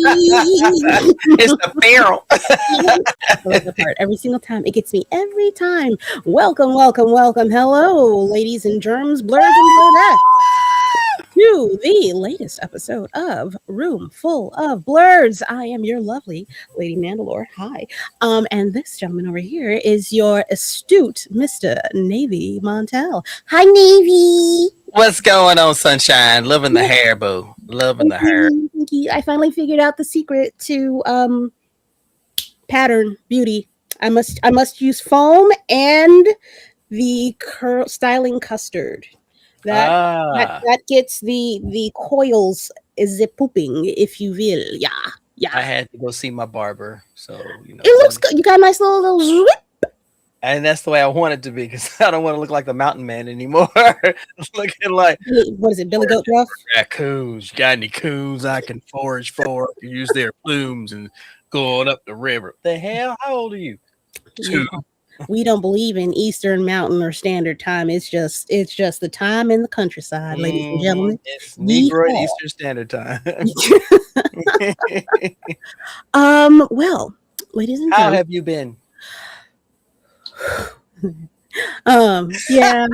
It's the barrel. I love that part every single time. It gets me every time. Welcome, welcome, welcome. Hello, ladies and germs, blerds and blerdettes, to the latest episode of Room Full of Blerds. I am your lovely Lady Mandalore. Hi. And this gentleman over here is your astute Mr. Navy Montel. Hi, Navy. What's going on, sunshine? Loving the hair, boo. Loving the hair. Thank you. I finally figured out the secret to pattern beauty. I must use foam and the styling custard. That gets the coils pooping, if you will. Yeah. I had to go see my barber, so it looks good. You got a nice little zip. And that's the way I want it to be, because I don't want to look like the mountain man anymore. Looking like, what is it, Billy Goat Gruff? Raccoons. You got any coons I can forage for? Use their plumes and going up the river. The hell? How old are you? 2. We don't believe in Eastern Mountain or Standard Time. It's just the time in the countryside, ladies and gentlemen. It's Negro Eastern Standard Time. Well, ladies and gentlemen, how have you been? Yeah.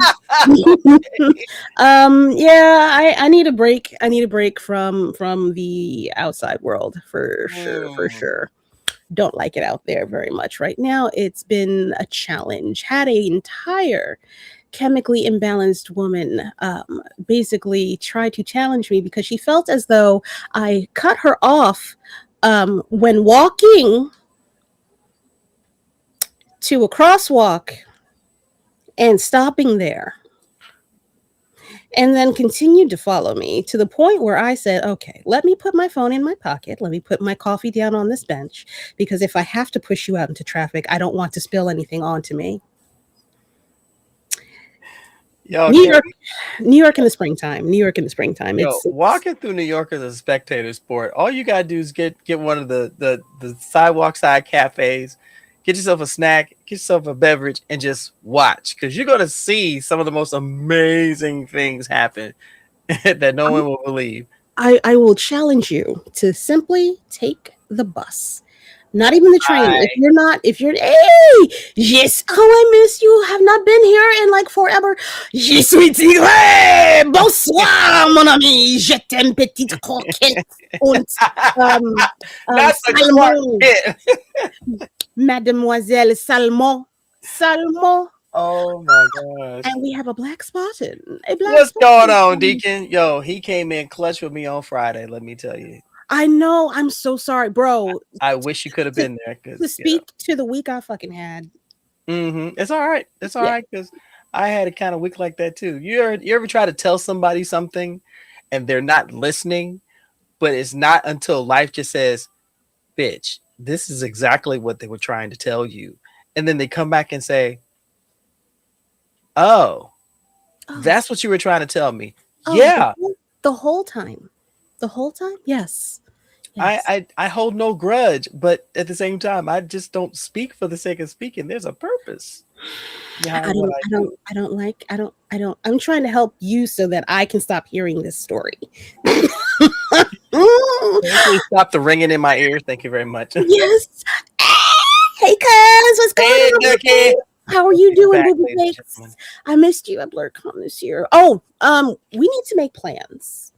I need a break. I need a break from the outside world for sure. Don't like it out there very much right now. It's been a challenge. Had an entire chemically imbalanced woman basically try to challenge me because she felt as though I cut her off when walking to a crosswalk and stopping there, and then continued to follow me to the point where I said, okay, let me put my phone in my pocket. Let me put my coffee down on this bench, because if I have to push you out into traffic, I don't want to spill anything onto me. Yo, New York in the springtime. It's walking through New York is a spectator sport. All you gotta do is get one of the sidewalk side cafes, get yourself a snack, get yourself a beverage, and just watch, because you're gonna see some of the most amazing things happen that no one will believe. I will challenge you to simply take the bus. Not even the train. If you're, hey, yes, oh, I miss you. Have not been here in like forever. Je suis tigre. Bonsoir, mon ami. Je t'aime, petite coquette. Und, That's a Salmon. Mademoiselle Salmon. Oh my gosh. And we have a black spot in. What's going on, Deacon? Yo, he came in clutch with me on Friday, let me tell you. I know. I'm so sorry, bro. I wish you could have been there. To speak to the week I fucking had. It's all right. It's all right, because I had a kind of week like that too. You ever try to tell somebody something and they're not listening, but it's not until life just says, bitch, this is exactly what they were trying to tell you. And then they come back and say, oh, that's what you were trying to tell me. Yeah. The whole time. Yes. I hold no grudge, but at the same time, I just don't speak for the sake of speaking. There's a purpose. I'm trying to help you so that I can stop hearing this story. Please stop the ringing in my ears. Thank you very much. Yes. Hey, cuz, what's going on? Okay. How are you doing, baby cakes? I missed you at BlerdCon this year. Oh, we need to make plans.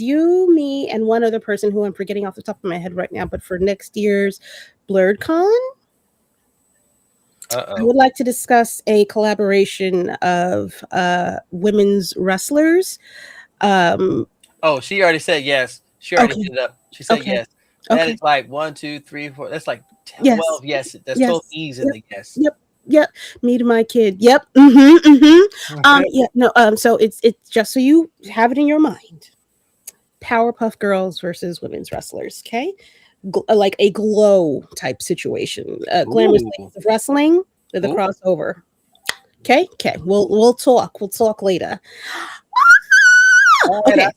You, me, and one other person who I'm forgetting off the top of my head right now, but for next year's BlerdCon, I would like to discuss a collaboration of women's wrestlers. She already said yes. She already did it up. She said yes. That is like 1, 2, 3, 4. That's like 12 yes. That's 12 E's in the yes. Yep. Me to my kid. Yep. So it's just so you have it in your mind. Powerpuff Girls versus women's wrestlers. Okay. Like a glow type situation. Glamorous Ladies of Wrestling with a crossover. Okay. We'll talk. We'll talk later. Okay.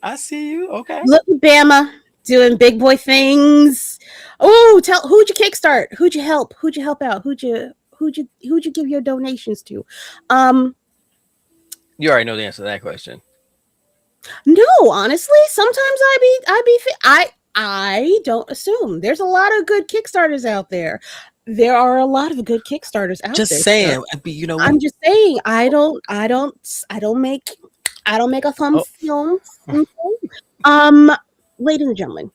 I see you. Okay. Look at Bama doing big boy things. Oh, who'd you kickstart? Who'd you help? Who'd you help out? Who'd you give your donations to? You already know the answer to that question. No, honestly, sometimes I don't assume. There's a lot of good Kickstarters out there. There are a lot of good Kickstarters out Just there, sir. saying. You know what? I'm just saying. I don't make a Oh, thumbs film. Okay? Um, Ladies and gentlemen.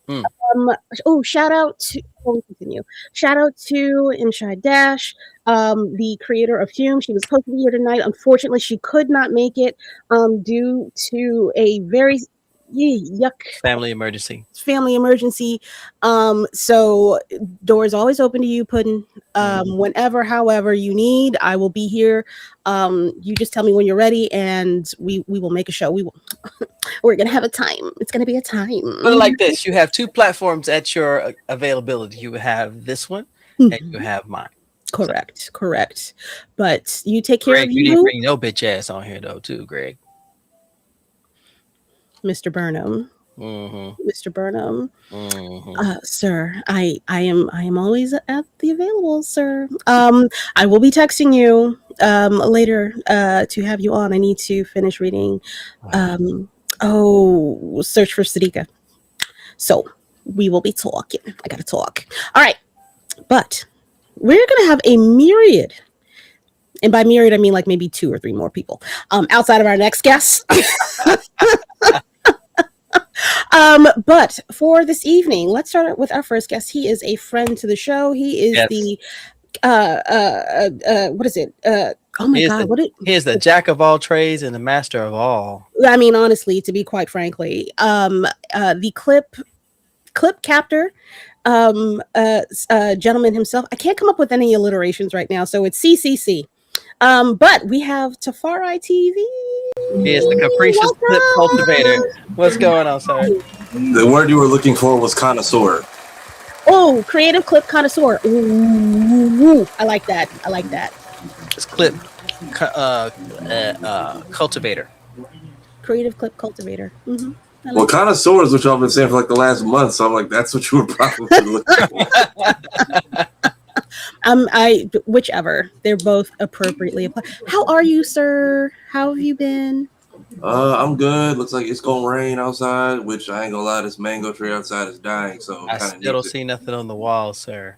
mm, Um, Shout out to before we continue. Shout out to Inside Dash, the creator of Fume. She was supposed to be here tonight. Unfortunately, she could not make it due to a very yuck family emergency. family emergency. So doors always open to you, Puddin. Whenever, however you need, I will be here. You just tell me when you're ready, and we will make a show. We're gonna have a time. It's gonna be a time. Put it like this: you have two platforms at your availability. You have this one, and you have mine. Correct. But you take care Greg, of you didn't you, bring no bitch ass on here though, too, Greg. Mr. Burnham. Mm-hmm. Mr. Burnham. Mm-hmm. Sir, I am always at the available, sir. I will be texting you later to have you on. I need to finish reading Search for Sadika. So we will be talking. I gotta talk. All right. But we're gonna have a myriad, and by myriad I mean like maybe 2 or 3 more people outside of our next guest. But for this evening, let's start with our first guest. He is a friend to the show. He is the what is it? Oh my god, he is the jack of all trades and the master of all. I mean, honestly, to be quite frankly, the clip captor, gentleman himself. I can't come up with any alliterations right now, so it's CCC. But we have Tafari TV. He is the capricious clip cultivator. What's going on, sir? The word you were looking for was connoisseur. Oh, creative clip connoisseur. Ooh, I like that. It's clip cultivator. Creative clip cultivator. Mm-hmm. Well, connoisseur is what y'all been saying for like the last month, so I'm like, that's what you were probably looking for. Whichever. They're both appropriately applied. How are you, sir? How have you been? I'm good. Looks like it's gonna rain outside, which I ain't gonna lie, this mango tree outside is dying, so I still don't see nothing on the wall, sir.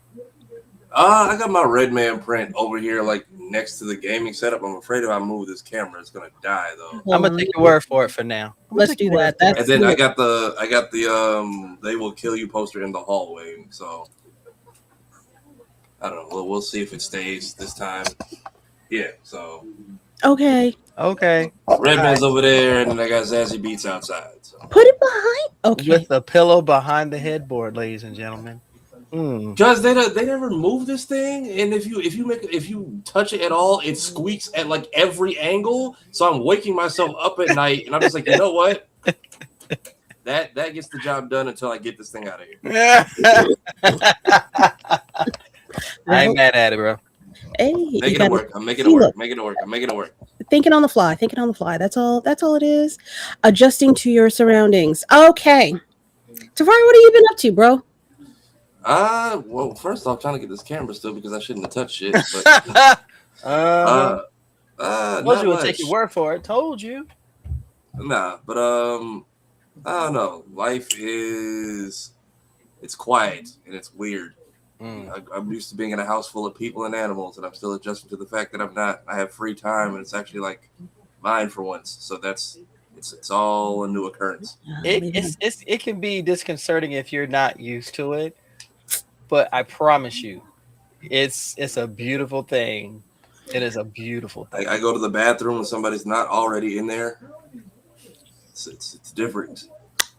I got my Red Man print over here, like next to the gaming setup. I'm afraid if I move this camera, it's gonna die though. I'm gonna take your word for it for now. Let's do that. And then I got the they will kill you poster in the hallway, so I don't know. We'll see if it stays this time. Yeah, so okay. Red Man's over there, and then I got Zazzy Beats outside. So. Put it behind. Okay. With the pillow behind the headboard, ladies and gentlemen. Because they never move this thing, and if you touch it at all, it squeaks at like every angle. So I'm waking myself up at night, and I'm just like, you know what? That gets the job done until I get this thing out of here. I ain't mad at it, bro. Hey, making it work. I'm making it work. Making it work. Thinking on the fly. That's all it is. Adjusting to your surroundings. Okay. Tafari, what have you been up to, bro? Well, first off, trying to get this camera still because I shouldn't have touched it. But told you would take your word for it. Told you. Nah, but I don't know. Life it's quiet and it's weird. I'm used to being in a house full of people and animals, and I'm still adjusting to the fact that I'm not. I have free time, and it's actually like mine for once. So it's all a new occurrence. It can be disconcerting if you're not used to it, but I promise you, it's a beautiful thing. It is a beautiful thing. I go to the bathroom and somebody's not already in there. It's different.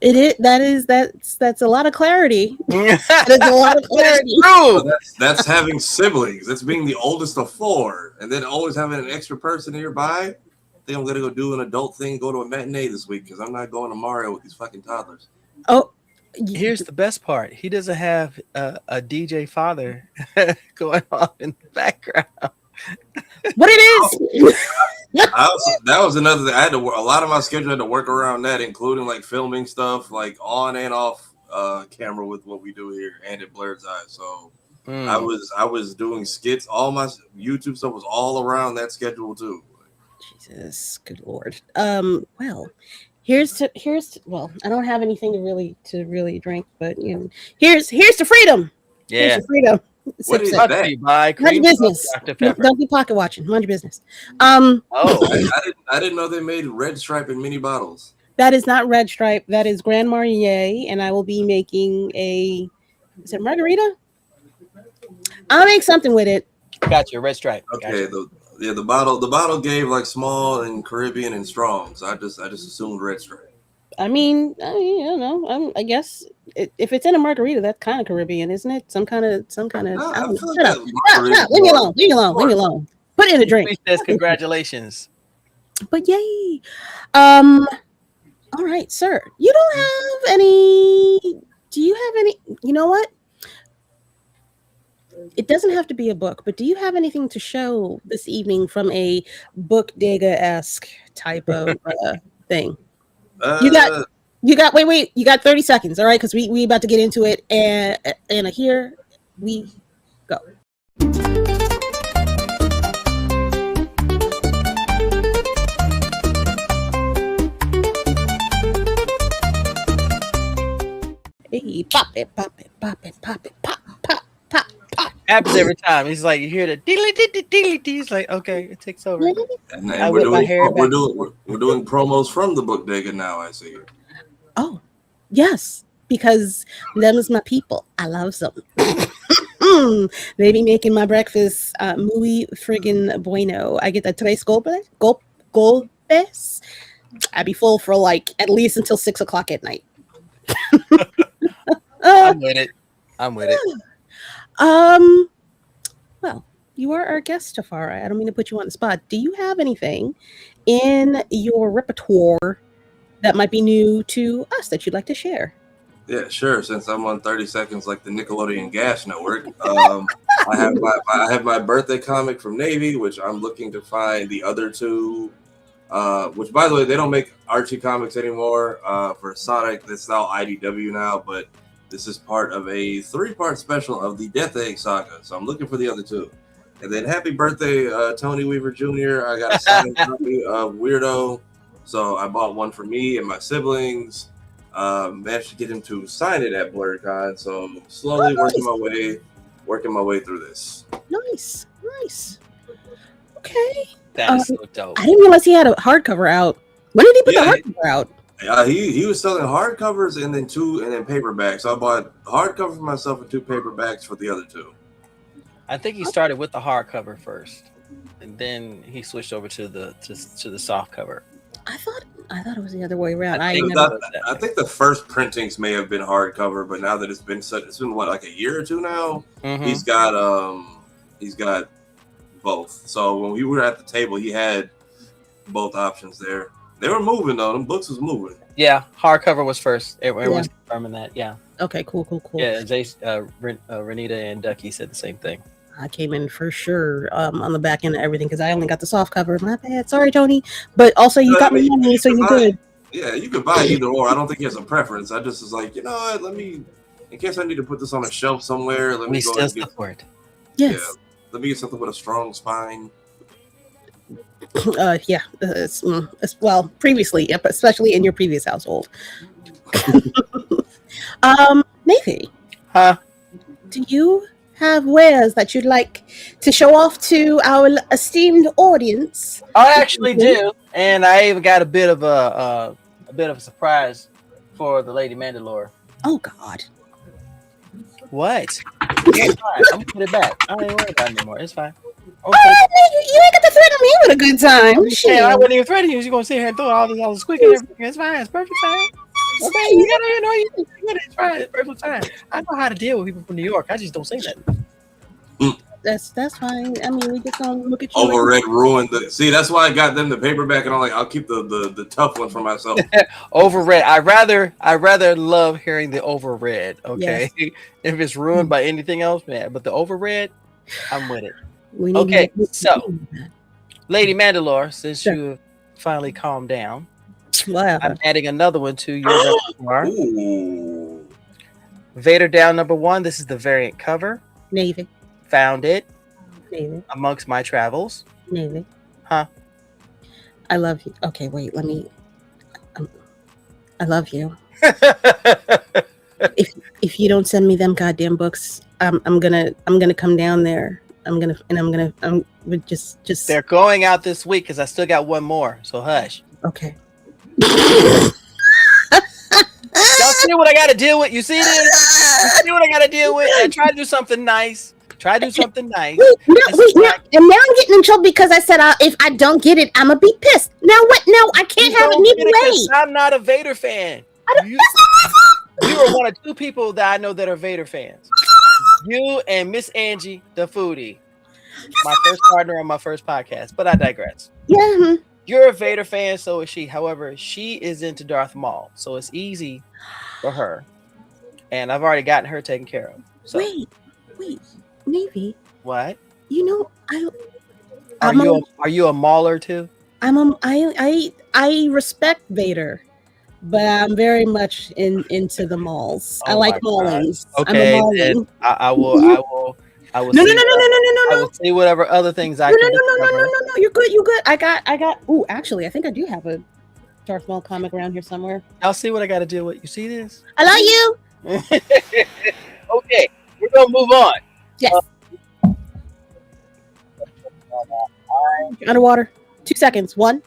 It is. That's a lot of clarity. That is a lot of clarity. So that's having siblings. That's being the oldest of 4, and then always having an extra person nearby. I think I'm gonna go do an adult thing, go to a matinee this week because I'm not going to Mario with these fucking toddlers. Oh, here's the best part. He doesn't have a DJ father going on in the background. What it is? That was another thing. I had to a lot of my schedule had to work around that, including like filming stuff, like on and off camera with what we do here and at Blerd's Eye. So I was doing skits. All my YouTube stuff was all around that schedule too. Jesus, good lord. Well, well, I don't have anything to really drink, but here's to freedom. Here's Yeah. your freedom. What Sip, is sip. Brought to that? you by Mind your Cream business. Dr. Pepper. Don't be pocket watching. Mind your business. Oh, I didn't know they made Red Stripe in mini bottles. That is not Red Stripe. That is Grand Marnier, and I will be making is it margarita? I'll make something with it. got you. Red Stripe. Okay, Gotcha. the bottle gave like small and Caribbean and strong, so I just assumed Red Stripe. I mean, I don't know. I guess if it's in a margarita, that's kind of Caribbean, isn't it? Some kind of. No, I don't I know. feel like Shut up! that Shut up! margarita Leave me more- alone! Leave me alone! Leave me alone! Put it in a drink. He says congratulations. But yay! All right, sir. You don't have any. Do you have any? You know what? It doesn't have to be a book, but do you have anything to show this evening from a Book-Dega-esque type of thing? You got wait, you got 30 seconds, all right? Because we about to get into it, and here we go. Hey, pop it, pop it, pop it, pop it, pop, pop, pop, pop. Happens every time. He's like, you hear the deedly. He's like, okay, it takes over. And I we're whip my doing hair back. we're doing promos from the Book-Dega now. I see. Oh, yes, because them is my people. I love them. They be making my breakfast muy friggin' bueno. I get the tres golpes. I be full for like at least until 6 o'clock at night. I'm with it. Well, you are our guest, Tafara. I don't mean to put you on the spot. Do you have anything in your repertoire that might be new to us that you'd like to share? Yeah, sure. Since I'm on 30 seconds, like the Nickelodeon Gas Network, I have my birthday comic from Navy, which I'm looking to find the other two. Which, by the way, they don't make Archie comics anymore for Sonic. It's now IDW now, but this is part of a 3-part special of the Death Egg Saga. So I'm looking for the other two. And then happy birthday, Tony Weaver Jr. I got a Sonic copy of Weirdo. So I bought one for me and my siblings. Managed to get him to sign it at BlerdCon. So slowly working my way through this. Nice. Okay. That is so dope. I didn't realize he had a hardcover out. When did he put the hardcover out? He was selling hardcovers and then paperbacks. So I bought hardcover for myself and 2 paperbacks for the other 2. I think he started with the hardcover first, and then he switched over to the soft cover. I thought it was the other way around. I think the first printings may have been hardcover, but now that it's been what, like a year or 2 now. Mm-hmm. He's got both. So when we were at the table, he had both options there. They were moving though. Them books was moving. Yeah, hardcover was first. Everyone's confirming that. Yeah. Okay, cool. Yeah, Renita and Ducky said the same thing. I came in for sure on the back end of everything because I only got the soft cover. My bad. Sorry, Tony. But also you got me money, so you good. Yeah, you could buy either or. I don't think he has a preference. I just was like, you know what? Let me, in case I need to put this on a shelf somewhere. Let me go and get support. Yes. Yeah, let me get something with a strong spine. Well, previously, especially in your previous household. Navy. Huh? Do you have wares that you'd like to show off to our esteemed audience? I actually do, and I even got a bit of a surprise for the Lady Mandalore. Oh God! What? It's fine. I'm gonna put it back. I ain't worried about it anymore. It's fine. Okay. You ain't got to threaten me with a good time. Shit. I wasn't even threatening you. You're gonna sit here and throw all this squeak and everything. It's fine. It's perfect fine. Okay, you know, it's fine. It's perfect fine. I know how to deal with people from New York. I just don't say that. That's fine. I mean, we just gonna look at you. Overread ruined the. See, that's why I got them the paperback, and I'm like, I'll keep the tough one for myself. Overread. I rather love hearing the overread. Okay, yes. If it's ruined by anything else, man. But the overread, I'm with it. Okay, so Lady Mandalore, since you have finally calmed down, I'm adding another one to your repertoire. Ooh. Vader Down #1. This is the variant cover. Navy. Found it. Navy. Amongst my travels. Navy. Huh? I love you. Okay, wait. Let me. I love you. If you don't send me them goddamn books, I'm gonna come down there. I'm just. They're going out this week because I still got one more. So hush. Okay. Y'all see what I got to deal with? You see this? You see what I got to deal with? I try to do something nice. Try to do something nice. Now I'm getting in trouble because I said if I don't get it, I'm gonna be pissed. Now what? No, I can't have it neither way. I'm not a Vader fan. You are one of two people that I know that are Vader fans. You and Miss Angie, the foodie, my first partner on my first podcast. But I digress. Yeah. You're a Vader fan, so is she. However, she is into Darth Maul, so it's easy for her. And I've already gotten her taken care of. So. Wait, Navy. What? You know, Are you a Mauler too? I respect Vader, but I'm very much into the malls. I like maulings. Okay, I will. No. I will see whatever other things I can. No. You're good. I got. Ooh, actually, I think I do have a Darth Maul comic around here somewhere. I'll see what I got to deal with. You see this? I love you. Okay, we're gonna move on. Yes. Underwater. 2 seconds. 1,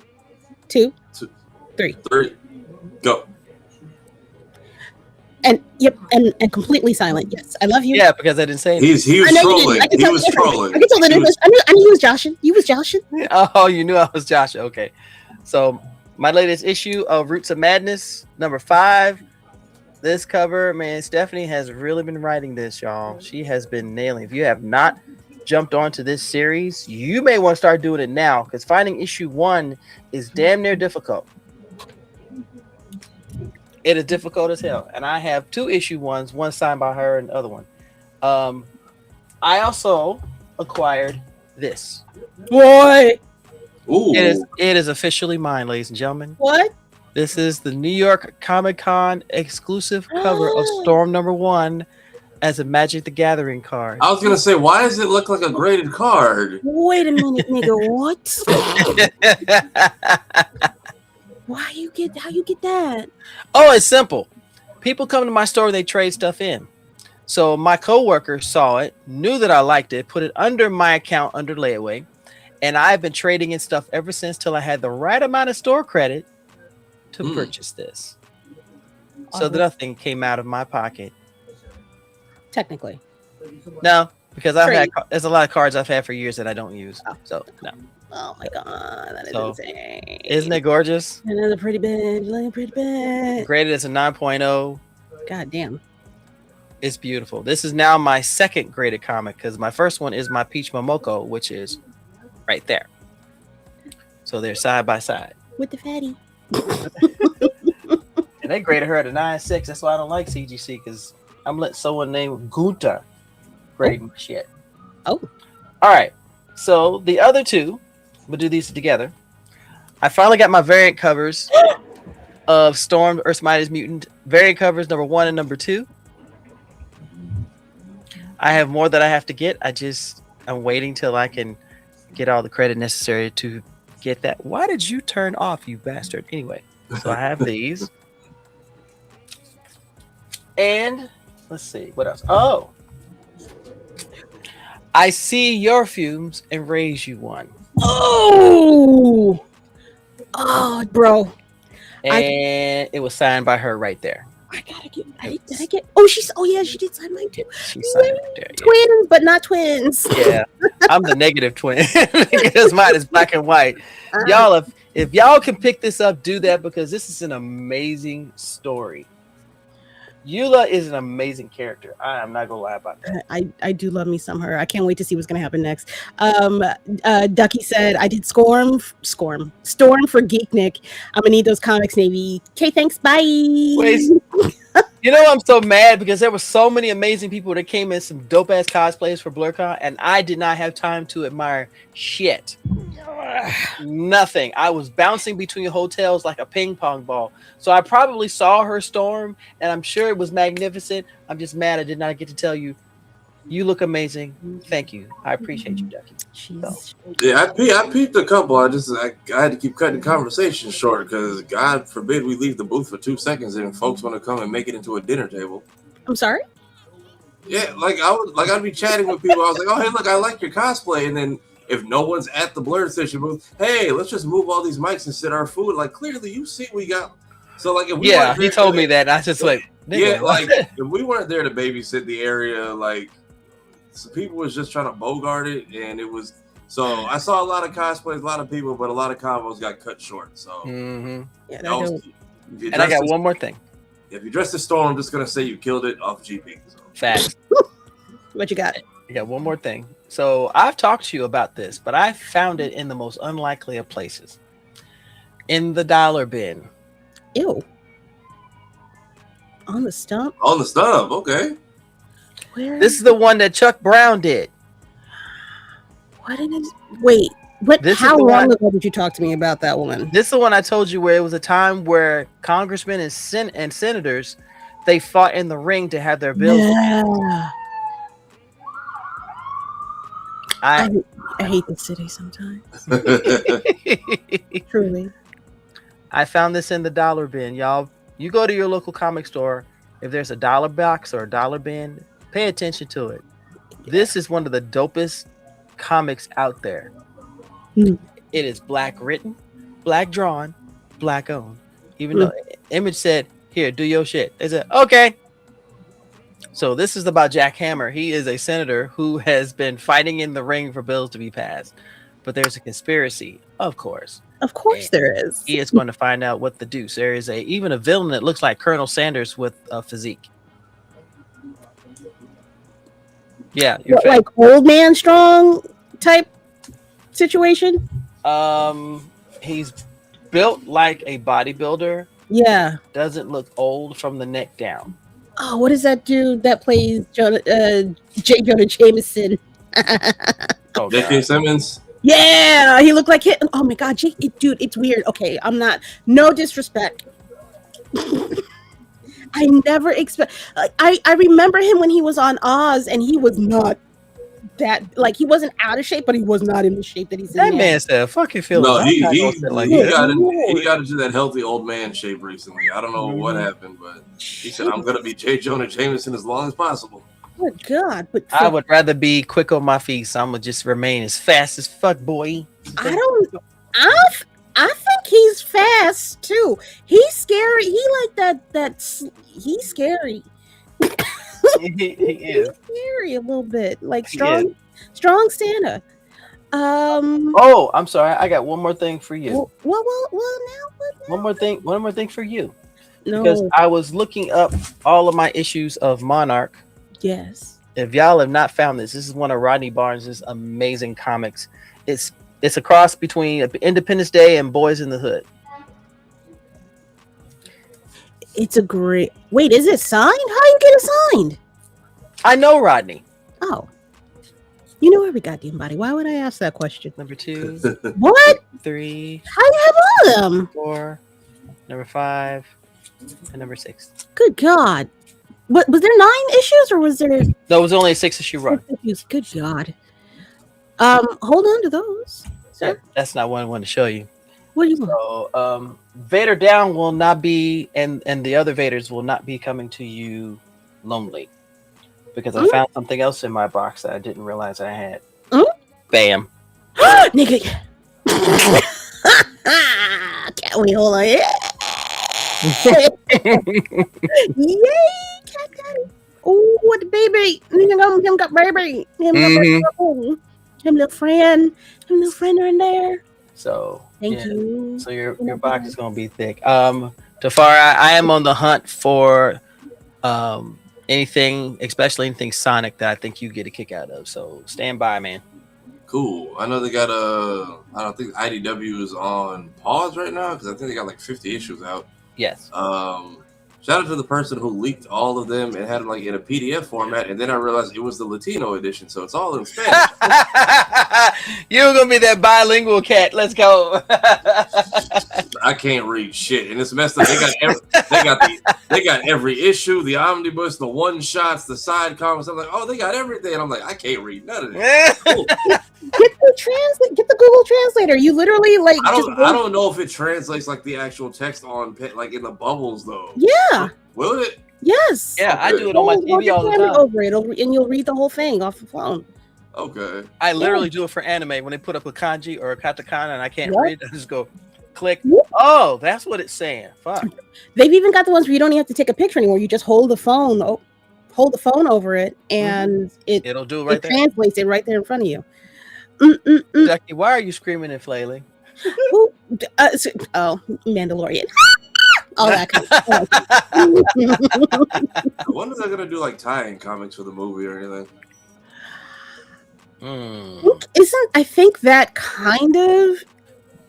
2, 3. Go. And and completely silent. Yes, I love you. Yeah, because I didn't say anything. He was trolling. He was trolling. I can tell the difference. I knew he was joshing. You was joshing. Oh, you knew I was Josh. Okay, so my latest issue of Roots of Madness, number 5. This cover, man, Stephanie has really been writing this, y'all. She has been nailing. If you have not jumped onto this series, you may want to start doing it now because finding issue 1 is damn near difficult. It is difficult as hell. And I have 2 issue 1s, one signed by her and the other one. I also acquired this. What? Ooh. It is officially mine, ladies and gentlemen. What? This is the New York Comic Con exclusive cover of Storm number 1 as a Magic the Gathering card. I was gonna say, why does it look like a graded card? Wait a minute, nigga. What? How you get that? Oh, it's simple. People come to my store, they trade stuff in. So my coworker saw it, knew that I liked it, put it under my account under layaway, and I've been trading in stuff ever since till I had the right amount of store credit to purchase this. So that nothing came out of my pocket. Technically. No, because there's a lot of cards I've had for years that I don't use. So no. Oh my god, that is insane. Isn't it gorgeous? Another pretty bit. Graded as a 9.0. God damn. It's beautiful. This is now my second graded comic because my first one is my Peach Momoko, which is right there. So they're side by side. With the fatty. And they graded her at a 9.6. That's why I don't like CGC because I'm letting someone named Gunta grade my shit. Oh. All right. So the other 2, we'll do these together. I finally got my variant covers of Storm, Earth's Mightiest Mutant. Variant covers number 1 and number 2. I have more that I have to get. I'm waiting till I can get all the credit necessary to get that. Why did you turn off, you bastard? Anyway, so I have these. And let's see what else. Oh, I see your fumes and raise you one. Oh, bro. And it was signed by her right there. I gotta get. Did I get? Oh, she did sign mine too. She signed right there. Yeah. Twins, but not twins. Yeah, I'm the negative twin because mine is black and white. Y'all, if y'all can pick this up, do that because this is an amazing story. Eula is an amazing character. I am not gonna lie about that. I do love me some her. I can't wait to see what's gonna happen next. Ducky said I did Storm for Geek Nick. I'm gonna need those comics, Navy. Okay, thanks. Bye. Wait, you know I'm so mad because there were so many amazing people that came in some dope ass cosplays for BlerdCon, and I did not have time to admire shit. Nothing. I was bouncing between hotels like a ping pong ball. So I probably saw her Storm, and I'm sure it was magnificent. I'm just mad I did not get to tell you You look amazing. Thank you. I appreciate you, Ducky. She's Yeah, I peeped a couple. I had to keep cutting the conversation short because God forbid we leave the booth for 2 seconds and folks want to come and make it into a dinner table. I'm sorry? Yeah, I'd be chatting with people. I was like, oh hey, look, I like your cosplay, and then if no one's at the Blerd station booth, hey, let's just move all these mics and sit our food. Like clearly, you see, we got. So like, if we weren't he told me that. And I just like, yeah, like if we weren't there to babysit the area, like, so people was just trying to bogart it, and it was. So I saw a lot of cosplays, a lot of people, but a lot of combos got cut short. So yeah, and I got one more thing. If you dress the storm, I'm just gonna say you killed it off GP. So. Facts. What you got? I got one more thing. So I've talked to you about this, but I found it in the most unlikely of places. In the dollar bin. Ew. On the stump? On the stump, okay. Where? This is the one that Chuck Brown did. What is? Wait. What? How long ago did you talk to me about that one? This is the one I told you where it was a time where congressmen and senators, they fought in the ring to have their bills. Yeah. I hate the city sometimes. Truly. I found this in the dollar bin, y'all. You go to your local comic store. If there's a dollar box or a dollar bin, pay attention to it. This is one of the dopest comics out there. It is black written, black drawn, black owned. Even though Image said, "Here, do your shit," they said, "Okay." So this is about Jack Hammer. He is a senator who has been fighting in the ring for bills to be passed, but there's a conspiracy, of course. Of course, there is. He is going to find out what the deuce. There is even a villain that looks like Colonel Sanders with a physique. Yeah, like old man strong type situation. He's built like a bodybuilder. Yeah, doesn't look old from the neck down. Oh, what is that dude that plays J. Jonah Jameson? J.K. Simmons. Yeah, he looked like him. Oh my god, dude, it's weird. Okay, I'm not. No disrespect. I never expect. I remember him when he was on Oz, and he was not that, like, he wasn't out of shape, but he was not in the shape that he's in. That man said, "Fucking feel." No, he got into that healthy old man shape recently. I don't know what happened, but he said, "I'm gonna be J. Jonah Jameson as long as possible." Good God, but I would rather be quick on my feet, so I'm gonna just remain as fast as fuck, boy. I think he's fast too. He's scary. He like that. He's scary. He is scary a little bit, like strong Santa. Oh, I'm sorry. I got one more thing for you. Well, now? One more thing for you. No. Because I was looking up all of my issues of Monarch. Yes. If y'all have not found this is one of Rodney Barnes' amazing comics. It's a cross between Independence Day and Boys in the Hood. It's a great. Wait, is it signed? How you get it signed? I know Rodney. Oh, you know every goddamn body. Why would I ask that question? Number 2. What? 3. How you have all of them? 4. Number 5. And number 6. Good God. What was there 9 issues or was there? No, it was only a 6-issue run. Good God. Hold on to those, sir. That's not one I want to show you. What do you want? So, Vader Down will not be, and the other Vaders will not be coming to you lonely, because I found something else in my box that I didn't realize I had. Bam. Nigga. Can't we hold on? Yay, cat daddy. Oh, what the baby. Him got baby. Him little friend are in there. So thank you. So your box is gonna be thick. Tafara, I am on the hunt for anything, especially anything Sonic that I think you get a kick out of. So stand by, man. Cool. I know they got I don't think IDW is on pause right now because I think they got like 50 issues out. Yes. Shout out to the person who leaked all of them and had it like in a PDF format, and then I realized it was the Latino edition, so it's all in Spanish. You're gonna be that bilingual cat. Let's go. I I can't read shit, and it's messed up. They got every issue, the omnibus, the one shots, the side comments. I'm like, oh, they got everything. And I'm like, I can't read none of this. Cool. Get the Google Translator. You literally like. I don't know if it translates like the actual text on like in the bubbles though. Yeah. Will it? Yes. Yeah, I do it on my TV all the time. Over it, and you'll read the whole thing off the phone. Okay. I literally do it for anime when they put up a kanji or a katakana and I can't read. I just go click. Oh, that's what it's saying. Fuck. They've even got the ones where you don't even have to take a picture anymore. You just hold the phone over it, and it'll do it right there. Translates it right there in front of you. Ducky, why are you screaming and flailing? Mandalorian. All that kind I wonder if they're gonna do like tie-in comics for the movie or anything. I think that kind of.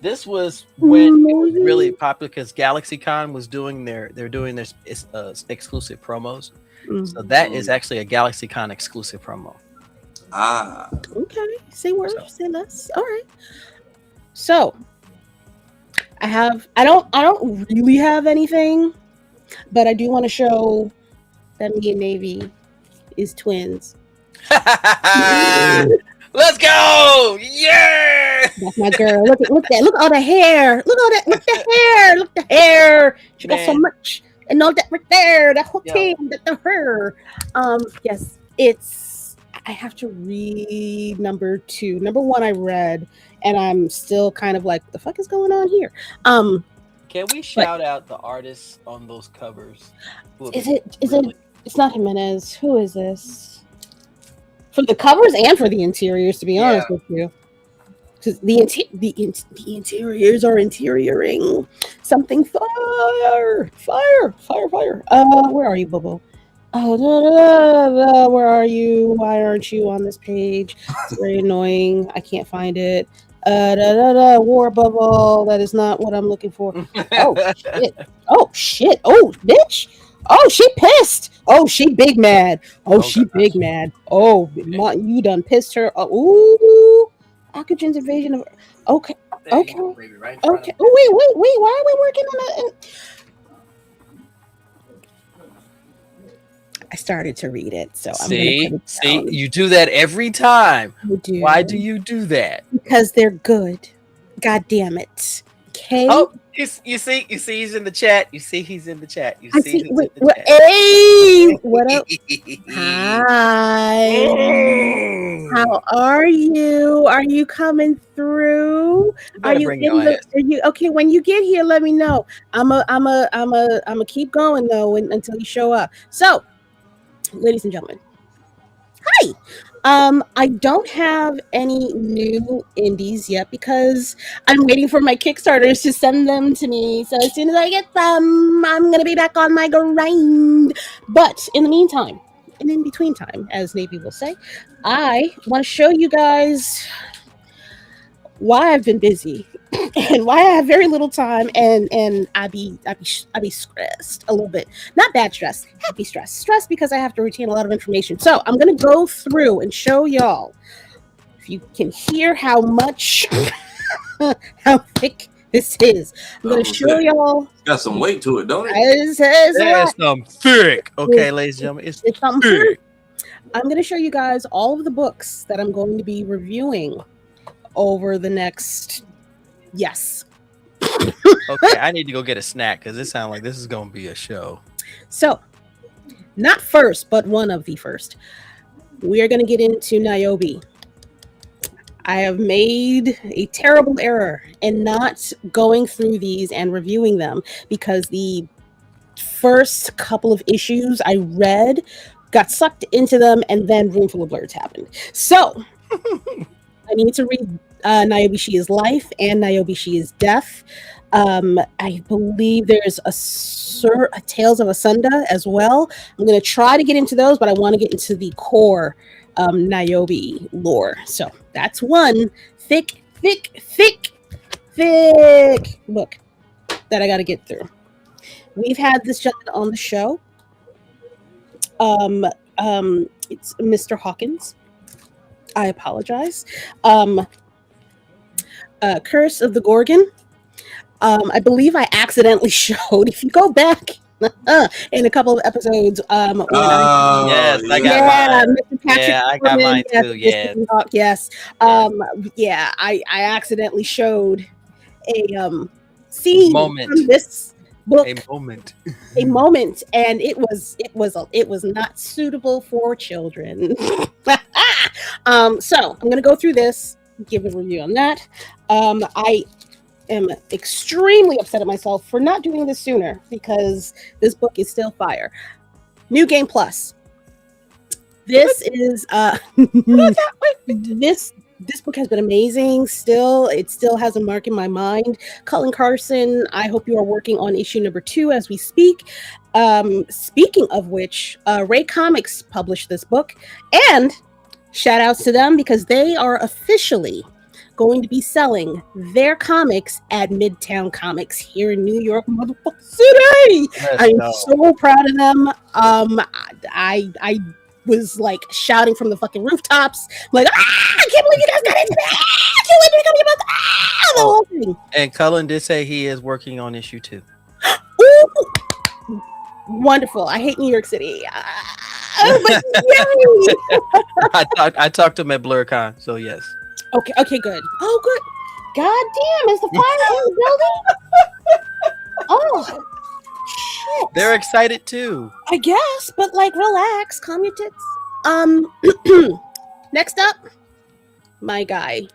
This was when it was really popular because GalaxyCon was doing their exclusive promos. So that is actually a GalaxyCon exclusive promo. Okay. Say more, say less. All right. So I don't really have anything, but I do want to show that me and Navy is twins. Let's go! Yeah! That's my girl. Look at that. Look at all the hair. Look at the hair. Look at the hair. She got so much. And all that right there. That whole thing. The hair. Yes, it's. I have to read number 2. Number 1 I read, and I'm still kind of like, what the fuck is going on here? Can we shout out the artists on those covers? Is it? It's not Jimenez. Who is this? For the covers and for the interiors, to be honest with you, because the interiors are interioring something. Fire! Where are you, Bobo? Oh, where are you? Why aren't you on this page? It's very annoying. I can't find it. War bubble. That is not what I'm looking for. Oh shit. Oh bitch. Oh, she pissed. Oh, she big mad. Oh, she big mad. Oh, you done pissed her. Ooh, Akajan's invasion of. Okay. Okay. Oh, wait. Why are we working on it? I started to read it, so I'm gonna see, you do that every time. I do. Why do you do that? Because they're good. God damn it. Okay. Oh, you see, he's in the chat. You see, he's in the chat. You see, he's in the chat. Hey, what up? Hi. How are you? Are you coming through? Are you okay? When you get here, let me know. I'm a keep going though until you show up. So, ladies and gentlemen, hi. I don't have any new indies yet because I'm waiting for my Kickstarters to send them to me. So as soon as I get them, I'm going to be back on my grind. But in the meantime, and in between time, as Navy will say, I want to show you guys why I've been busy and why I have very little time, and I be stressed a little bit. Not bad stress, happy stress because I have to retain a lot of information. So I'm gonna go through and show y'all, if you can hear how much how thick this is. I'm gonna show y'all. It's got some weight to it, don't it? It's some thick. Okay, ladies and gentlemen, it's something thick. I'm gonna show you guys all of the books that I'm going to be reviewing over the next Okay, I need to go get a snack because it sounds like this is going to be a show. So, not first, but one of the first. We are going to get into Niobe. I have made a terrible error in not going through these and reviewing them because the first couple of issues I read got sucked into them, and then Roomful of Blerds happened. So, I need to read Niobe She Is Life and Niobe She Is Death. I believe there's a Tales of Asunda as well. I'm going to try to get into those, but I want to get into the core Niobe lore. So that's one thick book that I got to get through. We've had this gentleman on the show. It's Mr. Hawkins. I apologize. Curse of the Gorgon. I believe I accidentally showed. If you go back in a couple of episodes, when Yes, I got mine. Mr. Patrick Yeah, I got mine yes, too. Mr. Yeah. Hawk, yes, I accidentally showed a scene Moment. from this book, A moment. and it was not suitable for children. So I'm gonna go through this, give a review on that. I am extremely upset at myself for not doing this sooner because this book is still fire. New Game Plus. This is this book has been amazing. It still has a mark in my mind. Cullen Carson, I hope you are working on issue number 2 as we speak. Speaking of which, Ray Comics published this book, and shout outs to them because they are officially going to be selling their comics at Midtown Comics here in New York, motherfucking city. I'm so proud of them. I was like shouting from the fucking rooftops, like, I can't believe you guys got into that! I can't wait to come about the whole thing. And Cullen did say he is working on issue 2. Ooh, wonderful. I hate New York City. But yay! I talked to him at BlerdCon, so yes. Okay, good. Oh, good. God damn, is the fire in the building? Oh, shit. They're excited too. I guess, but like, relax, calm your tits. Next up, my guy,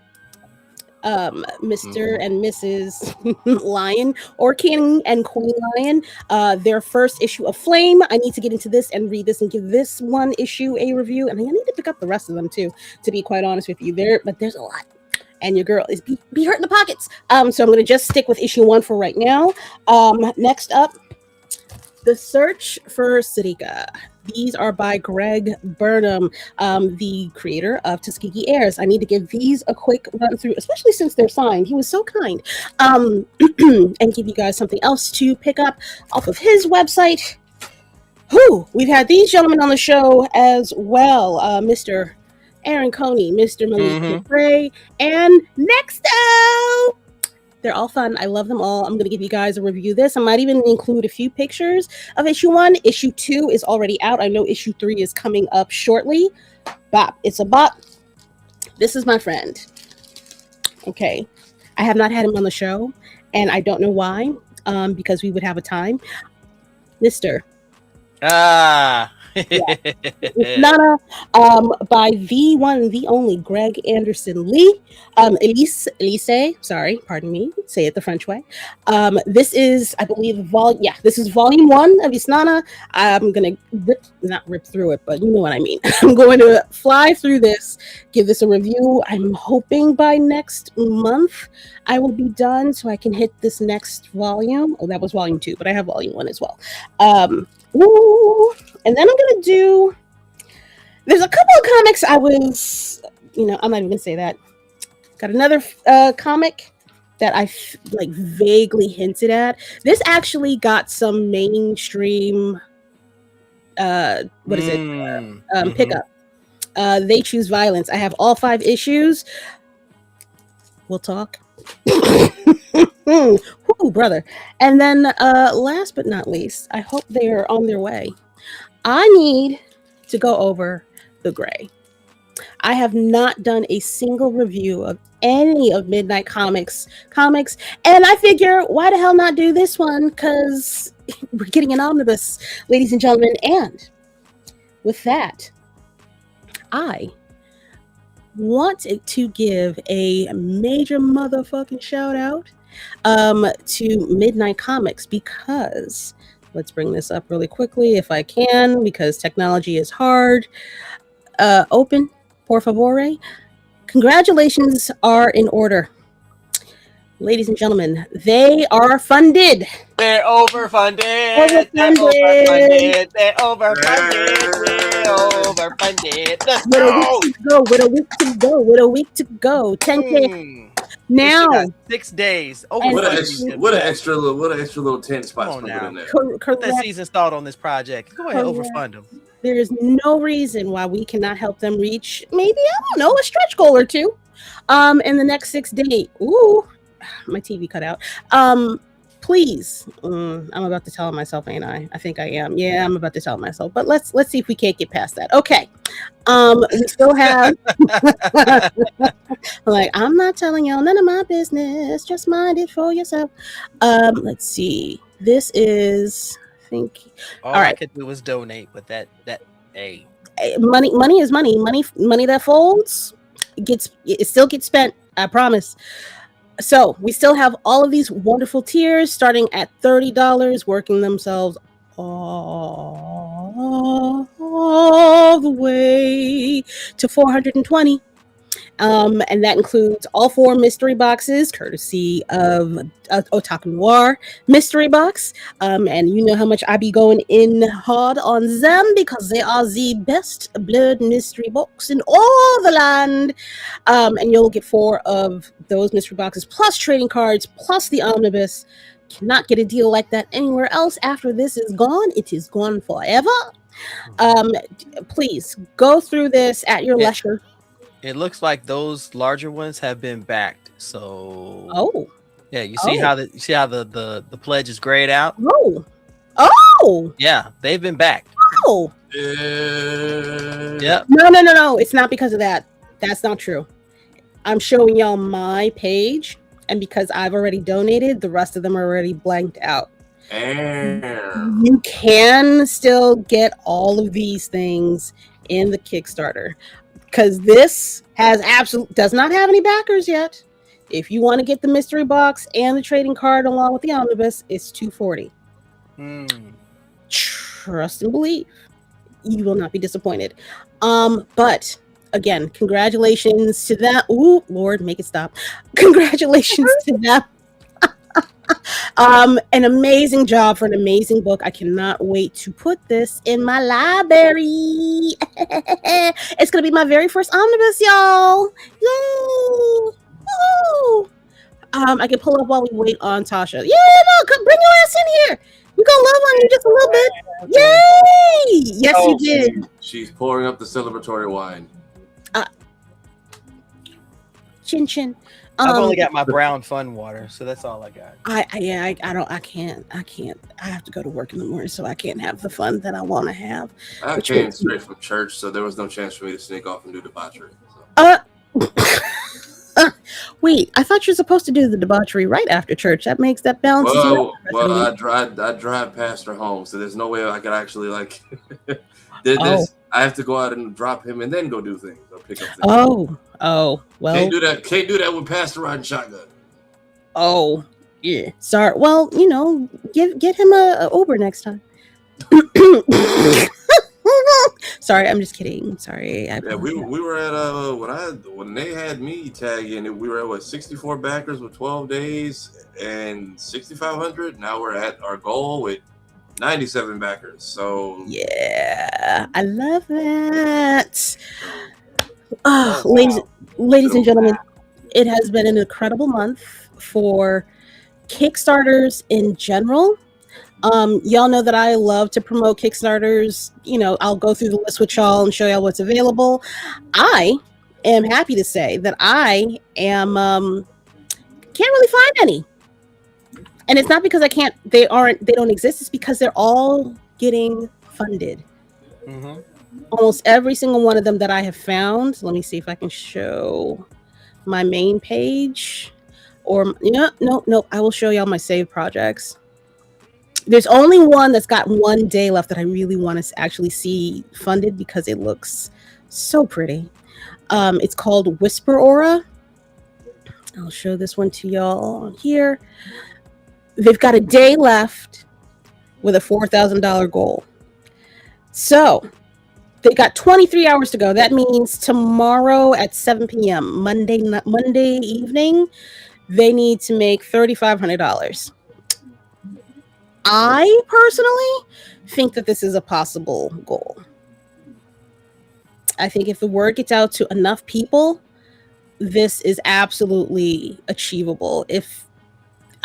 Mr. and Mrs. Lion, or King and Queen Lion, their first issue of Flame. I need to get into this and read this and give this one issue a review, and I need to pick up the rest of them too, to be quite honest with you. But there's a lot, and your girl is be hurting the pockets. So I'm gonna just stick with issue 1 for right now. Next up, The Search for Sarika. These are by Greg Burnham, the creator of Tuskegee Airs. I need to give these a quick run through, especially since they're signed. He was so kind. And give you guys something else to pick up off of his website. We've had these gentlemen on the show as well. Mr. Aaron Coney, Mr. Malik Gray, and next up, they're all fun. I love them all. I'm going to give you guys a review of this. I might even include a few pictures of issue 1. Issue 2 is already out. I know issue 3 is coming up shortly. Bop. It's a bop. This is my friend. Okay. I have not had him on the show, and I don't know why, because we would have a time. Mr. Nana, by the one, the only Greg Anderson Lee, Elise, sorry, pardon me, say it the French way. This is, I believe, this is volume 1 of Isnana. I'm gonna not rip through it, but you know what I mean. I'm going to fly through this, give this a review. I'm hoping by next month I will be done so I can hit this next volume. Oh, that was volume 2, but I have volume 1 as well. And then I'm gonna do. There's a couple of comics I was, I'm not even gonna say that. Got another comic that I vaguely hinted at. This actually got some mainstream. Pickup. They Choose Violence. I have all 5 issues. We'll talk. Whoo, brother. And then last but not least, I hope they're on their way. I need to go over The Gray. I have not done a single review of any of Midnight Comics, and I figure, why the hell not do this one? Because we're getting an omnibus, ladies and gentlemen. And with that, I want to give a major motherfucking shout out to Midnight Comics, because let's bring this up really quickly if I can, because technology is hard. Open, por favor. Congratulations are in order. Ladies and gentlemen, they are funded. They're overfunded. They're overfunded. They're overfunded. Let's go. With a week to go. 10K. Now 6 days. What an extra little 10 spots put in there. Put that season start on this project. Go ahead, overfund them. There is no reason why we cannot help them reach maybe, I don't know, a stretch goal or 2 in the next 6 days. Ooh, my TV cut out. Please, I'm about to tell myself, ain't I? I think I am. Yeah, I'm about to tell myself. But let's see if we can't get past that. Okay. We still have like, I'm not telling y'all none of my business. Just mind it for yourself. Let's see. This is, I think, all I could do was donate, but that hey, money is money. Money that folds it still gets spent. I promise. So we still have all of these wonderful tiers starting at $30, working themselves all the way to $420. And that includes all 4 mystery boxes, courtesy of Otaku Noir mystery box. And you know how much I be going in hard on them because they are the best blerd mystery box in all the land. And you'll get 4 of those mystery boxes, plus trading cards, plus the omnibus. Cannot get a deal like that anywhere else. After this is gone, it is gone forever. Please go through this at your leisure. It looks like those larger ones have been backed. So yeah, you see how the pledge is grayed out. Yeah, they've been backed. Yeah. No, it's not because of that. That's not true. I'm showing y'all my page, and because I've already donated, the rest of them are already blanked out. You can still get all of these things in the Kickstarter. Because this does not have any backers yet. If you want to get the mystery box and the trading card along with the omnibus, it's $240. Trust and believe, you will not be disappointed. But again, congratulations to that. Ooh, Lord, make it stop. Congratulations to that. An amazing job for an amazing book. I cannot wait to put this in my library. It's gonna be my very first omnibus, y'all. Yay! Woo! I can pull up while we wait on Tasha. Yeah, no, come bring your ass in here. We're gonna love on you just a little bit. Yay! Yes, you did. She's pouring up the celebratory wine. Chin chin. I've only got my brown fun water, so that's all I got. I can't. I have to go to work in the morning, so I can't have the fun that I want to have. I came straight from church, so there was no chance for me to sneak off and do debauchery. Wait, I thought you're supposed to do the debauchery right after church. That makes that balance. Well, I drive past her home, so there's no way I could actually like. I have to go out and drop him and then go do things or pick up things. Oh, well. Can't do that with Pastor riding shotgun. Oh, yeah. Sorry. Well, get him a Uber next time. Sorry, I'm just kidding. Sorry. We were at when they had me tagging, we were at 64 backers with 12 days and 6,500. Now we're at our goal with 97 backers. So yeah, I love that. Ladies and gentlemen, it has been an incredible month for Kickstarters in general. Y'all know that I love to promote Kickstarters. I'll go through the list with y'all and show y'all what's available. I am happy to say that I am can't really find any. And it's not because they don't exist. It's because they're all getting funded. Mm-hmm. Almost every single one of them that I have found. Let me see if I can show my main page. Or, no, I will show y'all my saved projects. There's only one that's got 1 day left that I really want to actually see funded because it looks so pretty. It's called Whisper Aura. I'll show this one to y'all here. They've got a day left with a $4,000 goal. So they got 23 hours to go. That means tomorrow at 7 p.m., Monday evening, they need to make $3,500. I personally think that this is a possible goal. I think if the word gets out to enough people, this is absolutely achievable.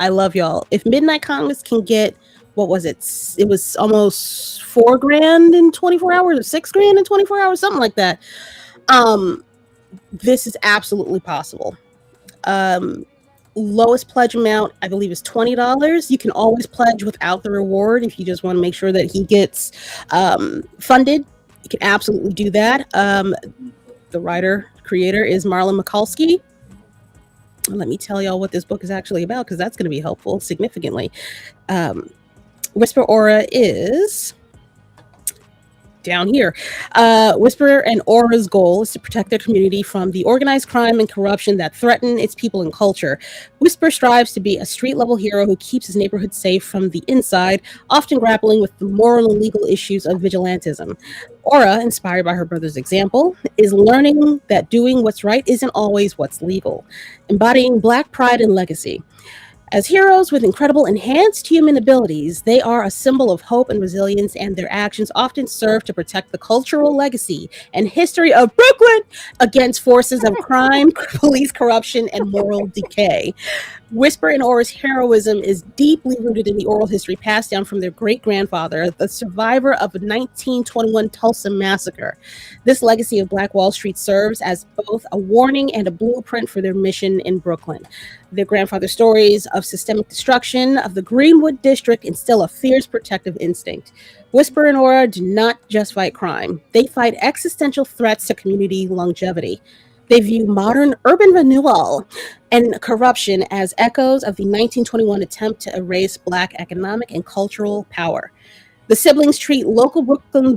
I love y'all. If Midnight Comics can get, what was it? It was almost $4,000 in 24 hours or $6,000 in 24 hours, something like that. This is absolutely possible. lowest pledge amount, I believe, is $20. You can always pledge without the reward if you just want to make sure that he gets funded. You can absolutely do that. The writer creator is Marlon Mikulski. Let me tell y'all what this book is actually about, because that's going to be helpful significantly. Whisper Aura is down here. Whisper and Aura's goal is to protect their community from the organized crime and corruption that threaten its people and culture. Whisper strives to be a street-level hero who keeps his neighborhood safe from the inside, often grappling with the moral and legal issues of vigilantism. Aura, inspired by her brother's example, is learning that doing what's right isn't always what's legal, embodying Black pride and legacy. As heroes with incredible enhanced human abilities, they are a symbol of hope and resilience, and their actions often serve to protect the cultural legacy and history of Brooklyn against forces of crime, police corruption, and moral decay. Whisper and Aura's heroism is deeply rooted in the oral history passed down from their great-grandfather, the survivor of the 1921 Tulsa massacre. This legacy of Black Wall Street serves as both a warning and a blueprint for their mission in Brooklyn. Their grandfather's stories of systemic destruction of the Greenwood district instill a fierce protective instinct. Whisper and Aura do not just fight crime. They fight existential threats to community longevity. They view modern urban renewal and corruption as echoes of the 1921 attempt to erase Black economic and cultural power. The siblings treat local Brooklyn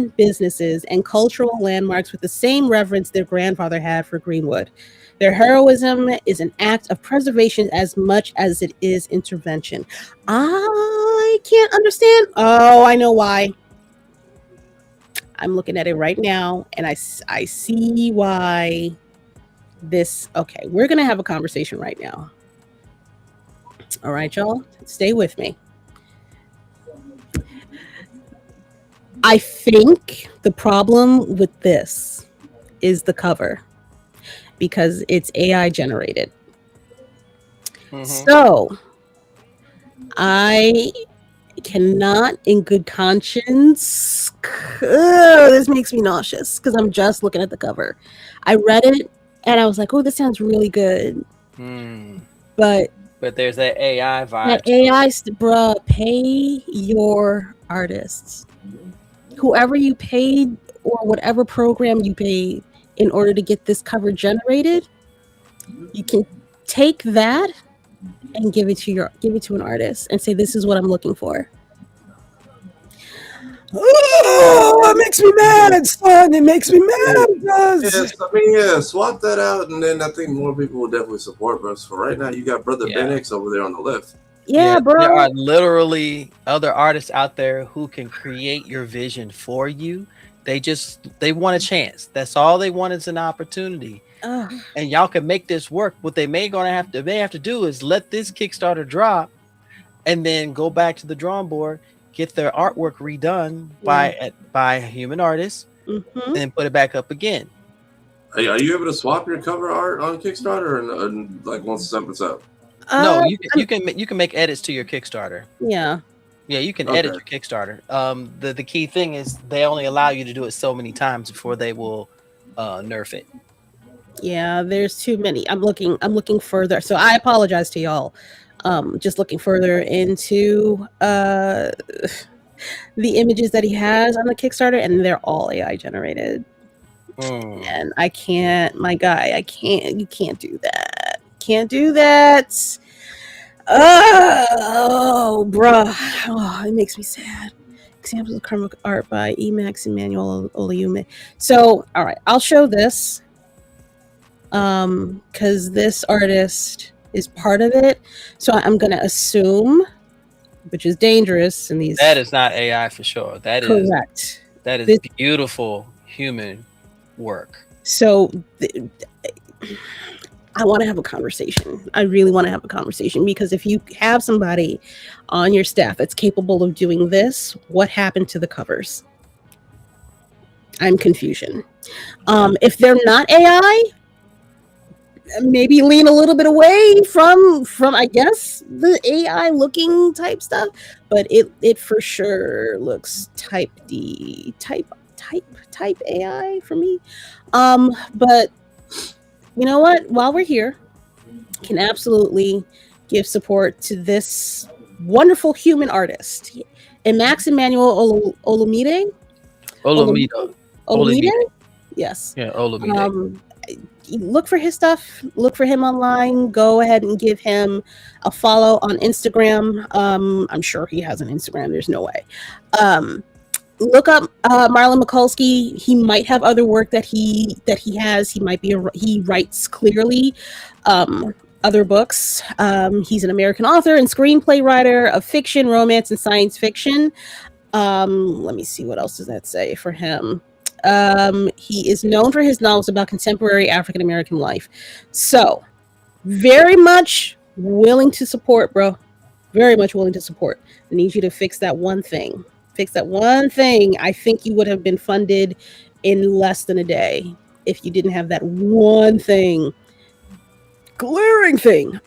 businesses and cultural landmarks with the same reverence their grandfather had for Greenwood. Their heroism is an act of preservation as much as it is intervention. I can't understand. Oh, I know why. I'm looking at it right now, and I see why this... Okay, we're going to have a conversation right now. All right, y'all? Stay with me. I think the problem with this is the cover, because it's AI generated. Mm-hmm. So, I cannot in good conscience... this makes me nauseous because I'm just looking at the cover. I read it and I was like, oh, this sounds really good. But there's that AI vibe. That AI, bruh, pay your artists. Whoever you paid or whatever program you paid in order to get this cover generated, you can take that and give it to an artist and say, this is what I'm looking for. Oh, it makes me mad, son. It makes me mad. Swap that out, and then I think more people will definitely support us. For right now, you got Brother Ben X over there on the left. Yeah, bro. There are literally other artists out there who can create your vision for you. They want a chance. That's all they want is an opportunity. And y'all can make this work. What they may have to do is let this Kickstarter drop, and then go back to the drawing board, get their artwork redone by a human artist, and then put it back up again. Are you able to swap your cover art on Kickstarter and like once something's up? No, you can make edits to your Kickstarter. Yeah, you can edit your Kickstarter. The key thing is they only allow you to do it so many times before they will nerf it. Yeah, there's too many. I'm looking further. So I apologize to y'all. Just looking further into the images that he has on the Kickstarter, and they're all AI generated. And I can't, my guy, you can't do that. Can't do that. Oh, bruh. Oh, it makes me sad. Examples of karmic art by Emax and Manuel Oliume. So, all right, I'll show this. Because this artist is part of it. So I'm going to assume, which is dangerous in these... That is not AI for sure. That is correct. That is beautiful human work. So I want to have a conversation. I really want to have a conversation, because if you have somebody on your staff that's capable of doing this, what happened to the covers? I'm confusion. If they're not AI, maybe lean a little bit away from I guess the AI looking type stuff, but it for sure looks type AI for me. But you know what? While we're here, can absolutely give support to this wonderful human artist. And Max Emmanuel Olumide. Olomito. Olumide? Yes. Yeah, Olomide. Look for his stuff. Look for him online. Go ahead and give him a follow on Instagram. I'm sure he has an Instagram. There's no way. Look up Marlon Mikulski. He might have other work that he has. He might be he writes clearly other books. He's an American author and screenplay writer of fiction, romance, and science fiction. Let me see, what else does that say for him? He is known for his novels about contemporary African American life. So, very much willing to support, bro. Very much willing to support. I need you to fix that one thing. Fix that one thing. I think you would have been funded in less than a day if you didn't have that one thing. Glaring thing.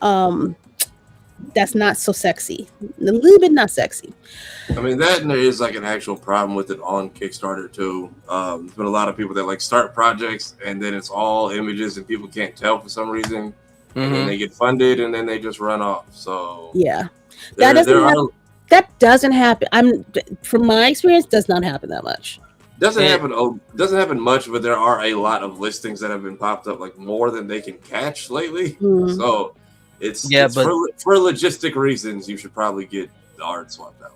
That's not so sexy. A little bit not sexy. I mean, that and there is like an actual problem with it on Kickstarter too. There's been a lot of people that like start projects and then it's all images and people can't tell for some reason. And then they get funded and then they just run off. So yeah, that doesn't happen. From my experience, does not happen that much. Doesn't happen much, but there are a lot of listings that have been popped up, like more than they can catch lately. Mm. So it's for logistic reasons, you should probably get the art swapped out.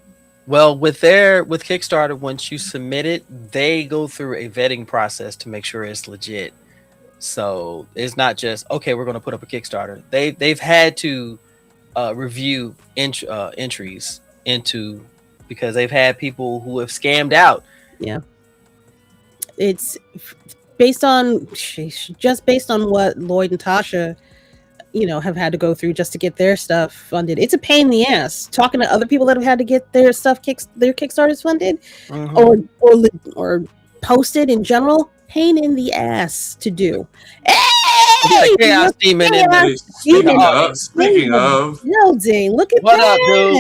Well, with Kickstarter, once you submit it, they go through a vetting process to make sure it's legit. So it's not just okay, we're going to put up a Kickstarter. They've had to review entries into, because they've had people who have scammed out. Yeah, it's based on what Lloyd and Tasha, have had to go through just to get their stuff funded. It's a pain in the ass talking to other people that have had to get their stuff their Kickstarters funded, or posted in general. Pain in the ass to do. Hey, Chaos Demon Speaking of building. Look at what that. up, dude?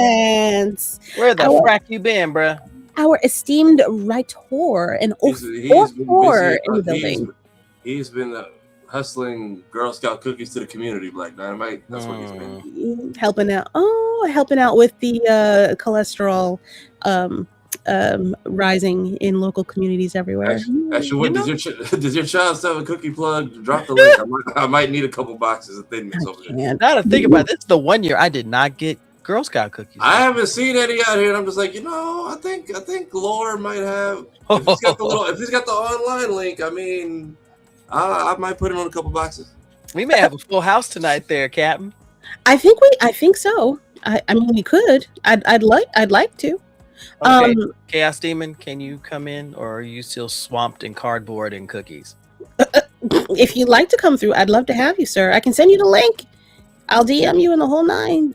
Where the frack you been, bruh? Our esteemed writer and author in the building. He's been hustling Girl Scout cookies to the community, Black Dynamite. That's what he's been helping out. Helping out with the cholesterol rising in local communities everywhere. Actually, does your child still have a cookie plug? Drop the link. I might need a couple boxes of Thin Mints over there. Now to think about it, this is the 1 year I did not get Girl Scout cookies. I haven't seen any out here, and I'm just like, I think Lore might have. If he's got the online link, I mean, I might put him on a couple boxes. We may have a full house tonight, there, Captain. I think so. I mean, we could. I'd like to. Okay. Chaos Demon, can you come in, or are you still swamped in cardboard and cookies? If you'd like to come through, I'd love to have you, sir. I can send you the link. I'll DM you in the whole nine.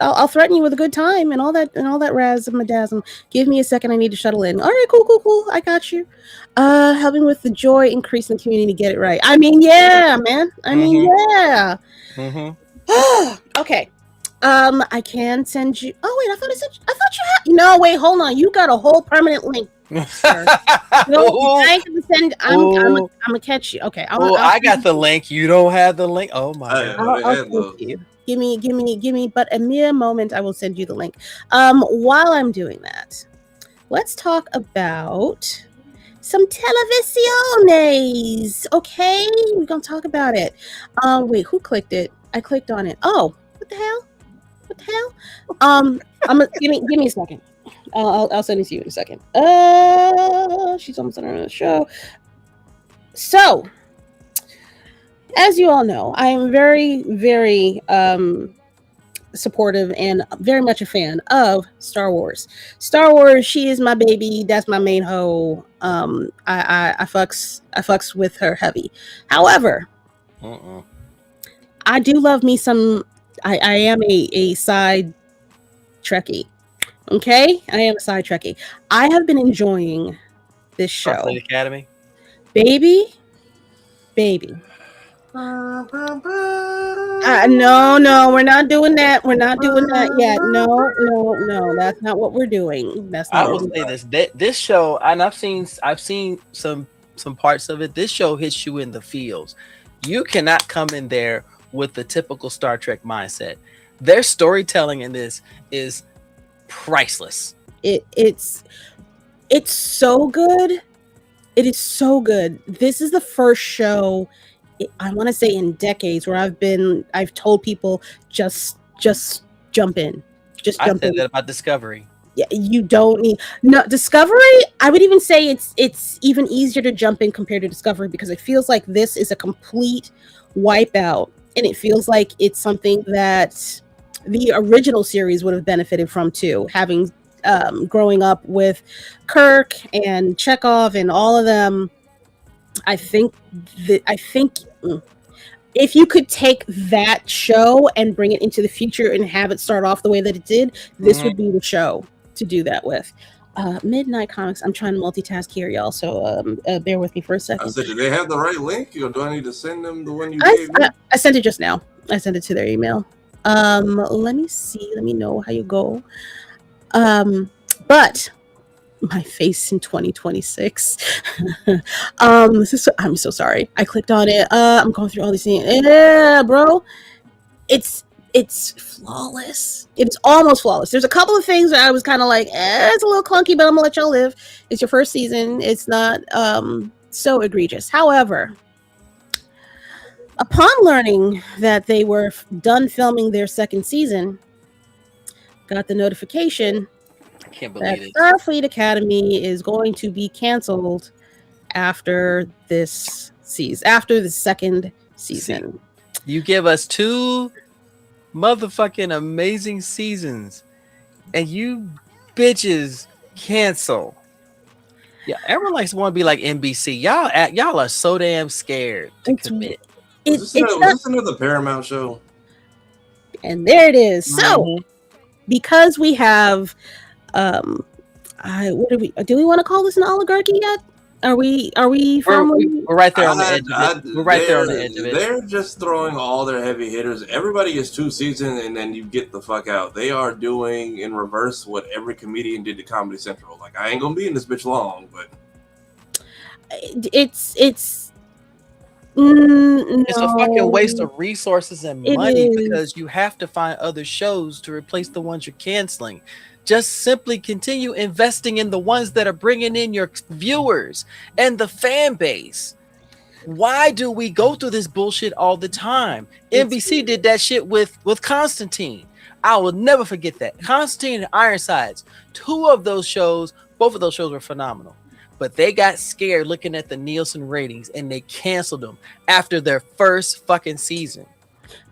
I'll threaten you with a good time and all that razzle-dazzle. Give me a second. I need to shuttle in. All right, cool. I got you. Helping with the joy, increasing the community. Get it right. I mean, yeah, man. Yeah. Okay. I can send you. Oh wait, I thought you had. No, wait, hold on. You got a whole permanent link. Sir. I'm gonna catch you. Okay. I got the link. You don't have the link. Oh my God. I'll you. Give me. But a mere moment, I will send you the link. While I'm doing that, let's talk about some televisiones. Okay, we're gonna talk about it. Wait, who clicked it? I clicked on it. Oh, what the hell? I'm gonna give me a second. I'll send it to you in a second. She's almost on the show. So, as you all know, I am very, very supportive and very much a fan of Star Wars. Star Wars, she is my baby. That's my main hoe. I fucks with her heavy. However, I do love me some. I am a side Trekkie. Okay? I am a side Trekkie. I have been enjoying this show. Starfleet Academy? Baby. No, we're not doing that. We're not doing that yet. No. That's not what we're doing. I will say this. This show, and I've seen some parts of it. This show hits you in the feels. You cannot come in there with the typical Star Trek mindset. Their storytelling in this is priceless. It's so good. It is so good. This is the first show I want to say in decades where I've told people just jump in. Just I jump said in. that about Discovery. Yeah, you don't need no Discovery. I would even say it's even easier to jump in compared to Discovery because it feels like this is a complete wipeout, and it feels like it's something that the original series would have benefited from too, having growing up with Kirk and Chekhov and all of them. I think if you could take that show and bring it into the future and have it start off the way that it did, this would be the show to do that with. Midnight Comics. I'm trying to multitask here, y'all. So bear with me for a second. I said, do they have the right link, or do I need to send them the one you gave me? I sent it just now. I sent it to their email. Let me see. Let me know how you go. But my face in 2026. I'm so sorry. I clicked on it. I'm going through all these things. Yeah, bro. It's flawless. It's almost flawless. There's a couple of things that I was kind of like, it's a little clunky, but I'm gonna let y'all live. It's your first season. It's not so egregious. However, upon learning that they were done filming their second season, got the notification I can't that believe it. Starfleet Academy is going to be canceled after this season, after the second season. You give us 2 motherfucking amazing seasons, and you bitches cancel. Yeah, everyone likes to want to be like NBC. Y'all are so damn scared to commit. Was this another Paramount show? And there it is. So, because we have, what do we want to call this an oligarchy yet? Are we We're right there on the edge of it. We're right there on the edge of it. They're just throwing all their heavy hitters. Everybody is 2 seasons, and then you get the fuck out. They are doing in reverse what every comedian did to Comedy Central. Like, I ain't gonna be in this bitch long, but it's a fucking waste of resources and money because you have to find other shows to replace the ones you're canceling. Just simply continue investing in the ones that are bringing in your viewers and the fan base. Why do we go through this bullshit all the time? NBC did that shit with Constantine. I will never forget that. Constantine and Ironsides, 2 of those shows, both of those shows were phenomenal. But they got scared looking at the Nielsen ratings and they canceled them after their first fucking season.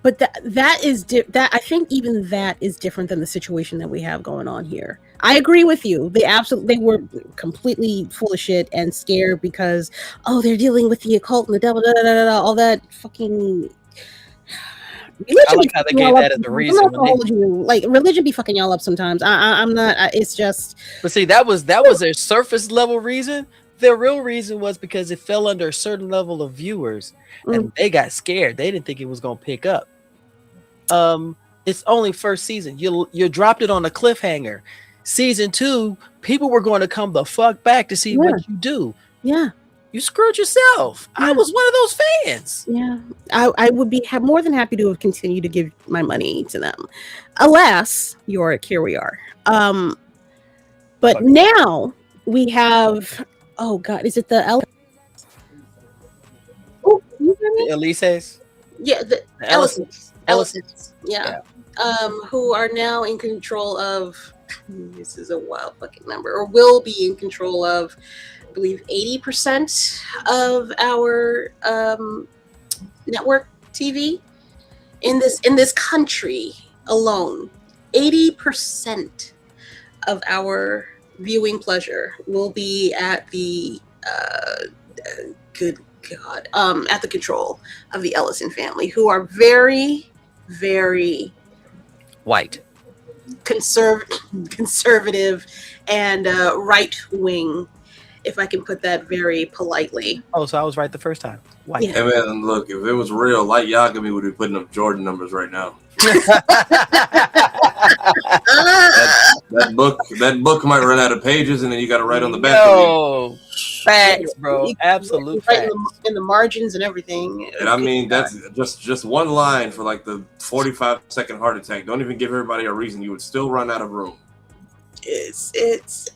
But that I think even that is different than the situation that we have going on here. I agree with you. They were completely full of shit and scared because they're dealing with the occult and the devil, all that fucking. I like how they gave that as a reason. Like religion be fucking y'all up sometimes. I'm not. It's just. But see, that was their surface level reason. Their real reason was because it fell under a certain level of viewers, and they got scared. They didn't think it was gonna pick up. It's only first season. You dropped it on a cliffhanger. Season 2, people were going to come the fuck back to see what you do. Yeah. You screwed yourself. I was one of those fans. Yeah, I would be more than happy to have continued to give my money to them. Alas, here we are. But now we have. Oh God, is it the Oh, you hear me? The Elises? Yeah, the Ellisons. Ellisons. Yeah. Who are now in control of. This is a wild fucking number, or will be in control of. I believe 80% of our network TV in this country alone. 80% of our viewing pleasure will be at the good God at the control of the Ellison family, who are very, very white, conservative, and right wing. if I can put that very politely. Oh, so I was right the first time. White. Yeah. Hey man, look, if it was real, Light Yagami would be putting up Jordan numbers right now. That book might run out of pages, and then you got to write on the back. No, facts, bro. Absolute facts. In the margins and everything. And I mean, that's just one line for like the 45-second heart attack. Don't even give everybody a reason. You would still run out of room.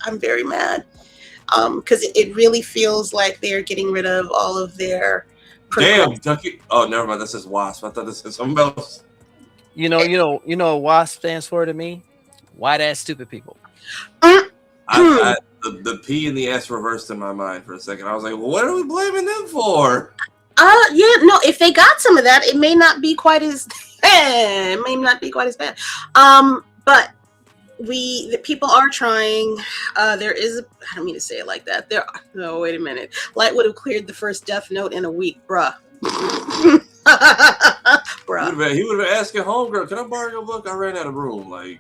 I'm very mad. Because it really feels like they're getting rid of all of their. Damn, Ducky. Oh, never mind. That says WASP. I thought this said something else. You know what WASP stands for to me? White ass stupid people. The P and the S reversed in my mind for a second. I was like, well, what are we blaming them for? Yeah, no. If they got some of that, it may not be quite as bad. But the people are trying. There is. I don't mean to say it like that. No, wait a minute. Light would have cleared the first Death Note in a week, bruh. Bruh. He would have been asking homegirl, "Can I borrow your book? I ran out of room." Like,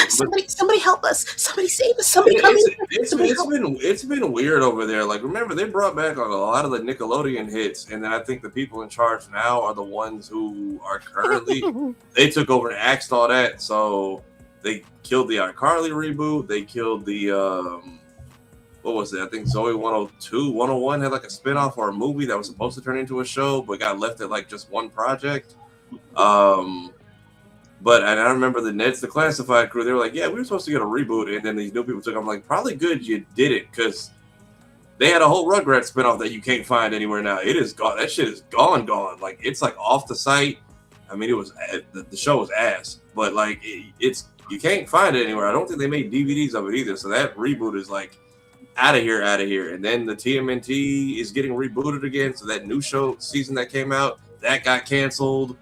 somebody help us! Somebody save us! Somebody come in! It's been weird over there. Like, remember they brought back like a lot of the Nickelodeon hits, and then I think the people in charge now are the ones who are currently they took over and axed all that. So they killed the iCarly reboot. They killed the what was it? I think Zoe 102, 101 had like a spinoff or a movie that was supposed to turn into a show, but got left at like just one project. But and I remember the Ned's the Classified crew. They were like, "Yeah, we were supposed to get a reboot," and then these new people took. I'm like, probably good you did it because they had a whole Rugrats spinoff that you can't find anywhere now. It is gone. That shit is gone. Like it's like off the site. I mean, it was the show was ass, but like it's you can't find it anywhere. I don't think they made DVDs of it either. So that reboot is like out of here. And then the TMNT is getting rebooted again. So that new show season that came out that got canceled.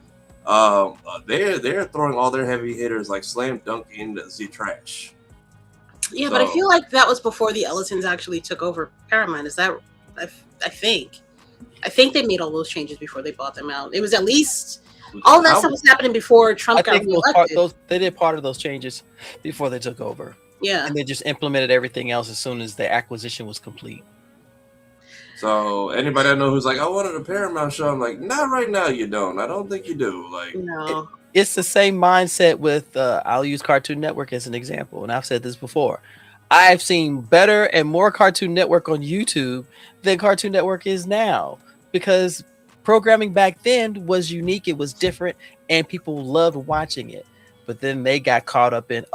They're throwing all their heavy hitters like slam dunk into the trash. Yeah, but I feel like that was before the Ellisons actually took over Paramount. Is that? I think they made all those changes before they bought them out. It was at least all that stuff was happening before Trump got reelected. They did part of those changes before they took over. Yeah, and they just implemented everything else as soon as the acquisition was complete. So anybody I know who's like, I wanted a Paramount show, I'm like, not right now. You don't. I don't think you do. Like, no. It's the same mindset with. I'll use Cartoon Network as an example, and I've said this before. I've seen better and more Cartoon Network on YouTube than Cartoon Network is now because programming back then was unique. It was different, and people loved watching it. But then they got caught up in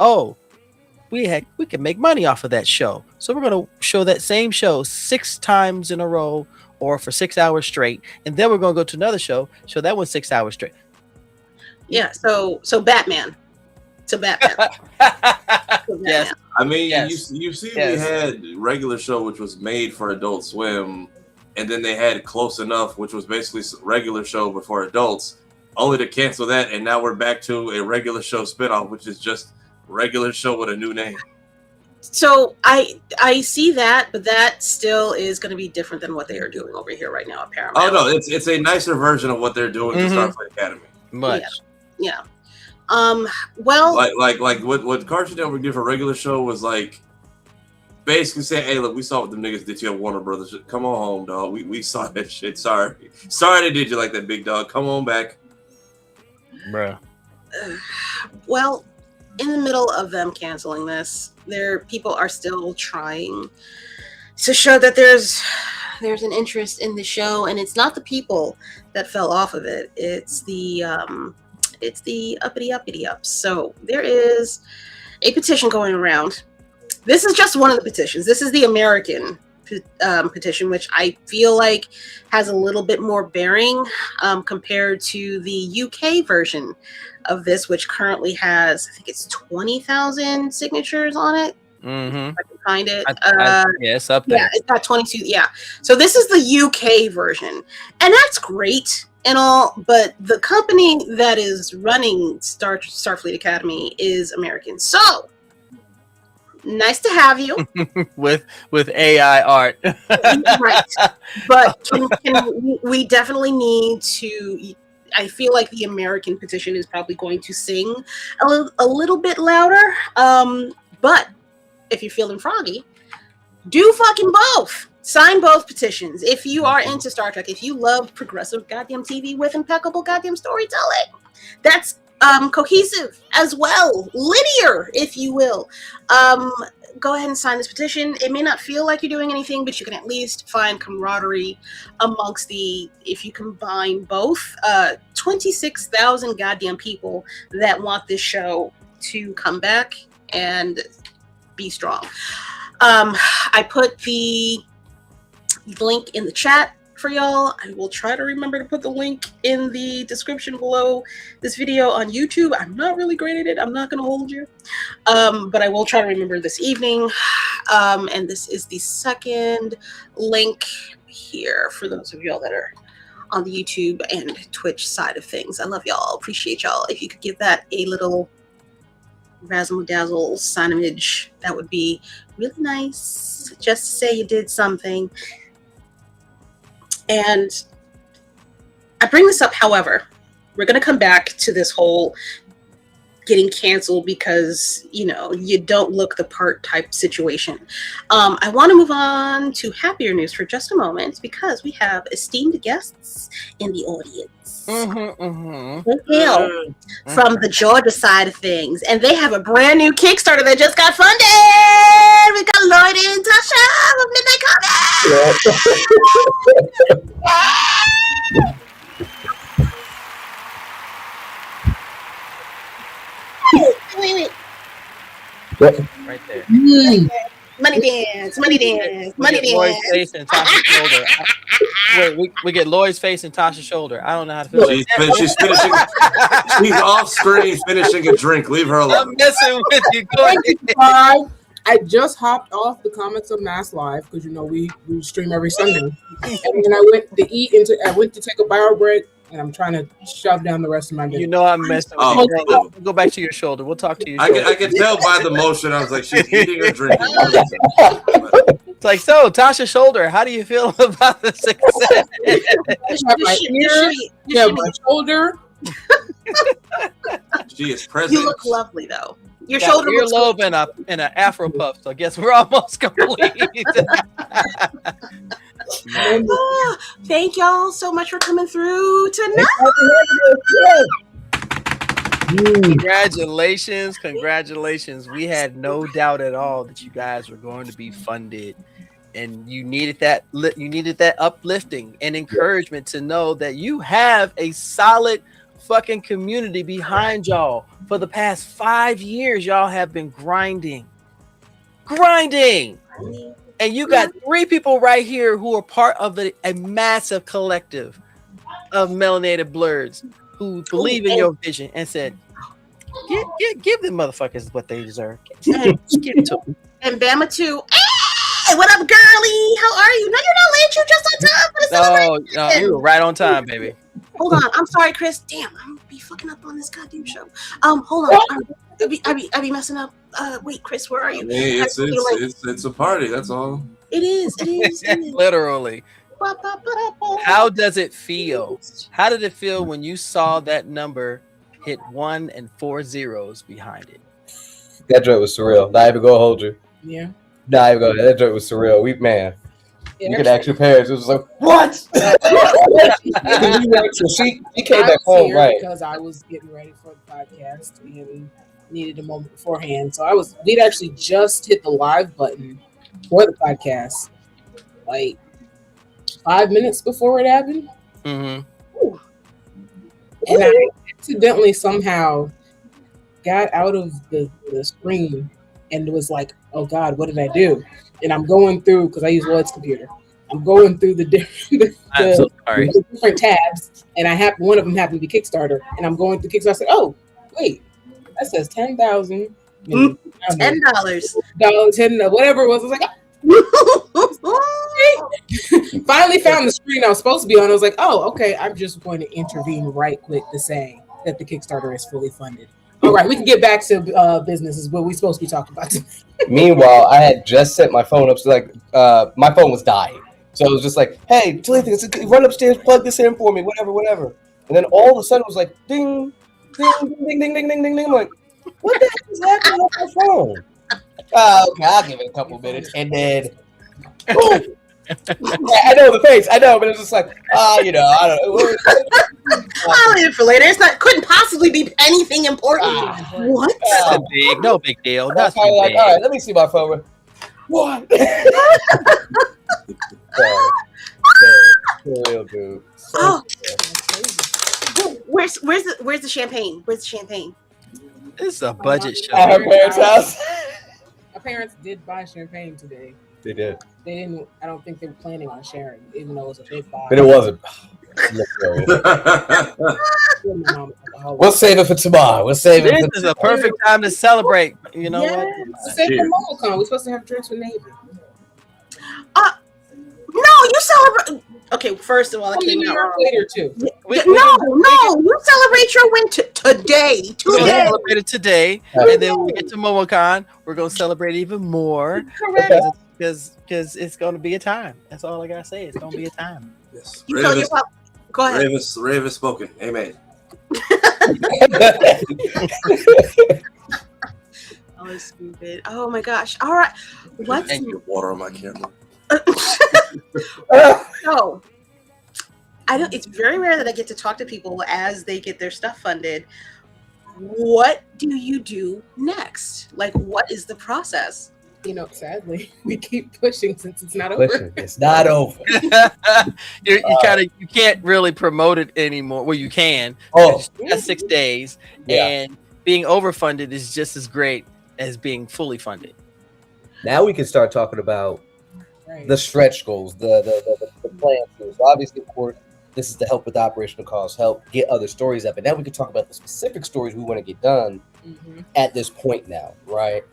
we can make money off of that show. So we're going to show that same show 6 times in a row or for 6 hours straight. And then we're going to go to another show that one 6 hours straight. Yeah. So Batman. Yes. I mean, yes. you see, we had regular show, which was made for Adult Swim. And then they had Close Enough, which was basically regular show but for adults, only to cancel that. And now we're back to a regular show spinoff, which is just regular show with a new name. So I see that, but that still is going to be different than what they are doing over here right now at Paramount. Oh no, it's a nicer version of what they're doing to Starfleet Academy. Much. Yeah. Well, like what Cartoon Network did for regular show was like basically saying, "Hey, look, we saw what them niggas did to your Warner Brothers. Come on home, dog. We saw that shit. Sorry they did you like that, big dog. Come on back, bruh." Well, in the middle of them canceling this, people are still trying to show that there's an interest in the show, and it's not the people that fell off of it. It's the uppity ups. So there is a petition going around. This is just one of the petitions. This is the American petition, which I feel like has a little bit more bearing compared to the UK version of this, which currently has, I think it's 20,000 signatures on it. Mm-hmm. If I can find it. It's up there. Yeah, it's got 22. Yeah. So this is the UK version. And that's great and all, but the company that is running Starfleet Academy is American. So nice to have you with AI art. Right. But we definitely need to, I feel like the American petition is probably going to sing a little bit louder. But if you're feeling froggy, do fucking both. Sign both petitions. If you are into Star Trek, if you love progressive goddamn TV with impeccable goddamn storytelling, that's cohesive as well, linear, if you will. Go ahead and sign this petition. It may not feel like you're doing anything, but you can at least find camaraderie amongst if you combine both, 26,000 goddamn people that want this show to come back and be strong. I put the link in the chat for y'all. I will try to remember to put the link in the description below this video on YouTube. I'm not really great at it. I'm not going to hold you. But I will try to remember this evening. And this is the second link here for those of y'all that are on the YouTube and Twitch side of things. I love y'all. Appreciate y'all. If you could give that a little razzle dazzle signage, that would be really nice. Just to say you did something. And I bring this up, however, we're going to come back to this whole getting canceled because, you know, you don't look the part type situation. I want to move on to happier news for just a moment because we have esteemed guests in the audience. From the Georgia side of things. And they have a brand new Kickstarter that just got funded. We got Lloyd and Tasha of Midnight Comics. Wait. Right there. Money dance. Lloyd's face and Tasha's shoulder. Wait, we get Lloyd's face and Tasha's shoulder. I don't know how to feel. She's finishing. She's off screen finishing a drink. Leave her alone. I'm messing with you. I just hopped off the Comics of Mass Live because you know we stream every Sunday, and then I went to eat I went to take a bio break, and I'm trying to shove down the rest of my day. You know I'm messing with you. We'll go back to your shoulder. We'll talk to you. I can tell by the motion. I was like, she's eating or drinking. It's like, so Tasha's shoulder. How do you feel about the success? My shoulder. She is present. You look lovely though. Your shoulder looks earlobe and an afro puff. So I guess we're almost complete. Thank y'all so much for coming through tonight. Congratulations. We had no doubt at all that you guys were going to be funded, and you needed that uplifting and encouragement to know that you have a solid fucking community behind y'all. For the past 5 years, y'all have been grinding, and you got 3 people right here who are part of a massive collective of melanated blerds who believe in your vision and said, give them motherfuckers what they deserve. Give it to them. And Bama too. Hey, what up, girly? How are you? No, you're not late. You're just on time for the celebration. No, you were right on time, baby. Hold on. I'm sorry, Chris. Damn, I'm gonna be fucking up on this goddamn show. Hold on. I be messing up. Wait, Chris, where are you? It's a party. That's all. It is. Literally. How does it feel? How did it feel when you saw that number hit 1 and 4 zeros behind it? That joke was surreal. Not even gonna hold you. Yeah. Not even gonna. That joke was surreal. You could ask your parents. It was like, what? So she came back home, right? Because I was getting ready for the podcast and needed a moment beforehand. So we'd actually just hit the live button for the podcast, like 5 minutes before it happened. Mm-hmm. And I accidentally somehow got out of the screen and was like, oh God, what did I do? And I'm going through, because I use Lloyd's computer. I'm going through the different tabs, and one of them happened to be Kickstarter. And I'm going through Kickstarter. I said, oh, wait, that says $10,000. $10. $10, whatever it was. I was like, finally found the screen I was supposed to be on. I was like, oh, okay, I'm just going to intervene right quick to say that the Kickstarter is fully funded. All right, we can get back to business is what we're supposed to be talking about today. Meanwhile, I had just set my phone up, so my phone was dying. So it was just like, hey, Talitha, run upstairs, plug this in for me, whatever. And then all of a sudden it was like, ding, ding, ding, ding, ding, ding, ding, ding. I'm like, what the heck is happening on my phone? Oh, okay, I'll give it a couple minutes, and then boom. I know the face, I know, but it's just like, you know, I don't know. I'll leave it for later. Couldn't possibly be anything important. What? Nothing big, no big deal. I'm Nothing kind of like, big. all right, let me see my phone. What? For real, dude. Oh. Where's the champagne? Where's the champagne? This is a budget show. At her parents' house. My parents did buy champagne today. They did. They didn't. I don't think they were planning on sharing, even though it was a big buy. But it wasn't. We'll save it for tomorrow. We'll save it. This is a perfect time to celebrate. You know what? Save for MomoCon. We're supposed to have drinks with Navy. No, you celebrate. Okay, first of all, I came out later too. No, you celebrate your win today. We're gonna celebrate it today, and then when we get to MomoCon, we're gonna celebrate even more. Correct. Because it's gonna be a time. That's all I gotta say. It's gonna be a time. Yes. Go ahead. Rave is spoken. Amen. Oh, it's stupid. Oh my gosh. All right. What's Water on my camera. So I don't. It's very rare that I get to talk to people as they get their stuff funded. What do you do next? Like, what is the process? You know, sadly, we keep pushing since it's not over. Listen, it's not over. You can't really promote it anymore. Well, you can. Oh, You got 6 days, and being overfunded is just as great as being fully funded. now we can start talking about Right. the stretch goals, the plans. So obviously, of course, this is to help with the operational costs, help get other stories up. And now we can talk about the specific stories we want to get done at this point now, right?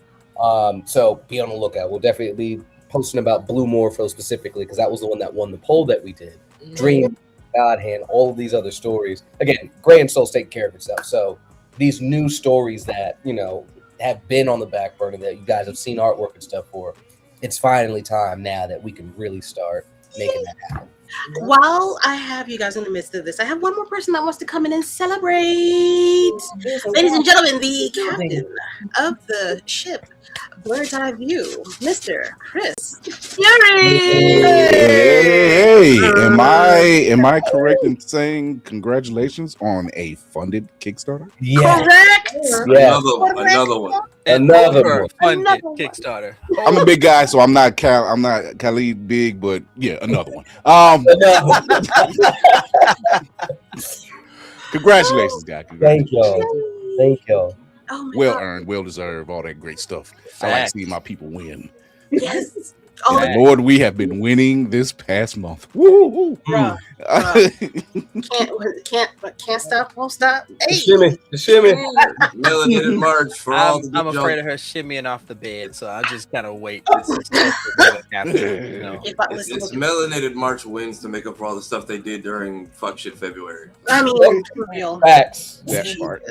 So be on the lookout. We'll definitely be posting about Blue Morpho specifically, because that was the one that won the poll that we did. Dream, God Hand, all of these other stories. Again, Gray and Soul's taking care of itself. So these new stories that, you know, have been on the back burner that you guys have seen artwork and stuff for, it's finally time now that we can really start making that happen. While I have you guys in the midst of this, I have one more person that wants to come in and celebrate. Ladies and gentlemen, the captain of the ship, Bird's Eye View, Mr. Chris Fury. Hey, am I correct in saying congratulations on a funded Kickstarter? Yeah. Correct. Yeah. Another one. Another one. Funded Kickstarter. I'm a big guy, so I'm not Khalid big, but yeah, another one. Congratulations, guys. Thank y'all. Thank y'all. Oh my Well God. earned, well deserved, all that great stuff. I like seeing my people win. Yes. Oh, And Lord, we have been winning this past month. Woo! bruh. Can't stop, won't stop. The Hey. shimmy. The shimmy. Melanated March for all the I'm good afraid jokes. of her shimmying off the bed, so I'll just kind of wait. To see what happens, you know. If I It's listen, Melanated March wins to make up for all the stuff they did during fuck shit February. I mean, for real. Facts. That part.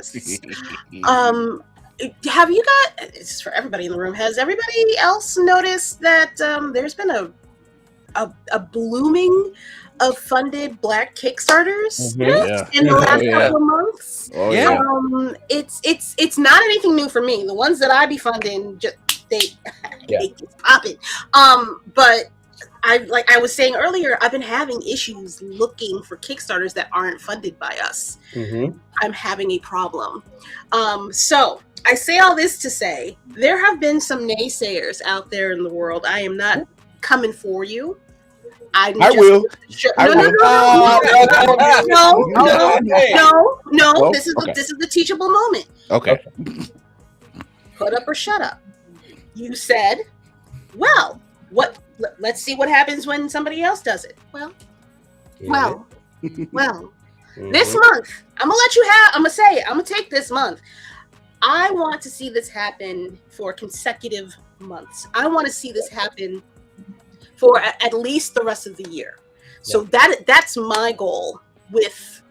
Have you got? This is for everybody in the room. Has everybody else noticed that there's been a blooming of funded Black Kickstarters Yeah. in the last Yeah. couple of months? Oh Yeah. yeah. It's not anything new for me. The ones that I be funding, just they keep popping. But I was saying earlier, I've been having issues looking for Kickstarters that aren't funded by us. I'm having a problem. So I say all this to say there have been some naysayers out there in the world. I am not coming for you. I will. No. Well, This is okay. the teachable moment. Okay. Put up or shut up. You said, well, what? Let's see what happens when somebody else does it. Well. This month, I'm gonna let you have. I'm gonna say it. I'm gonna take this month. I want to see this happen for consecutive months. I want to see this happen for at least the rest of the year. So that's my goal with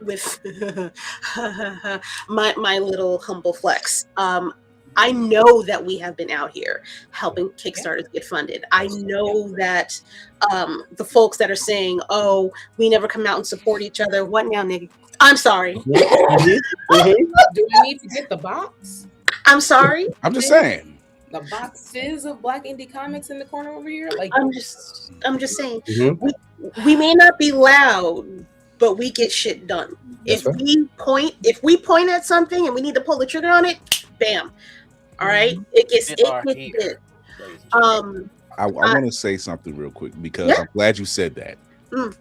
my little humble flex. I know that we have been out here helping Kickstarters get funded. I know that the folks that are saying, "Oh, we never come out and support each other." What now, nigga? I'm sorry. Do we need to get the box? I'm sorry. I'm just saying. the boxes of black indie comics in the corner over here. Like I'm just saying, Mhm. we may not be loud, but we get shit done. That's If right. we point at something and we need to pull the trigger on it, bam. All right, it gets We are here, did. ladies and gentlemen. I want to say something real quick because Yeah. I'm glad you said that. Mm.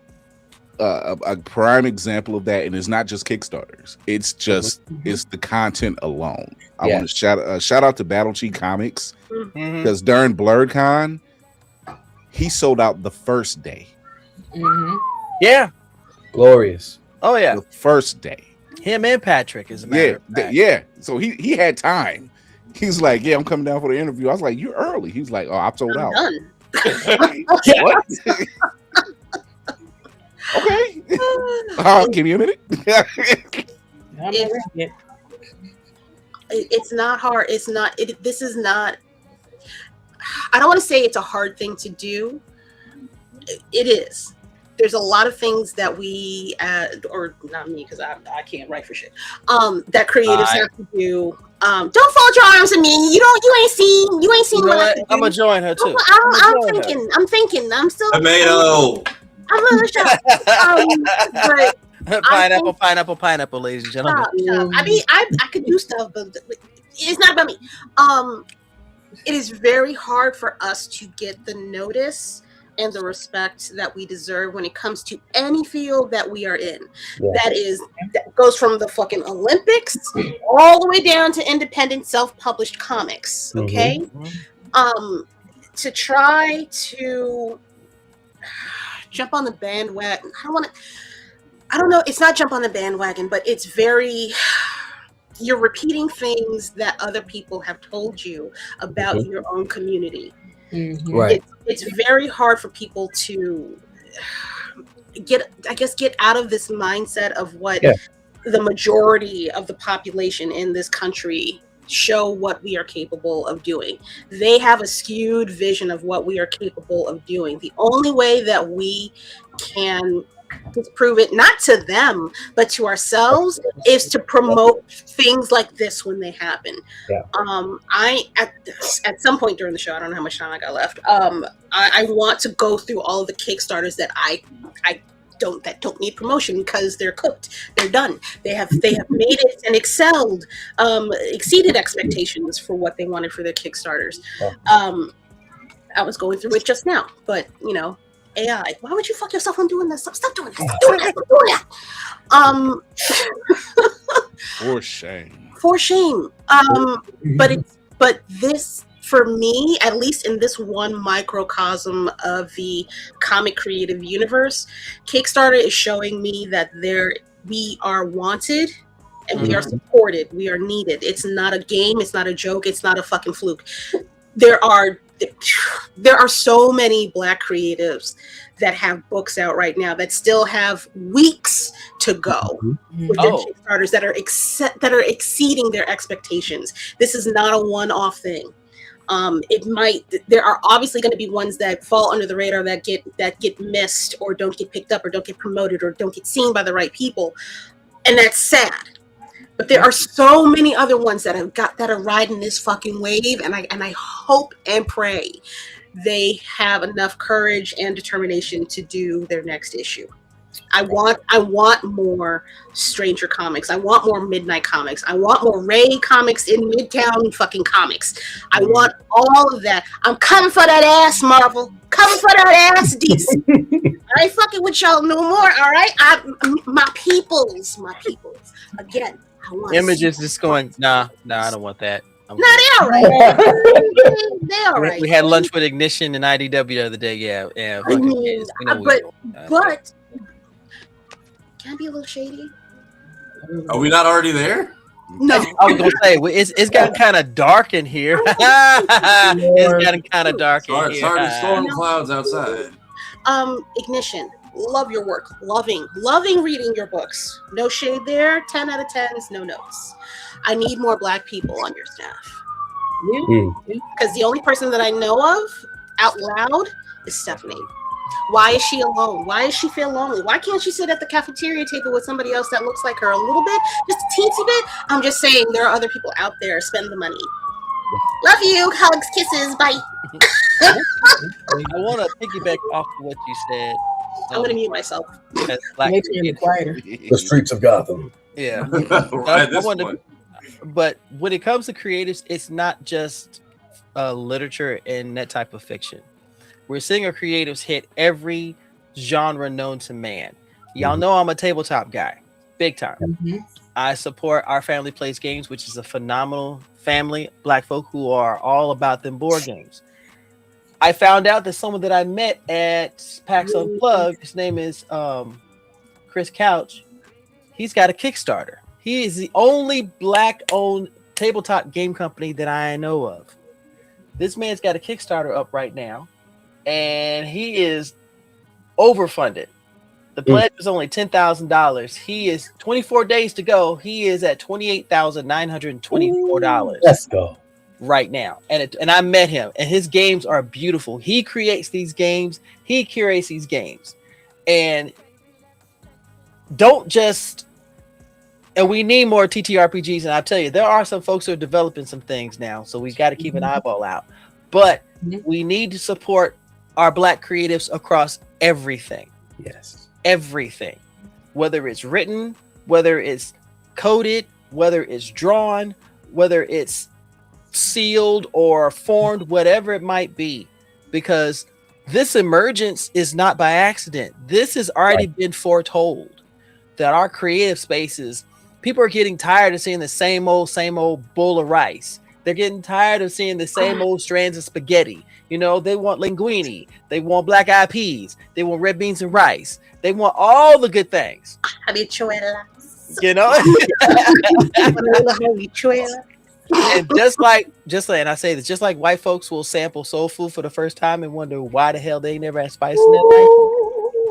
A prime example of that, and it's not just Kickstarters. It's just it's the content alone. I Yeah. want to shout out to Battle Chi Comics Mhm. because during BlerdCon, he sold out the first day. Yeah. Glorious. Oh yeah. The first day. Him and Patrick, as a matter of fact. Yeah. So he had time. He's like, yeah, I'm coming down for the interview. I was like, you're early. He's like, oh, I'm sold I'm out. done. What? Okay. Give me a minute. I'm It's- not yet. It's not hard. It's not. This is not. I don't want to say it's a hard thing to do. It is. There's a lot of things that we, or not me, because I can't write for shit. That creatives have to do. Don't fold your arms at me. You ain't seen. You ain't seen You know what I what? can I'm do. gonna join her too. I'm thinking. I'm still. Tomato. I'm gonna shut. But Pineapple, ladies and gentlemen. stop. I mean, I could do stuff, but it's not about me. It is very hard for us to get the notice and the respect that we deserve when it comes to any field that we are in. Yeah. That goes from the fucking Olympics all the way down to independent self-published comics. Okay. To try to jump on the bandwagon. I don't know. It's not jump on the bandwagon, but it's very. You're repeating things that other people have told you about your own community. Right. It's very hard for people to get out of this mindset of what the majority of the population in this country show what we are capable of doing. They have a skewed vision of what we are capable of doing. The only way that we can prove it, not to them, but to ourselves, is to promote things like this when they happen. Yeah. I at some point during the show, I don't know how much time I got left. I want to go through all of the Kickstarters that I don't need promotion because they're cooked, they're done. They have made it and excelled, exceeded expectations for what they wanted for their Kickstarters. I was going through it just now, but you know. AI, why would you fuck yourself on doing this? Stop doing that. Stop doing that. For shame. For shame. But this, for me, at least in this one microcosm of the comic creative universe, Kickstarter is showing me that we are wanted and we are supported. We are needed. It's not a game. It's not a joke. It's not a fucking fluke. There are so many Black creatives that have books out right now that still have weeks to go with their Kickstarters that are exceeding their expectations. This is not a one-off thing. There are obviously going to be ones that fall under the radar that get missed or don't get picked up or don't get promoted or don't get seen by the right people, and that's sad. But there are so many other ones that are riding this fucking wave, and I hope and pray they have enough courage and determination to do their next issue. I want more Stranger comics. I want more Midnight comics. I want more Ray comics in Midtown fucking comics. I want all of that. I'm coming for that ass, Marvel. Coming for that ass, DC. I ain't fucking with y'all no more. All right, my peoples. Again. Image is just going, nah, I don't want that. No, they all right. They all right. We had lunch with Ignition and IDW the other day. Yeah. I mean, but can I be a little shady? Are we not already there? No. I was gonna say it's gotten kind of dark in here. It's gotten kind of dark in here. It's hard to storm clouds outside. Ignition. Love your work. Loving reading your books. No shade there. 10 out of 10s, no notes. I need more Black people on your staff. Because the only person that I know of out loud is Stephanie. Why is she alone? Why does she feel lonely? Why can't she sit at the cafeteria table with somebody else that looks like her a little bit? Just a teensy bit? I'm just saying there are other people out there. Spend the money. Love you. Hugs, kisses. Bye. I want to piggyback off of what you said. I'm going to mute myself. As black Makes me quieter. The streets of Gotham. Yeah. Right at this point. But when it comes to creatives, it's not just literature and that type of fiction. We're seeing our creatives hit every genre known to man. Y'all know I'm a tabletop guy, big time. Mm-hmm. I support Our Family Plays Games, which is a phenomenal family, black folk who are all about them board games. I found out that someone that I met at PAX Unplugged, his name is Chris Couch. He's got a Kickstarter. He is the only black-owned tabletop game company that I know of. This man's got a Kickstarter up right now, and he is overfunded. The pledge is only $10,000. He is 24 days to go. He is at $28,924. Let's go. Right now, and I met him, and his games are beautiful. He creates these games, he curates these games, and we need more TTRPGs. And I tell you, there are some folks who are developing some things now, so we got to keep an eyeball out. But we need to support our black creatives across everything. Yes, everything, whether it's written, whether it's coded, whether it's drawn, whether it's sealed or formed, whatever it might be, because this emergence is not by accident. This has already been foretold, that our creative spaces, people are getting tired of seeing the same old bowl of rice. They're getting tired of seeing the same old strands of spaghetti. You know, they want linguine, they want black eyed peas, they want red beans and rice, they want all the good things. You know. And just like I say this, just like white folks will sample soul food for the first time and wonder why the hell they never had spice in their life.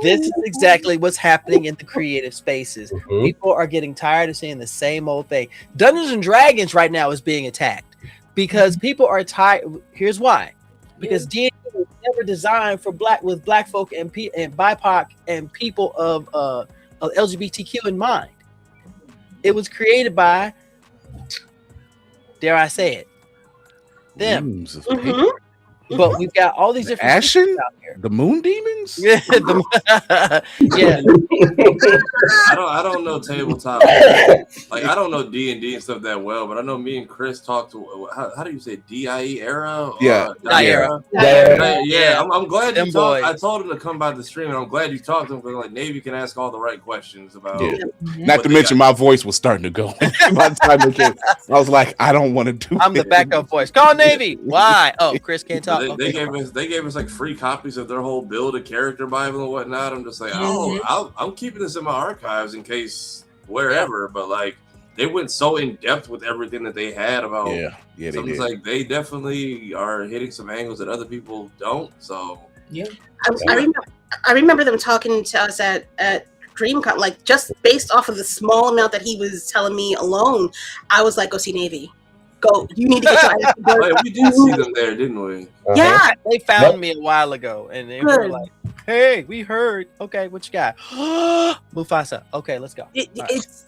This is exactly what's happening in the creative spaces. People are getting tired of seeing the same old thing. Dungeons and Dragons right now is being attacked because people are tired. Here's why: because D&D was never designed for black folk and BIPOC and people of LGBTQ in mind. It was created by, dare I say it, them. But we've got all these different Ashen out here. The moon demons. Yeah, yeah. I don't know tabletop. Like I don't know D&D and stuff that well, but I know me and Chris talked to how do you say DIE era? Yeah, era. Yeah. I'm glad you Them talked. boys. I told him to come by the stream, and I'm glad you talked to him because like Navy can ask all the right questions about. Yeah. Not to mention, my voice was starting to go by the time it came. I was like, I don't want to do. I'm the backup voice. Call Navy. Why? Oh, Chris can't talk. They gave us like free copies of their whole build a character Bible and whatnot. I'm just like, I'm keeping this in my archives in case wherever. But like, they went so in depth with everything that they had about. Yeah, they did. Like they definitely are hitting some angles that other people don't. So I remember them talking to us at DreamCon, like just based off of the small amount that he was telling me alone. I was like, go see Navy. Go. You need to get your ass to work. We did see them there, didn't we? Yeah. They found me a while ago, and they were like, "Hey, we heard. Okay, what you got? Mufasa. Okay, let's go." It's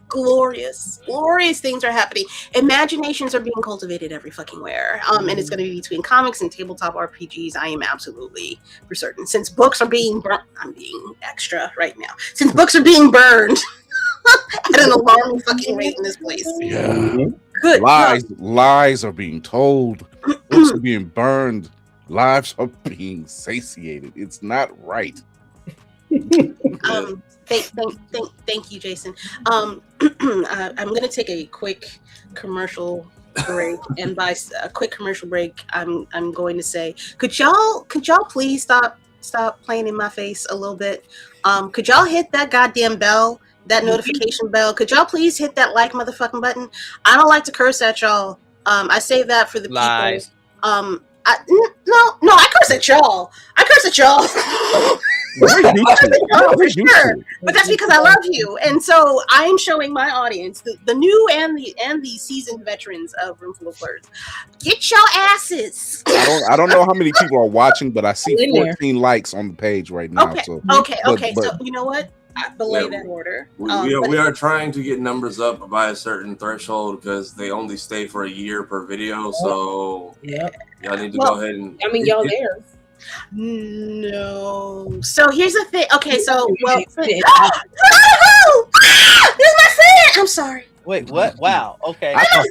glorious. Glorious things are happening. Imaginations are being cultivated every fucking where. And it's going to be between comics and tabletop RPGs. I am absolutely for certain. Since books are being burned, I'm being extra right now. Since books are being burned at an alarming fucking rate in this place. Yeah. Good. Lies are being told. Books are being burned. Lives are being satiated. It's not right. Thank you, Jason. I'm going to take a quick commercial break, and by a quick commercial break, I'm going to say, could y'all please stop playing in my face a little bit? Could y'all hit that goddamn bell? That notification bell. Could y'all please hit that like motherfucking button? I don't like to curse at y'all. I save that for the Lies. people. I curse at y'all. For sure. But that's because I love you, and so I am showing my audience, the new and the seasoned veterans of Roomful of Words, get your asses. I don't know how many people are watching, but I see 14 likes on the page right now. Okay. So Okay. So you know what? belay that order. We are trying to get numbers up by a certain threshold because they only stay for a year per video. So y'all need to go ahead and. I mean, y'all there. No. So here's the thing. Okay, so here's my friend. I'm sorry. Wait, what? Wow. Okay. I thought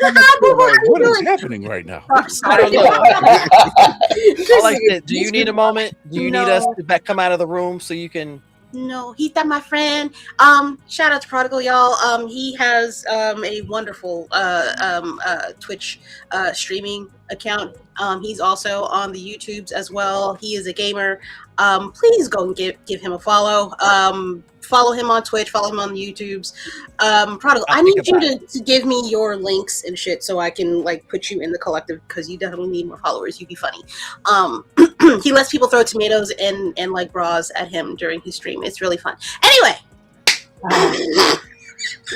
something happened. What is happening right now? Oh, sorry. I like that. Do you need a moment? Do you need us to come out of the room so you can? No, he's not my friend. Shout out to Prodigal, y'all. He has a wonderful Twitch streaming account. He's also on the YouTubes as well. He is a gamer. Please go and give him a follow. Follow him on Twitch. Follow him on the YouTubes. Prodigal, I need you to give me your links and shit so I can like put you in the collective because you definitely need more followers. You'd be funny. He lets people throw tomatoes and like bras at him during his stream. It's really fun. Anyway.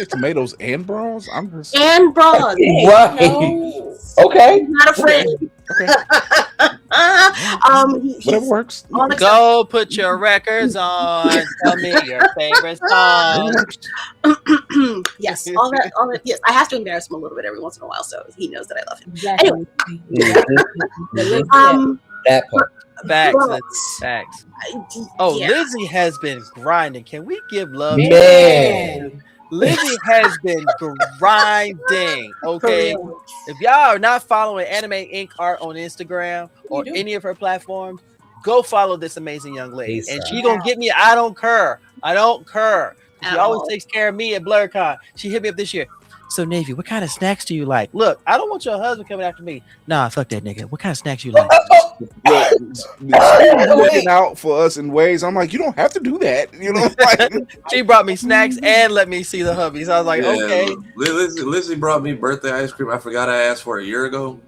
Tomatoes and bras? I'm just and bras. Right. No. Okay. Not afraid. okay. Whatever works. Go put your records on. Tell me your favorite song. Yes, all that. Yes, I have to embarrass him a little bit every once in a while, so he knows that I love him. Exactly. Anyway, That part. Facts. Oh, yeah. Lizzie has been grinding. Can we give love? Man. Lizzie has been grinding. Okay. If y'all are not following Anime Inc. Art on Instagram or any of her platforms, go follow this amazing young lady. And she gonna get me. I don't care. She always takes care of me at BlerdCon. She hit me up this year. So Navy, what kind of snacks do you like? Look, I don't want your husband coming after me. Nah, fuck that nigga. What kind of snacks you like? Looking out for us in ways. I'm like, you don't have to do that. You know, like, she brought me snacks and let me see the hubbies. I was like, okay. Lizzie brought me birthday ice cream. I forgot I asked for a year ago.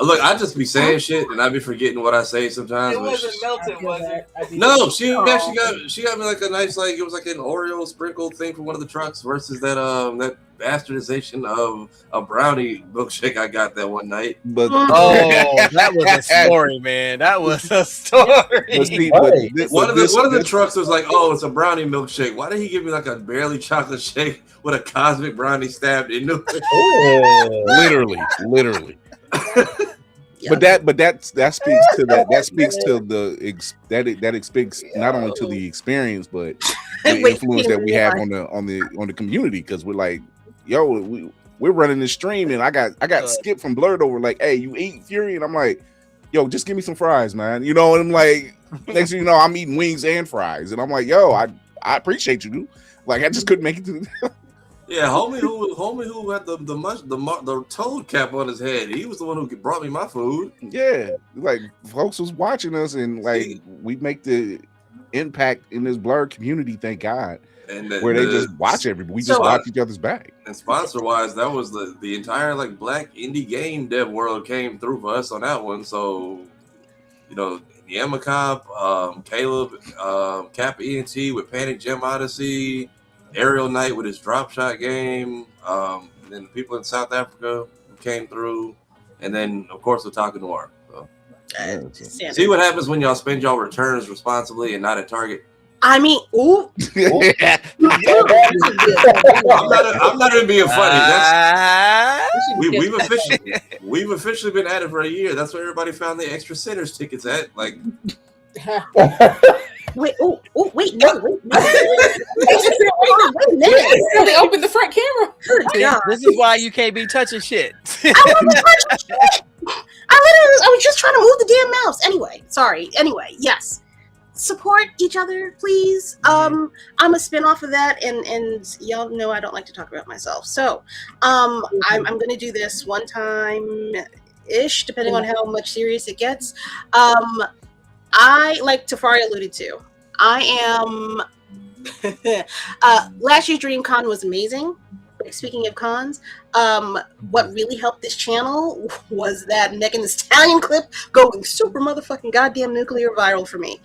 Look, I just be saying shit and I be forgetting what I say sometimes. It wasn't melted, was it? No, she got me like a nice, like it was like an Oreo sprinkle thing from one of the trucks versus that that bastardization of a brownie milkshake I got that one night. But that was a story, man. That was a story. One of the trucks was like, oh, it's a brownie milkshake. Why did he give me like a barely chocolate shake with a cosmic brownie stabbed into it? Literally. But that speaks to that. That speaks to that speaks not only to the experience, but the influence that we have on the community. Because we're like, yo, we're running this stream, and I got Skip from Blerd over like, hey, you eat Fury, and I'm like, yo, just give me some fries, man. You know, and I'm like, next thing you know, I'm eating wings and fries, and I'm like, yo, I appreciate you, dude. Like, I just couldn't make it to. Yeah, homie who had the toad cap on his head. He was the one who brought me my food. Yeah, like folks was watching us, and like we make the impact in this Blerd community. Thank God, and where they just watch everybody. We just watch each other's back. And sponsor wise, that was the entire like black indie game dev world came through for us on that one. So, you know, Yamacop, Caleb, Cap ENT with Panic Gem Odyssey. Aerial Knight with his drop shot game, and then the people in South Africa who came through, and then of course the Otaku Noir. So. See what happens when y'all spend y'all returns responsibly and not at Target. I mean, ooh. I'm not even being funny. We've officially been at it for a year. That's where everybody found the extra sinners tickets at. Like. Wait, wait, no, wait a minute. They opened the front camera. This is why you can't be touching shit. I was just trying to move the damn mouse. Anyway, sorry. Anyway, yes. Support each other, please. I'm a spin-off of that, and y'all know I don't like to talk about myself. So I'm gonna do this one time ish, depending on how much serious it gets. I, like Tafari alluded to, I am last year's DreamCon was amazing. Speaking of cons, what really helped this channel was that Megan Thee Stallion clip going super motherfucking goddamn nuclear viral for me.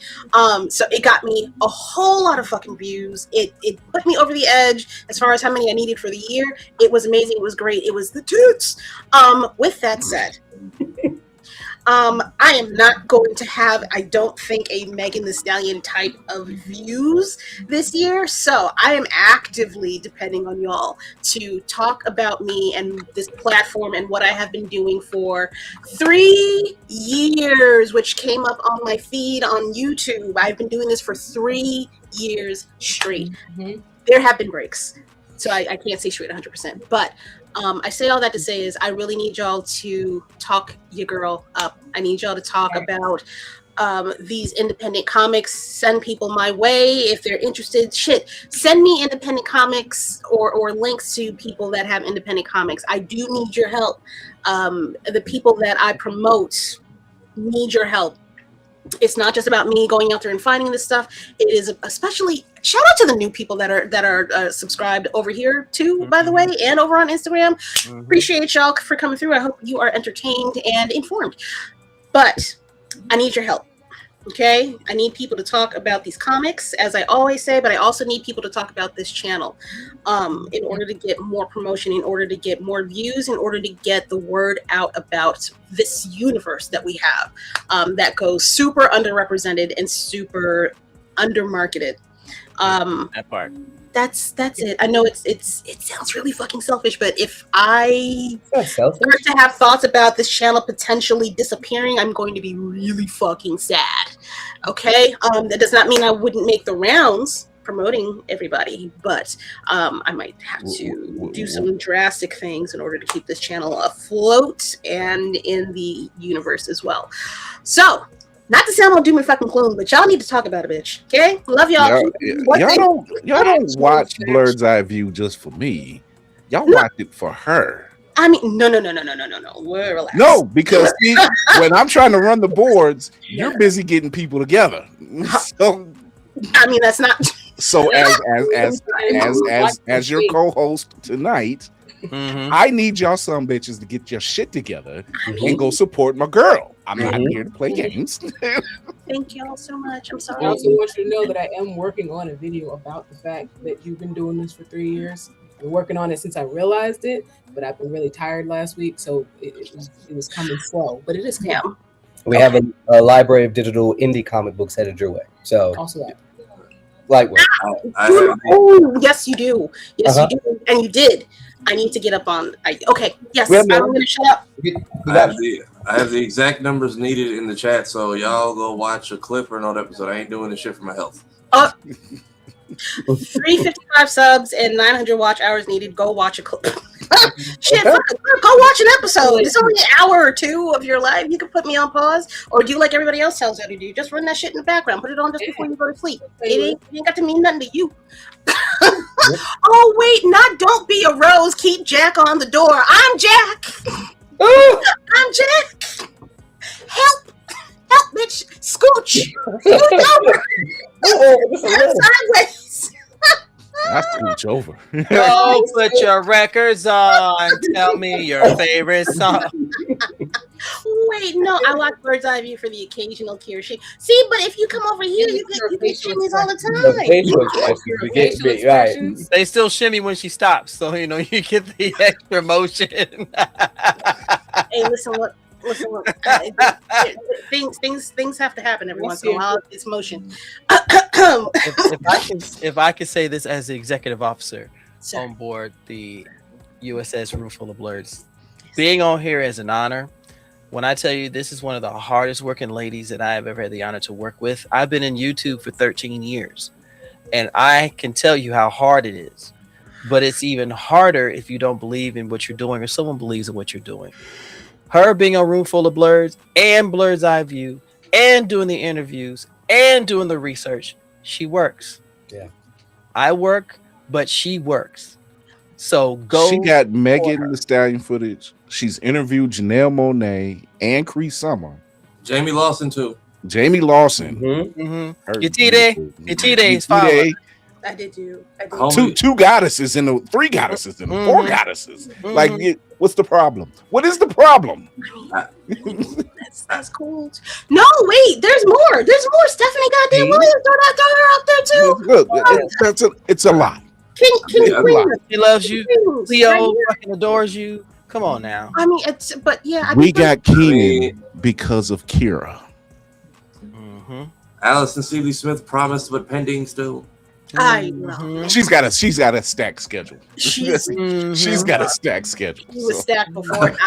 So it got me a whole lot of fucking views. It put me over the edge as far as how many I needed for the year. It was amazing. It was great. It was the toots. With that said, I am not going to have, I don't think, a Megan Thee Stallion type of views this year. So I am actively depending on y'all to talk about me and this platform and what I have been doing for 3 years, which came up on my feed on YouTube. I've been doing this for 3 years straight. Mm-hmm. There have been breaks, so I can't say straight 100%. But I say all that to say is I really need y'all to talk your girl up. I need y'all to talk about these independent comics. Send people my way if they're interested. Shit, send me independent comics or links to people that have independent comics. I do need your help. The people that I promote need your help. It's not just about me going out there and finding this stuff. It is especially shout out to the new people that are subscribed over here too, by the way, and over on Instagram. Appreciate y'all for coming through. I hope you are entertained and informed. But I need your help. Okay, I need people to talk about these comics, as I always say, but I also need people to talk about this channel in order to get more promotion, in order to get more views, in order to get the word out about this universe that we have that goes super underrepresented and super undermarketed. That part. That's it. I know it sounds really fucking selfish, but if I start to have thoughts about this channel potentially disappearing, I'm going to be really fucking sad. Okay? That does not mean I wouldn't make the rounds promoting everybody, but I might have to do some drastic things in order to keep this channel afloat and in the universe as well. So, not to sound all doom and fucking gloom, but y'all need to talk about it, bitch. Okay? Love y'all. Y'all don't watch Blerd's Eye View just for me. Y'all watch it for her. I mean, no. We're relaxed. No, because see, when I'm trying to run the boards, you're busy getting people together. So, I mean, that's not. So as your co-host tonight, I need y'all some bitches to get your shit together and go support my girl. I'm not here to play games. Thank y'all so much. I'm sorry. I also want you to know that I am working on a video about the fact that you've been doing this for 3 years. I've been working on it since I realized it, but I've been really tired last week, so it was coming slow. But it is coming. We have a library of digital indie comic books headed your way. So also that. Lightweight. Oh, yes, you do. Yes, you do. And you did. I need to get up on. Okay. Yes, I'm going to shut up. I have the exact numbers needed in the chat, so y'all go watch a clip or another episode. I ain't doing this shit for my health. 355 subs and 900 watch hours needed. Go watch a clip. Shit, go watch an episode. It's only an hour or two of your life. You can put me on pause or do like everybody else tells you to do. Just run that shit in the background. Put it on just before you go to sleep. It ain't got to mean nothing to you. Oh, wait, not don't be a rose. Keep Jack on the door. I'm Jack. I'm Jack. Help, bitch. Scooch over. Sideways. I scooch over. Go put your records on. Tell me your favorite song. Wait, no, I watch Bird's Eye View for the occasional cure shake. See, but if you come over here, you get shimmies all the time. Right. They still shimmy when she stops, so you know you get the extra motion. Hey, listen, look. Things have to happen every once in a while. It's motion. if I could say this as the executive officer on board the USS Room Full of Blerds, being on here is an honor. When I tell you this is one of the hardest working ladies that I have ever had the honor to work with, I've been in YouTube for 13 years, and I can tell you how hard it is. But it's even harder if you don't believe in what you're doing or someone believes in what you're doing. Her being a room full of Blerds and Blerd's Eye View and doing the interviews and doing the research, she works. Yeah. I work, but she works. So go. She got Megan Thee Stallion footage. She's interviewed Janelle Monáe and Cree Summer. Jamie Lawson too. Jamie Lawson. Yatide is fine. I did too. Two goddesses and 3 goddesses and 4 goddesses. Like, what's the problem? What is the problem? That's cool. No, wait, there's more. There's more. Stephanie goddamn Williams, throw her out there too. Look, it's a lot. Can you bring her? She loves you. Leo fucking adores you. Come on now. I mean, we got Keenan because of Kira. Allison Seeley Smith promised, but pending still. I know. She's got a stacked schedule. She's got a stacked schedule. She was stacked before.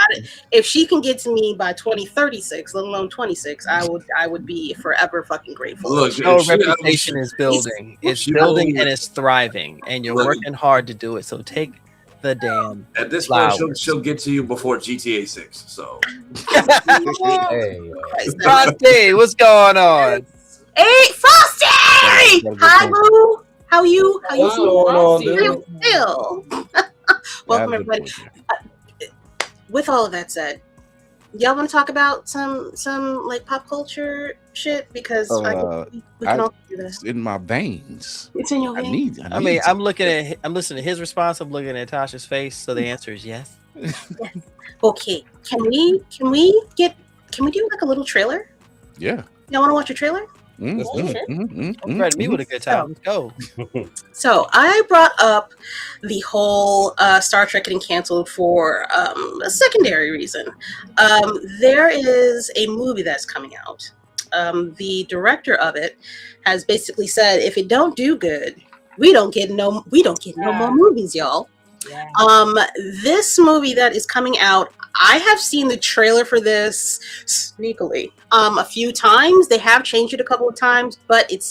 If she can get to me by 2036, let alone 26, I would be forever fucking grateful. Look, your reputation is building. It's building and it's thriving, and you're working hard to do it. So take the damn. At this point, she'll get to you before GTA 6. So, Hey, Frosty, what's going on? Hey, Frosty! Hi, Boo. How are you? How you what's going on, dude? Still. Welcome, everybody. With all of that said, y'all want to talk about some like pop culture shit? Because we can all do this. It's in my veins. It's in your veins. I'm listening to his response. I'm looking at Tasha's face. So the answer is yes. Okay. Can we do like a little trailer? Yeah. Y'all want to watch a trailer? Fred, me with a good time. Let's go. So I brought up the whole Star Trek getting canceled for a secondary reason. There is a movie that's coming out. The director of it has basically said, if it don't do good, we don't get no more movies, y'all. Yeah. This movie that is coming out, I have seen the trailer for this sneakily a few times. They have changed it a couple of times, but it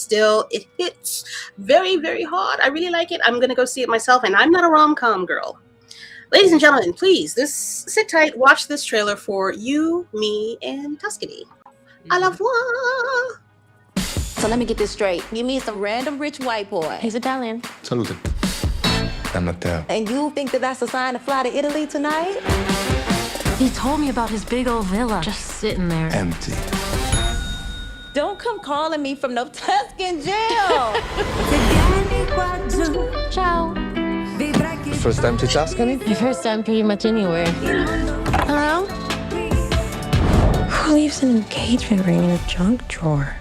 hits very, very hard. I really like it. I'm gonna go see it myself, and I'm not a rom-com girl. Ladies and gentlemen, please, sit tight, watch this trailer for You, Me, and Tuscany. I love one. So let me get this straight. You meet some random rich white boy. He's Italian. Salute. I'm Matteo. And you think that that's a sign to fly to Italy tonight? He told me about his big old villa just sitting there. Empty. Don't come calling me from no Tuscan jail. Ciao. First time to Tuscany? Your first time pretty much anywhere. Hello? Who leaves an engagement ring in a junk drawer?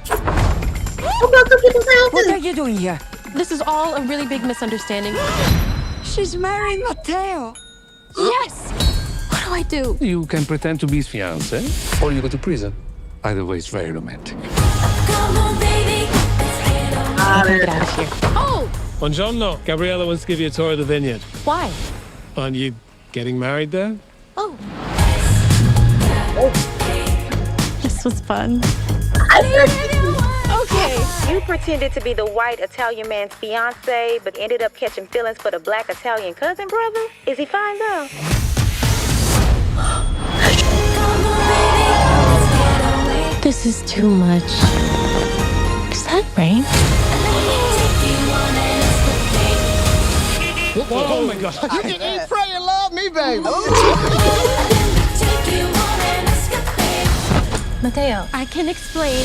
What are you doing here? This is all a really big misunderstanding. She's marrying Matteo. Yes! What do I do? You can pretend to be his fiancé, or you go to prison. Either way, it's very romantic. Come on, baby. Get out of here. Oh! Buongiorno. Gabriella wants to give you a tour of the vineyard. Why? Aren't you getting married there? Oh. This was fun. Okay. You pretended to be the white Italian man's fiance, but ended up catching feelings for the black Italian cousin brother? Is he fine though? This is too much. Is that rain? Oh my God. You can eat, pray, and love me, baby. Mateo, I can explain.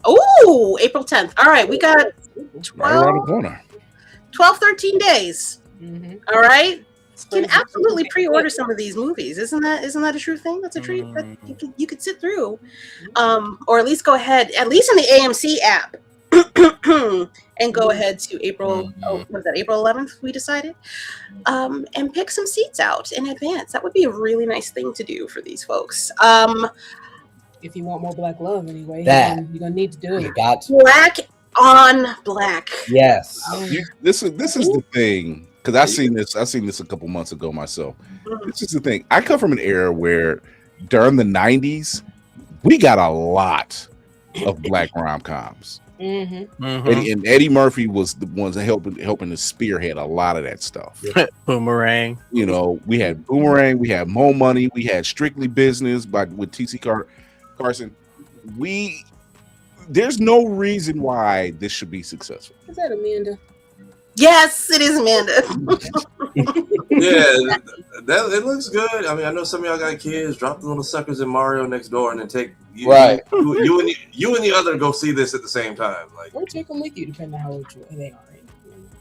Oh, April 10th. All right, we got 12, 13 days. All right. You can absolutely pre-order some of these movies. Isn't that a true thing? That's a treat that you could sit through. Or at least go ahead, at least in the AMC app. And go ahead to April, April 11th, we decided, and pick some seats out in advance. That would be a really nice thing to do for these folks. If you want more black love anyway, That you're going to need to do it. you got to. Black on black. Yes. This is the thing, because I seen this a couple months ago myself. This is the thing. I come from an era where during the 90s, we got a lot of black rom-coms. And Eddie Murphy was the ones that helping to spearhead a lot of that stuff. Boomerang. You know, we had Boomerang, we had Mo Money, we had Strictly Business with T.C. Carson. There's no reason why this should be successful. Is that Amanda? Yes, it is Amanda. Yeah, it looks good. I mean, I know some of y'all got kids. Drop the little suckers in Mario next door, and then take you and the other go see this at the same time. Like, or take them with you, depending on how old they are.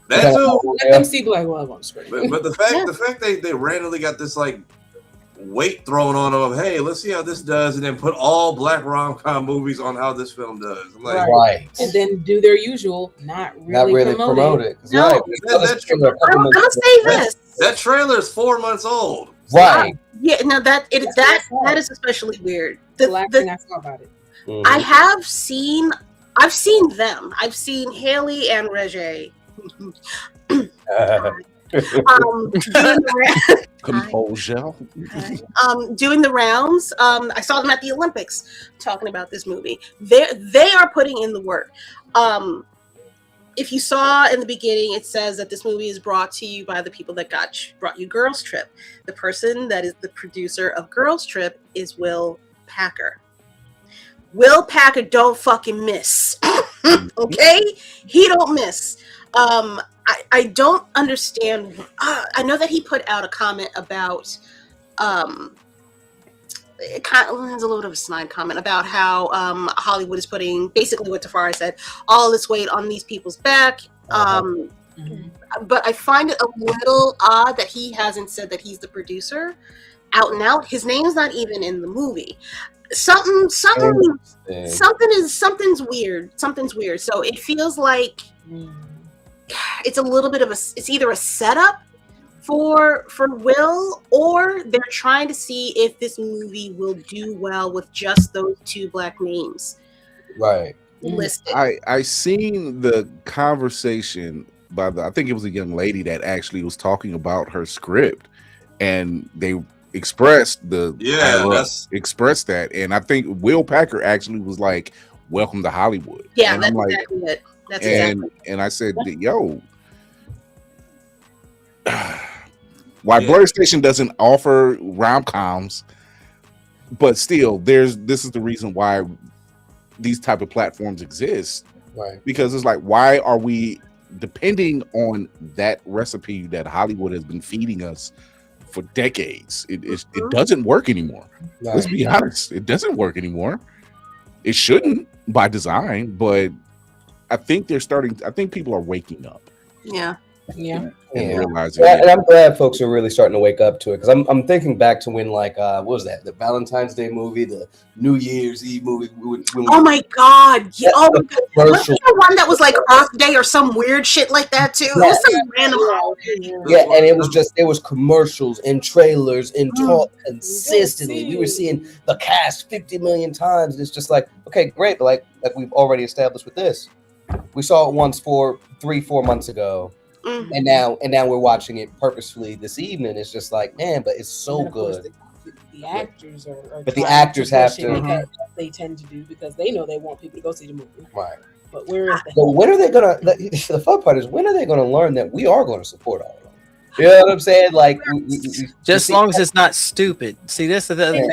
That too. Let them see Black Love on screen. But the fact they randomly got this like weight thrown on them. Hey, let's see how this does, and then put all black rom-com movies on how this film does. I'm like, right. And then do their usual, not really promote it. No, I'm gonna say this. That trailer is 4 months old. Right. Yeah, no, that is especially weird. The last thing I saw about it. I've seen them. I've seen Haley and Regé. Composure. Doing the rounds. I saw them at the Olympics talking about this movie. They are putting in the work. If you saw in the beginning, it says that this movie is brought to you by the people that brought you Girls Trip. The person that is the producer of Girls Trip is Will Packer. Will Packer don't fucking miss. Okay? He don't miss. I don't understand. I know that he put out a comment about it's a little bit of a snide comment about how Hollywood is putting basically what Tafari said, all this weight on these people's back. But I find it a little odd that he hasn't said that he's the producer out and out. His name's not even in the movie. Something's weird. Something's weird. So it feels like it's a little bit of it's either a setup for Will, or they're trying to see if this movie will do well with just those two black names. Right. Listed. I seen the conversation by I think it was a young lady that actually was talking about her script, and they expressed expressed that, and I think Will Packer actually was like, "Welcome to Hollywood." Yeah, and that's I'm like, exactly it. That's exactly. And I said, "Yo, why Blerd Station doesn't offer rom-coms, but still, this is the reason why these type of platforms exist, right? Because it's like, why are we depending on that recipe that Hollywood has been feeding us for decades? It doesn't work anymore. Right. Let's be honest, it doesn't work anymore. It shouldn't by design, but I think people are waking up. Yeah. Yeah. And realizing and I'm glad folks are really starting to wake up to it, because I'm thinking back to when, like, what was that? The Valentine's Day movie, the New Year's Eve movie. Oh my God! Yeah, oh my God! Commercial. Wasn't there one that was like Earth Day or some weird shit like that too? Yeah. It was some random holiday. Yeah, and it was commercials and trailers and talk consistently. We were seeing the cast 50 million times, and it's just like, okay, great, but like we've already established with this. We saw it once 3-4 months ago. And now we're watching it purposefully this evening. It's just like, man, but it's so good. The actors are but the actors have to. That they tend to do because they know they want people to go see the movie. Right. But where is But when are they gonna? The fun part is, when are they gonna learn that we are going to support all of them? You know what I'm saying? Like, just as long as it's not stupid. See, this is the other thing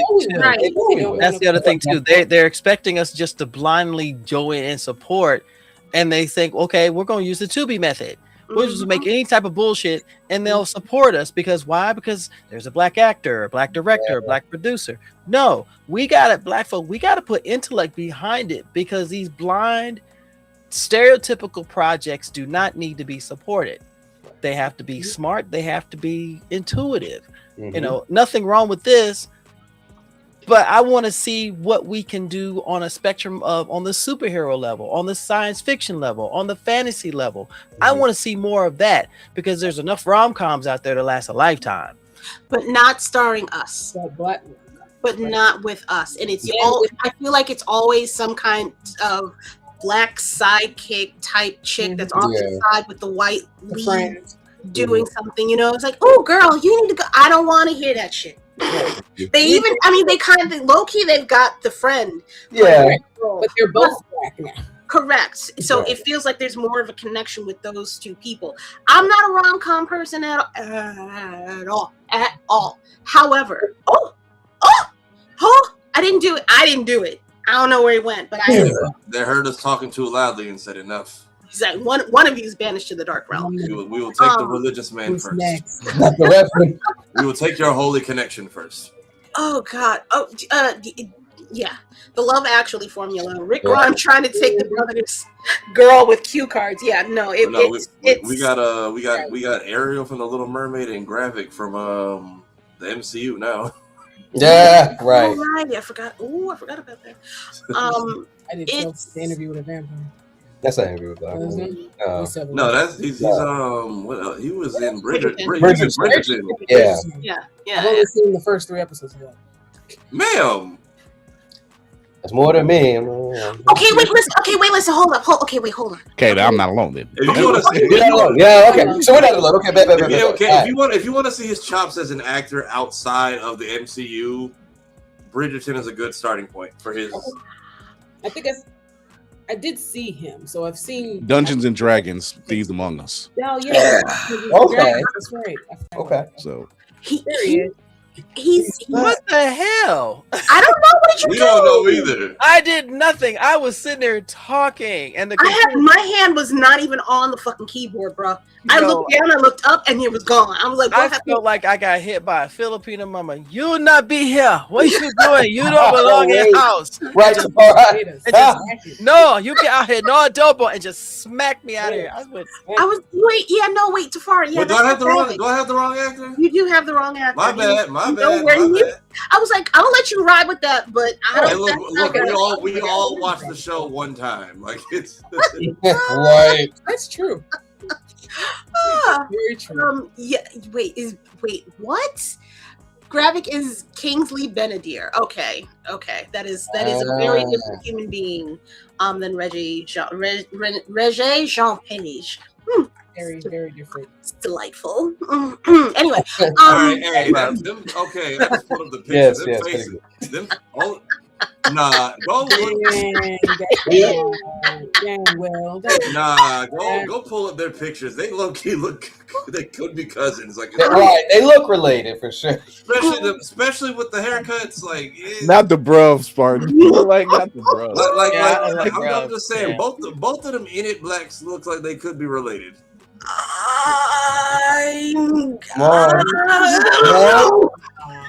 too. That's the other thing too. They're expecting us just to blindly go in and support, and they think, okay, we're going to use the Tubi method. We'll just make any type of bullshit and they'll support us. Because why? Because there's a black actor, a black director, a black producer. No, we got it, black folk. We got to put intellect behind it, because these blind, stereotypical projects do not need to be supported. They have to be smart. They have to be intuitive. You know, nothing wrong with this. But I want to see what we can do on a spectrum of, on the superhero level, on the science fiction level, on the fantasy level. I want to see more of that, because there's enough rom-coms out there to last a lifetime. But not starring us. But not with us. And it's I feel like it's always some kind of black sidekick type chick that's off to the side with the white lead doing something. You know, it's like, oh, girl, you need to go. I don't want to hear that shit. They even, I mean, they kind of low key, they've got the friend. Yeah. But they're both black now. Correct. So it feels like there's more of a connection with those two people. I'm not a rom-com person at all. However, I didn't do it. I don't know where he went, but They heard us talking too loudly and said enough. He's like, one of you is banished to the dark realm. We will take the religious man first. We will take your holy connection first. Oh God. Oh, yeah. The Love Actually formula. Rick Grimes trying to take the brother's girl with cue cards. Yeah, no. We got Ariel from The Little Mermaid and Gravik from the MCU now. Yeah, right. Oh, right. I forgot about that. I did the interview with a vampire. That's not Angry Black. No, that's he's he was in Bridgerton. Yeah. I've only seen the first 3 episodes of that. Ma'am. That's more than me. Okay, wait, listen. Hold up. Hold on. Okay, I'm not alone then. If you want to see, yeah, okay. So we're not alone. Okay, if you want to see his chops as an actor outside of the MCU, Bridgerton is a good starting point for his. I think I did see him, so I've seen Dungeons and Dragons, Thieves Among Us. Oh yeah. Okay. That's right. Okay. So He's what the hell? I don't know what you We don't know either. I did nothing. I was sitting there talking, and my hand was not even on the fucking keyboard, bro. I looked down, I looked up, and it was gone. I was like, I felt like I got hit by a Filipino mama. You not be here. What you doing? You don't belong in the house. Right. No, you get out here, no adobo, and just smack me out of here. Tafari. Yeah, do I have the wrong actor? You do have the wrong actor. My bad. I was like, I'll let you ride with that, but I don't. Hey, look, we all watched the show one time. Like it's right. That's true. Very true. Wait, what? Gravik is Kingsley Benadier. Okay. That is a very different human being than Regé Jean Page. Very, very different. It's delightful. Anyway. Okay, let's put up the picture. Nah, go look. Go pull up their pictures. They low-key look. They could be cousins. Like right, they look related for sure. Especially with the haircuts. Like not the bros, Spartan. Like not the bros. I'm just saying, both of them in it blacks look like they could be related.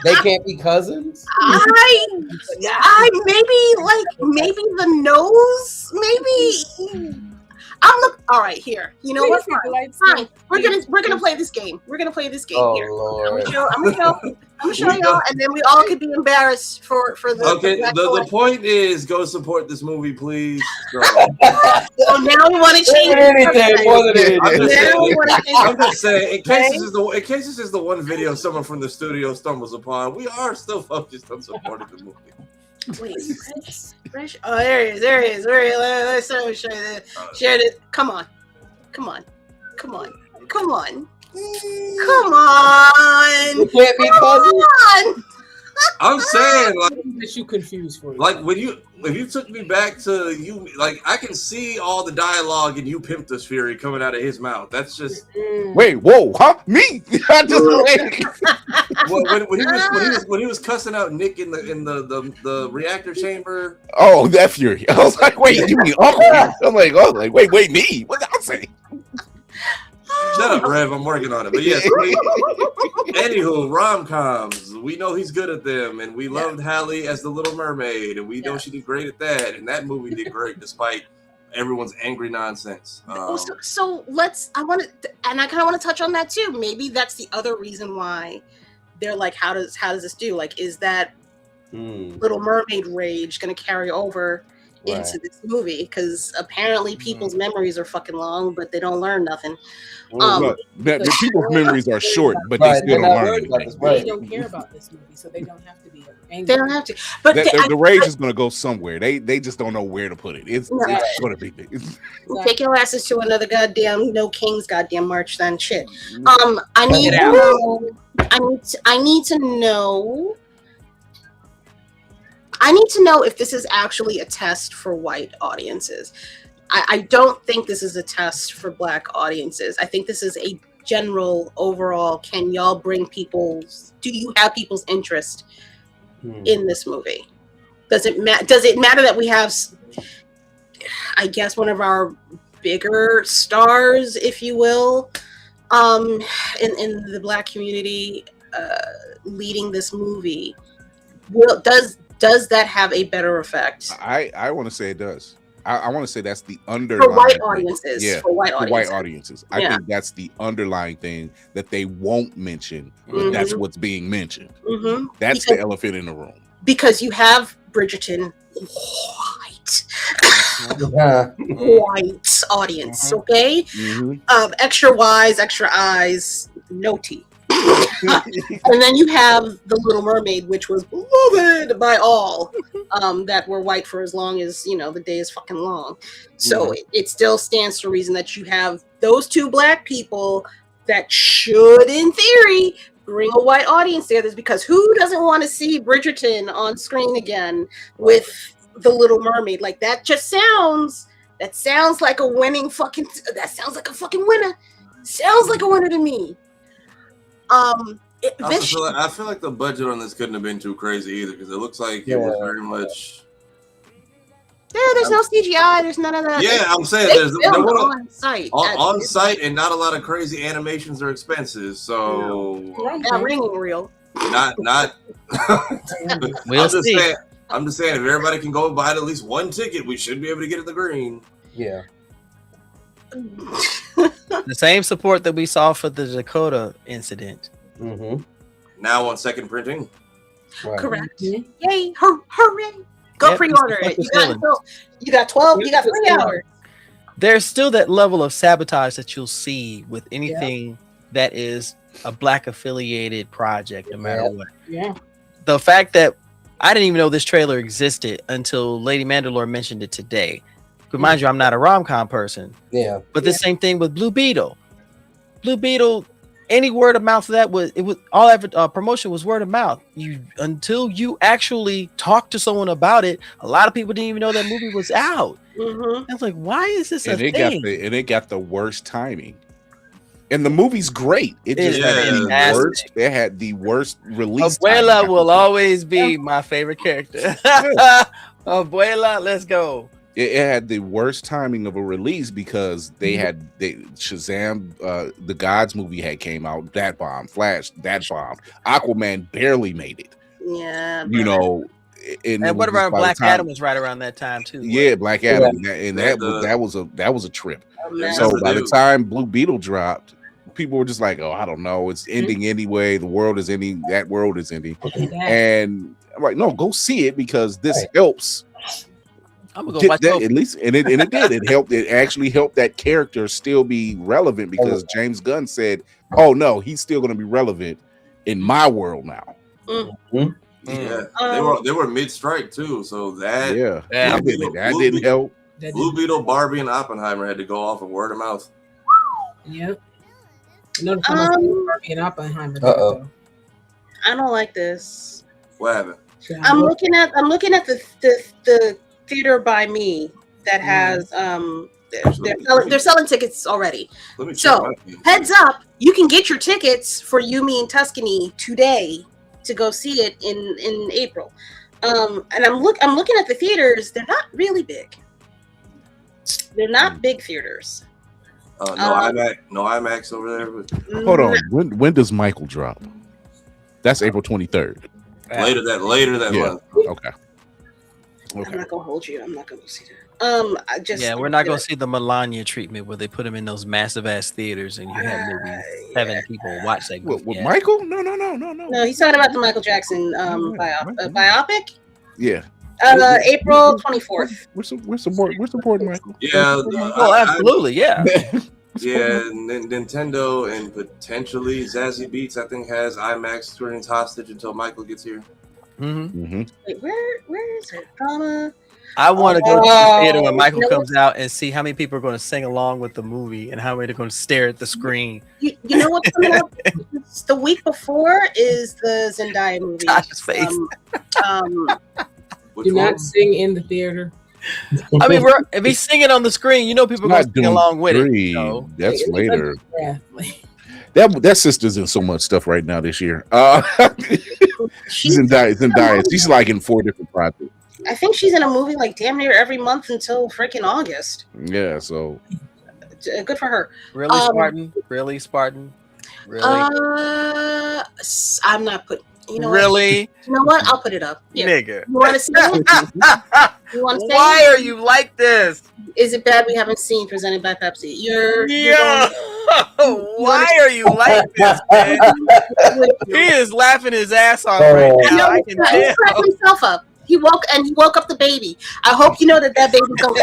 They can't be cousins. Maybe the nose. Maybe all right. Here, you know what? Fine. We're gonna play this game. We're gonna play this game here. Lord. I'm gonna show y'all, and then we all could be embarrassed for the. Okay. The point is, go support this movie, please. So now we want to change anything. I'm just saying, in case this is the one video someone from the studio stumbles upon, we are still focused on supporting the movie. Wait, Fresh. Oh, there he is. Let's show you this. Share this. Come on. You can't be cousins. I'm saying, like, that you confused for you. Like if you took me back to you, like I can see all the dialogue in You Pimped Us Fury coming out of his mouth. That's just wait, whoa, huh? Me? I just when he was cussing out Nick in the reactor chamber. Oh, that Fury. I was like, wait, you mean Uncle? I'm like, wait, me? What did I say? Shut up, Rev. I'm working on it. But yes, anywho, rom-coms. We know he's good at them, and we loved Halle as the Little Mermaid, and we know she did great at that. And that movie did great despite everyone's angry nonsense. So I kind of want to touch on that too. Maybe that's the other reason why they're like, how does this do? Like, is that Little Mermaid rage going to carry over into this movie? Because apparently people's memories are fucking long, but they don't learn nothing. People's memories are short, but they still don't learn anything. They don't care about this movie, so they don't have to be angry. They don't have to. But the rage is going to go somewhere. They just don't know where to put it. It's going to be. Take your asses to another goddamn No Kings goddamn march then shit. I need to know if this is actually a test for white audiences. I don't think this is a test for black audiences. I think this is a general overall, do you have people's interest in this movie? Does it matter that we have, I guess, one of our bigger stars, if you will, in the black community leading this movie? Does that have a better effect? I want to say it does. I want to say that's the underlying for white audiences. Yeah, for white audiences. I think that's the underlying thing that they won't mention, but that's what's being mentioned. That's the elephant in the room. Because you have Bridgerton white. white audience. Okay, extra Y's, extra I's, no T. And then you have The Little Mermaid, which was beloved by all that were white for as long as, you know, the day is fucking long. So it still stands to reason that you have those two black people that should, in theory, bring a white audience there. That's because who doesn't want to see Bridgerton on screen again with The Little Mermaid? Like, that sounds like a winning fucking, that sounds like a fucking winner. Sounds like a winner to me. I feel like the budget on this couldn't have been too crazy either, because it looks like it was very much. Yeah, there's no CGI. There's none of that. Yeah, I'm saying there's on site. On site, and not a lot of crazy animations or expenses. So not ringing real. Not. We'll see. I'm just saying, if everybody can go buy at least one ticket, we should be able to get at the green. Yeah. The same support that we saw for the Dakota incident. Now on second printing. Right. Correct. Yay! Hooray! Go pre-order it. You got 12. You got 3 hours. There's still that level of sabotage that you'll see with anything that is a black affiliated project, no matter what. Yeah. The fact that I didn't even know this trailer existed until Lady Mandalore mentioned it today. But mind you, I'm not a rom-com person. Yeah. But the same thing with Blue Beetle. Blue Beetle, any word of mouth of that was all promotion was word of mouth. Until you actually talk to someone about it, a lot of people didn't even know that movie was out. I was like, why is this a thing? It got the worst timing. And the movie's great. It just had the worst release. Abuela will always be my favorite character. Abuela, let's go. It had the worst timing of a release because Shazam, the Gods movie had came out, that bombed. Flash, that bombed. Aquaman barely made it. Yeah. You know, and what about Black Adam was right around that time too. Yeah, Black Adam, and that was a trip. So by the time Blue Beetle dropped, people were just like, "Oh, I don't know, it's ending anyway. The world is ending. That world is ending." And I'm like, "No, go see it because this helps." I'm gonna go watch that, at least, and it did. It helped. It actually helped that character still be relevant because James Gunn said, "Oh no, he's still going to be relevant in my world now." Yeah, they were mid-strike too, so that didn't help. Blue Beetle, Barbie, and Oppenheimer had to go off of word of mouth. Yep. No, Barbie and Oppenheimer. I don't like this. What happened? I'm looking at the theater by me that has they're selling tickets already. So heads up, you can get your tickets for Me and Tuscany today to go see it in April. And I'm looking at the theaters. They're not really big. They're not big theaters. No IMAX over there. Hold on. When does Michael drop? That's April 23rd. Later that month. Okay. I'm not gonna hold you. I'm not gonna see that. We're not gonna see the Melania treatment where they put him in those massive ass theaters and you have maybe 7 people watch that. With Michael? No. No, he's talking about the Michael Jackson biopic. Yeah. April 24th. We're supporting Michael. Yeah. Absolutely. Yeah. Yeah, Nintendo and potentially Zazie Beetz, I think, has IMAX screens hostage until Michael gets here. Wait, where is it? I want to go to the theater when Michael comes out and see how many people are going to sing along with the movie and how many are going to stare at the screen. You know what's coming up? The week before is the Zendaya movie. Tasha's face. Do not sing in the theater. I mean, if he's singing on the screen, you know people are going to sing along with it. So. That's later. That sister's in so much stuff right now this year. Zendaya. She's like in 4 different projects. I think she's in a movie like damn near every month until freaking August. Yeah, so good for her. Really, Spartan? Really, Spartan? Really? I'm not putting. You know really? What? You know what? I'll put it up. Yeah. Nigga. You want to see it? You want to say? Why are you like this? Is it bad we haven't seen presented by Pepsi? Why are you like this, man? He is laughing his ass off right now. I can tell. He's cracking himself up. He woke up the baby. I hope you know that baby's going.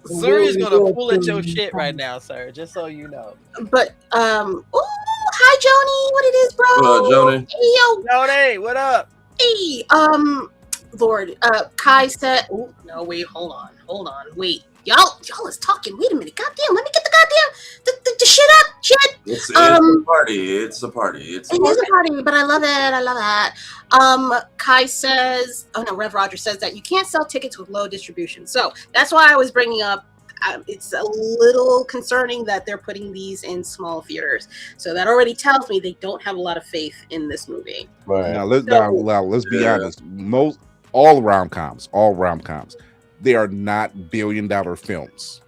Suri's gonna pull at your shit right now, sir. Just so you know. But hi Joni, what it is, bro? What up, Joni? Hey yo, Joni, what up? Hey, Lord, Kai said. Oh no, wait, hold on, wait. Y'all is talking. Wait a minute, goddamn. Let me get the goddamn the shit up, shit. It's a party. It's a party. It is a party, but I love it. Kai says, oh no, Rev Roger says that you can't sell tickets with low distribution. So that's why I was bringing up. It's a little concerning that they're putting these in small theaters. So that already tells me they don't have a lot of faith in this movie. Right. Now let's be honest. All rom-coms, they are not $1 billion films.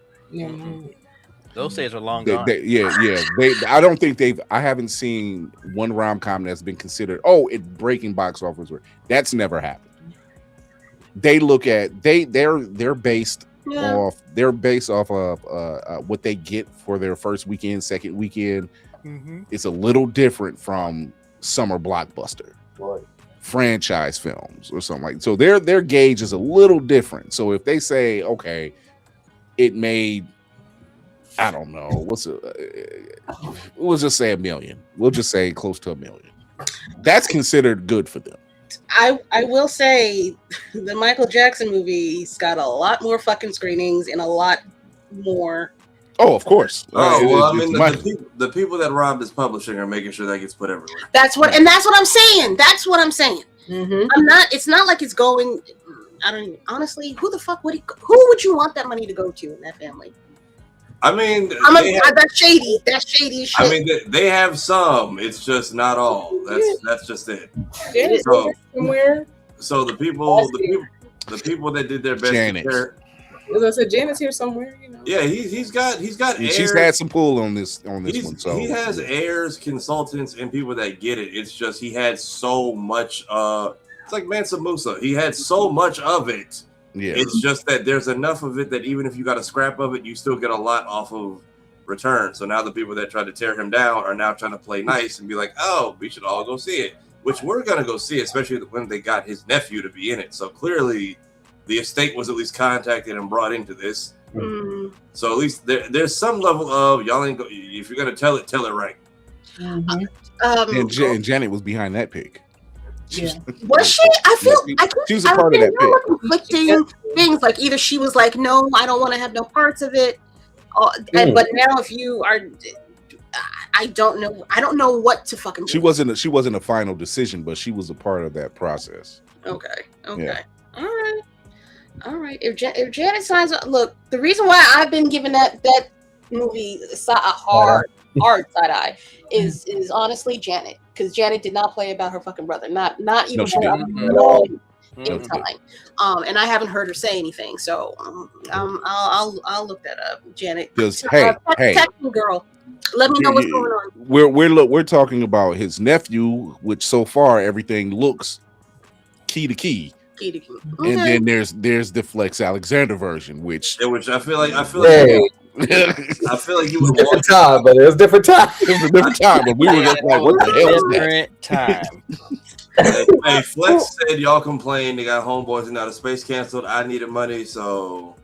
Those days are long gone. I don't think I haven't seen one rom-com that's been considered, it's breaking box office. That's never happened. They look at they're based off of what they get for their first weekend, second weekend. It's a little different from summer blockbuster. Right. Franchise films or something like that. So their gauge is a little different. So if they say, okay, it made, I don't know, we'll just say $1 million. We'll just say close to $1 million. That's considered good for them. I will say the Michael Jackson movie's got a lot more fucking screenings and a lot more. Oh, of course. The people that robbed his publishing are making sure that gets put everywhere. That's what I'm saying. It's not like it's going. I don't even, honestly. Who would you want that money to go to in that family? I mean, that's shady. That's shady as shit. I mean, they have some. It's just not all. That's just it. So the people that did their best. Janet. As I said, Janet's here somewhere. You know. Yeah, he's got heirs. She's had some pull on this one. So he has heirs, consultants, and people that get it. It's just he had so much. It's like Mansa Musa. He had so much of it. Yeah. It's just that there's enough of it that even if you got a scrap of it, you still get a lot off of return. So now the people that tried to tear him down are now trying to play nice and be like, oh, we should all go see it, which we're going to go see, especially when they got his nephew to be in it. So clearly the estate was at least contacted and brought into this. Mm-hmm. So at least there's some level of y'all ain't go, if you're going to tell it right. Mm-hmm. And Janet was behind that pick. Yeah. Was she? She was a part of that pick. Conflicting things, like either she was like, no, I don't want to have no parts of it. But now if you are, I don't know what to fucking do. She wasn't a final decision, but she was a part of that process. Okay. Yeah. All right. If Janet signs up, look, the reason why I've been giving that movie a hard side eye is honestly Janet, because Janet did not play about her fucking brother, not even in time. And I haven't heard her say anything, so I'll look that up. Janet, hey, girl, let me know what's going on. We're talking about his nephew, which so far everything looks key to key. Okay. And then there's the Flex Alexander version, which I feel like I feel like you would different time, but it was different time. It was a different time, but we were just like, what the hell is that? Hey, Flex said y'all complained they got Homeboys and Out of Space canceled. I needed money, so.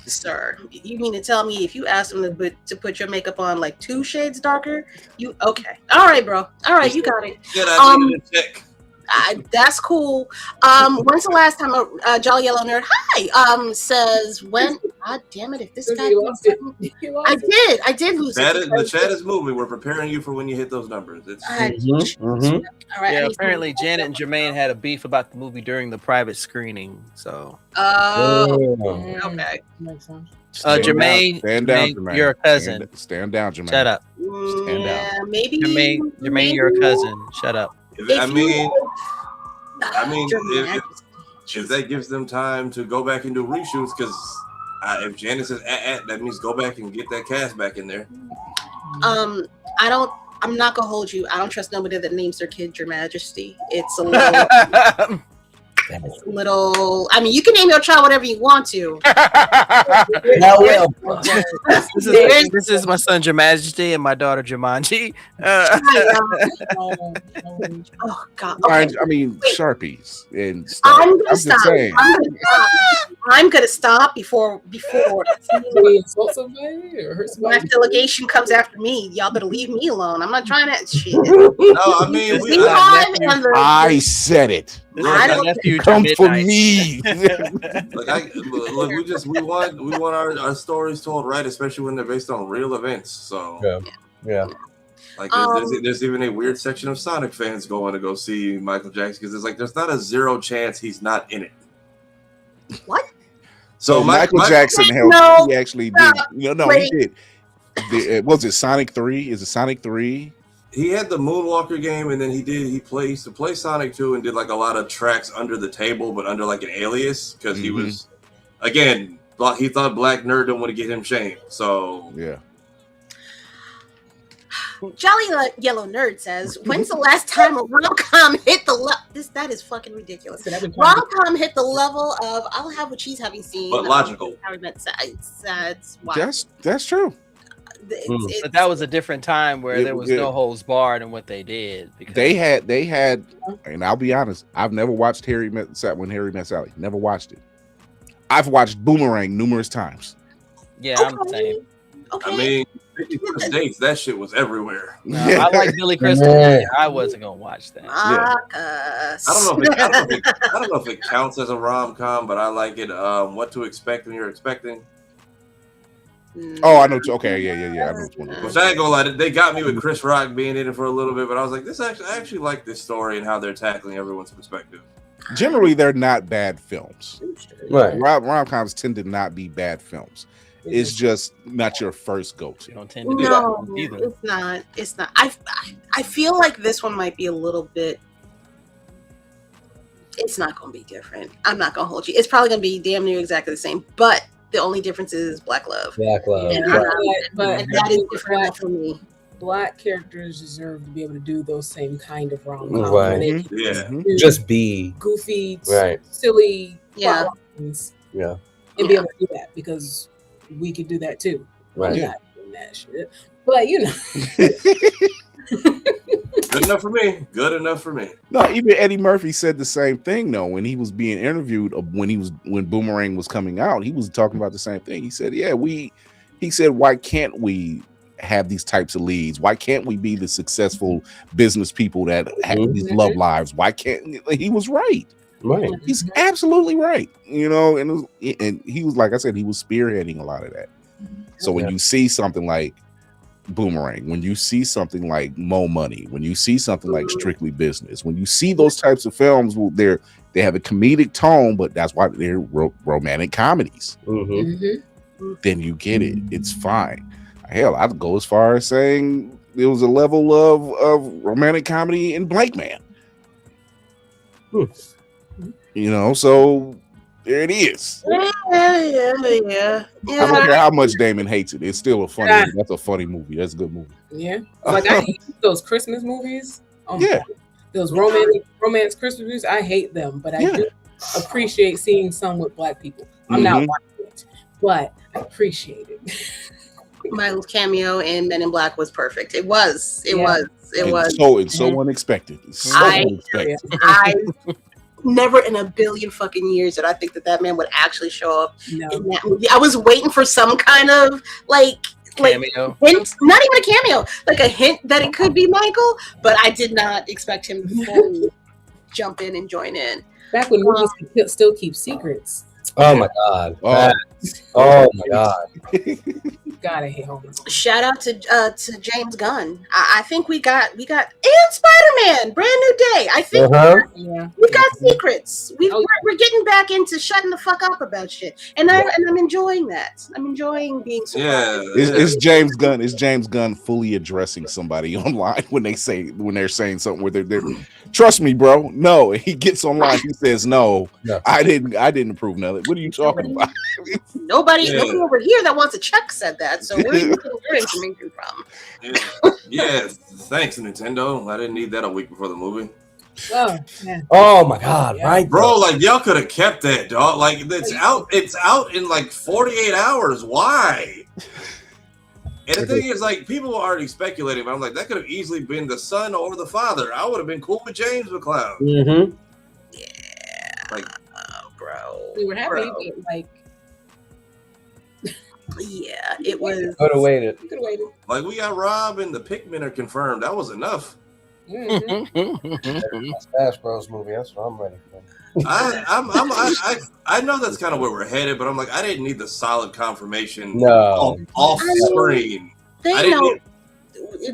Sir, you mean to tell me if you asked them to put your makeup on like 2 shades darker, you okay? All right, bro. All right, you got it. I needed a check. That's cool. When's the last time Jolly Yellow Nerd says when? God damn it! If this guy, I did lose it. The chat is moving. We're preparing you for when you hit those numbers. It's all right. Yeah, apparently Janet and Jermaine had a beef about the movie during the private screening. So. Okay. Makes sense. Jermaine, stand down, Jermaine. You're a cousin. Stand down, Jermaine. Shut up. Stand down. Maybe Jermaine, you're a cousin. Shut up. If that gives them time to go back and do reshoots, because if Janice says that means go back and get that cast back in there. I'm not gonna hold you. I don't trust nobody that names their kid Your Majesty. It's a little. It's a little. I mean, you can name your child whatever you want to. Now, well, this is my son Jamaji and my daughter Jumanji. Oh God! I mean, Sharpies and stuff. I'm gonna just stop. saying. I'm gonna stop before we insult somebody or hurt somebody. my delegation comes after me. Y'all better leave me alone. I'm not trying that shit. No, I mean, I said it. Come for me. we want our stories told right, especially when they're based on real events. So yeah. Like there's even a weird section of Sonic fans going to go see Michael Jackson because there's not a 0 chance he's not in it. What? So Michael Jackson he actually did. He did. Was it Sonic 3? Is it Sonic 3? He had the Moonwalker game, and then he used to play Sonic 2 and did like a lot of tracks under the table, but under like an alias because he was, again, he thought Black Nerd didn't want to get him shamed. So yeah. Jolly Yellow Nerd says, "When's the last time a rom-com hit the that is fucking ridiculous. Rom-com hit the level of I'll have what she's having seen, but logical. That's true. But that was a different time where there was no holds barred in what they did. Because they had, and I'll be honest, I've never watched When Harry Met Sally. Never watched it. I've watched Boomerang numerous times. Yeah, I'm the same. Okay. I mean, 50 First Dates, that shit was everywhere. No, I like Billy Crystal. Yeah, I wasn't gonna watch that. I don't know if it counts as a rom-com, but I like it. What to Expect When You're Expecting. Oh, I know. Okay, yeah. I know which one. Which I ain't gonna lie, they got me with Chris Rock being in it for a little bit, but I was like, I actually like this story and how they're tackling everyone's perspective. Generally, they're not bad films. Right. Rom-coms tend to not be bad films. It's just not your first go-to. Don't tend to do that either. It's not. I feel like this one might be a little bit. It's not going to be different. I'm not going to hold you. It's probably going to be damn near exactly the same, but the only difference is Black love. Black love. And, but that is different for me. Black characters deserve to be able to do those same kind of rom-coms. Right. Just be goofy, silly, lines, and be able to do that because we could do that too. Right. I'm not doing that shit, but you know. Good enough for me. Good enough for me. No, even Eddie Murphy said the same thing though when he was being interviewed when Boomerang was coming out. He was talking about the same thing. He said, why can't we have these types of leads? Why can't we be the successful business people that have these love lives? Why can't he was right. Right. He's absolutely right. You know, and he was, like I said, he was spearheading a lot of that. So when you see something like Boomerang, when you see something like Mo Money, when you see something like Strictly Business, when you see those types of films, they have a comedic tone, but that's why they're romantic comedies. Then you get it. It's fine. Hell, I'd go as far as saying there was a level of romantic comedy in Blank Man. You know, so there it is. Yeah. I don't care how much Damon hates it. It's still a funny movie. That's a funny movie. That's a good movie. Yeah. Like I hate those Christmas movies. Those romance Christmas movies. I hate them, but I do appreciate seeing some with Black people. I'm not watching it, but I appreciate it. My cameo in Men in Black was perfect. It was. So unexpected. Unexpected. I never in a billion fucking years did I think that man would actually show up in that movie. I was waiting for some kind of cameo. Hint, not even a cameo, like a hint that it could be Michael, but I did not expect him to fully jump in and join in. Back when movies could still keep secrets. Oh my god. Oh my god. God, I hate Homer. Shout out to James Gunn. I think we got and Spider-Man, Brand New Day. I think we've got secrets. We're getting back into shutting the fuck up about shit, and I'm enjoying that. I'm enjoying being surprised. It's James Gunn. It's James Gunn fully addressing somebody online when they're saying something where they're trust me, bro. No, he gets online. He says no. I didn't approve nothing. What are you talking about? Nobody over here that wants a check said that. So where are you getting your information from? Yeah, thanks, Nintendo. I didn't need that a week before the movie. Oh my god, right, bro? Like y'all could have kept that, dog. Like it's out in like 48 hours. Why? And the thing is, like, people were already speculating, but I'm like, that could have easily been the son or the father. I would have been cool with James McCloud. Mm-hmm. Yeah, like, bro. We were happy, but like, yeah, it was. Could have waited. You could have waited. Like, we got Rob and the Pikmin are confirmed. That was enough. Smash Bros movie. That's what I'm ready for. I know that's kind of where we're headed, but I'm like, I didn't need the solid confirmation. No, off screen. They know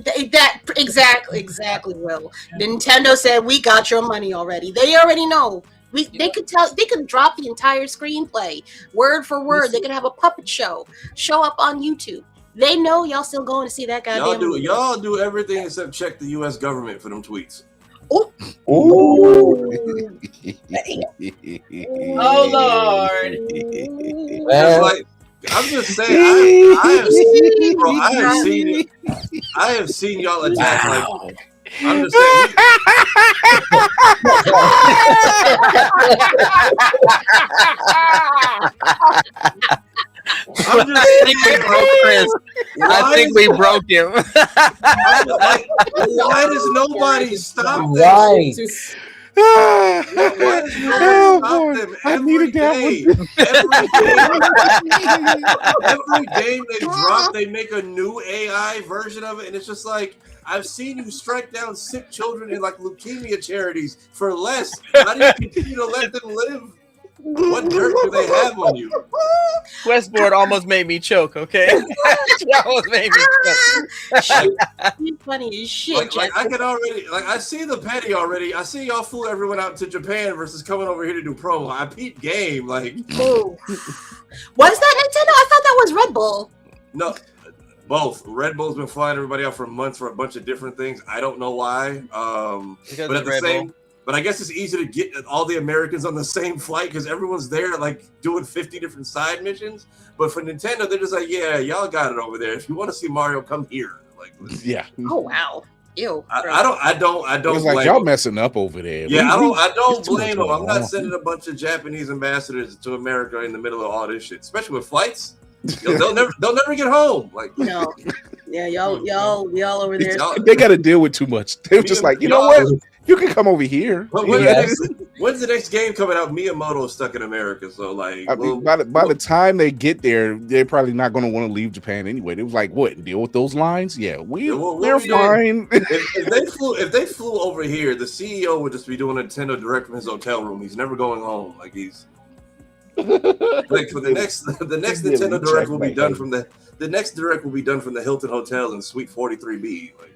that exactly. Will Nintendo said we got your money already? They already know. They could drop the entire screenplay word for word. They could have a puppet show up on YouTube. They know y'all still going to see that goddamn movie. Y'all do everything except check the U.S. government for them tweets. Ooh. Oh Lord! Like, I'm just saying, I have seen y'all attack. Like, I'm just saying. I think we broke Chris. I think we broke him. Why does nobody stop this? Right. I needed that every game they drop, they make a new AI version of it, and it's just like, I've seen you strike down sick children in like leukemia charities for less. How do you continue to let them live? What dirt do they have on you? Westboard almost made me choke. Okay, almost made me choke. You're funny as shit. Like I can already, like, I see the petty already. I see y'all fool everyone out to Japan versus coming over here to do promo. I peep game. Like, was that Nintendo? I thought that was Red Bull. No, both. Red Bull's been flying everybody out for months for a bunch of different things. I don't know why. But at the same. But I guess it's easy to get all the Americans on the same flight because everyone's there, like, doing 50 different side missions. But for Nintendo, they're just like, yeah, y'all got it over there. If you want to see Mario, come here. Like, yeah. Oh wow. Ew. I don't. It's like y'all messing up over there. Yeah, I don't blame them. I'm not sending a bunch of Japanese ambassadors to America in the middle of all this shit, especially with flights. They'll never get home. Like, no. Yeah, y'all over there. They got to deal with too much. They're just like, you know what? You can come over here. When's the next game coming out? Miyamoto is stuck in America, so like, I mean, by the time they get there, they're probably not going to want to leave Japan anyway. It was like, what, deal with those lines? Yeah, they're fine. If they flew over here, the CEO would just be doing a Nintendo Direct from his hotel room. He's never going home. Like, he's like, for the next Nintendo Direct will be done from the next Direct will be done from the Hilton Hotel in Suite 43B. Like,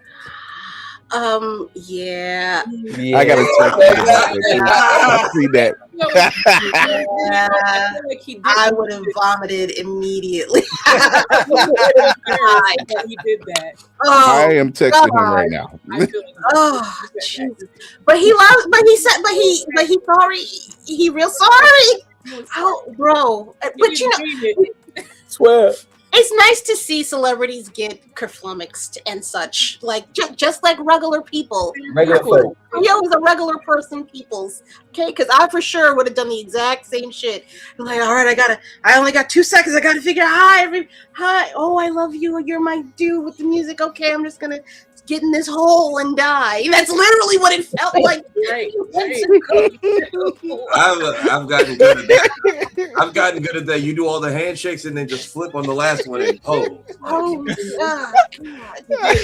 yeah. I gotta check that. I see that. I would have vomited immediately. He did that. I am texting him right now. Oh, Jesus. But he loves. But he said. But he sorry. He real sorry. Oh, bro. But you know. Swear. It's nice to see celebrities get kerflummoxed and such, like just like regular people. Regular folk. Yeah, it was a regular person, peoples. Okay, because I for sure would have done the exact same shit. I'm like, all right, I only got 2 seconds. I gotta figure out hi. Oh, I love you. You're my dude with the music. Okay, I'm just gonna get in this hole and die. That's literally what it felt like. Right. I've gotten good at that. I've gotten good at that. You do all the handshakes and then just flip on the last one and pose. Oh God.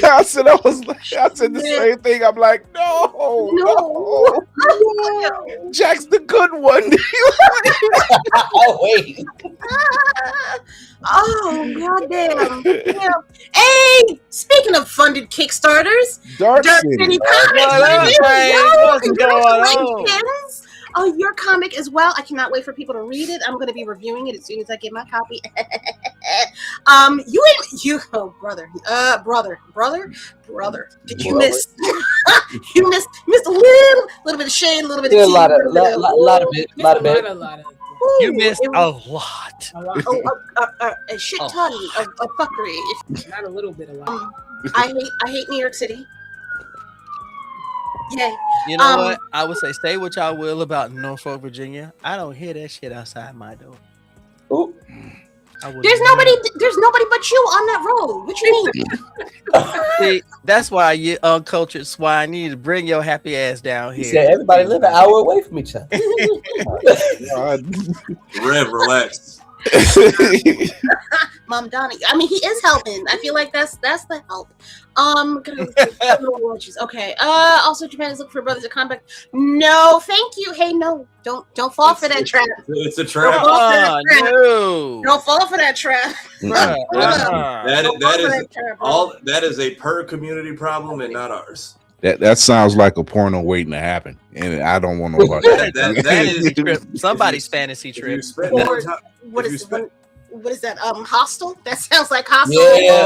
I said the same thing. I'm like, no. Jack's the good one. Oh wait. Oh goddamn. Yeah. Hey, speaking of funded Kickstarters, Dark City Comics. Congratulations. Oh, your comic as well. I cannot wait for people to read it. I'm going to be reviewing it as soon as I get my copy. Oh, brother. Did you miss? You missed a little bit of shade, a little bit of tea, a lot of it. Ooh, You missed a lot. A shit ton of fuckery. Not a little bit, a lot. I hate New York City. Yay. You know what? I would say what y'all will about Norfolk, Virginia. I don't hear that shit outside my door. Ooh. There's nobody but you on that road. What you mean? See, that's why you uncultured swine. You need to bring your happy ass down here. He said everybody live an hour away from each other. Rev, relax. Mom Donnie. I mean, he is helping. I feel like that's the help. Okay. Also, Japan is looking for brothers to come back. No, thank you. Hey, no, don't fall for that trap. It's a trap. Don't fall for that trap. That is a per community problem and not ours. That sounds like a porno waiting to happen, and I don't want to know about that. That is somebody's fantasy trip. What is that? Hostel? That sounds like hostel. Yeah.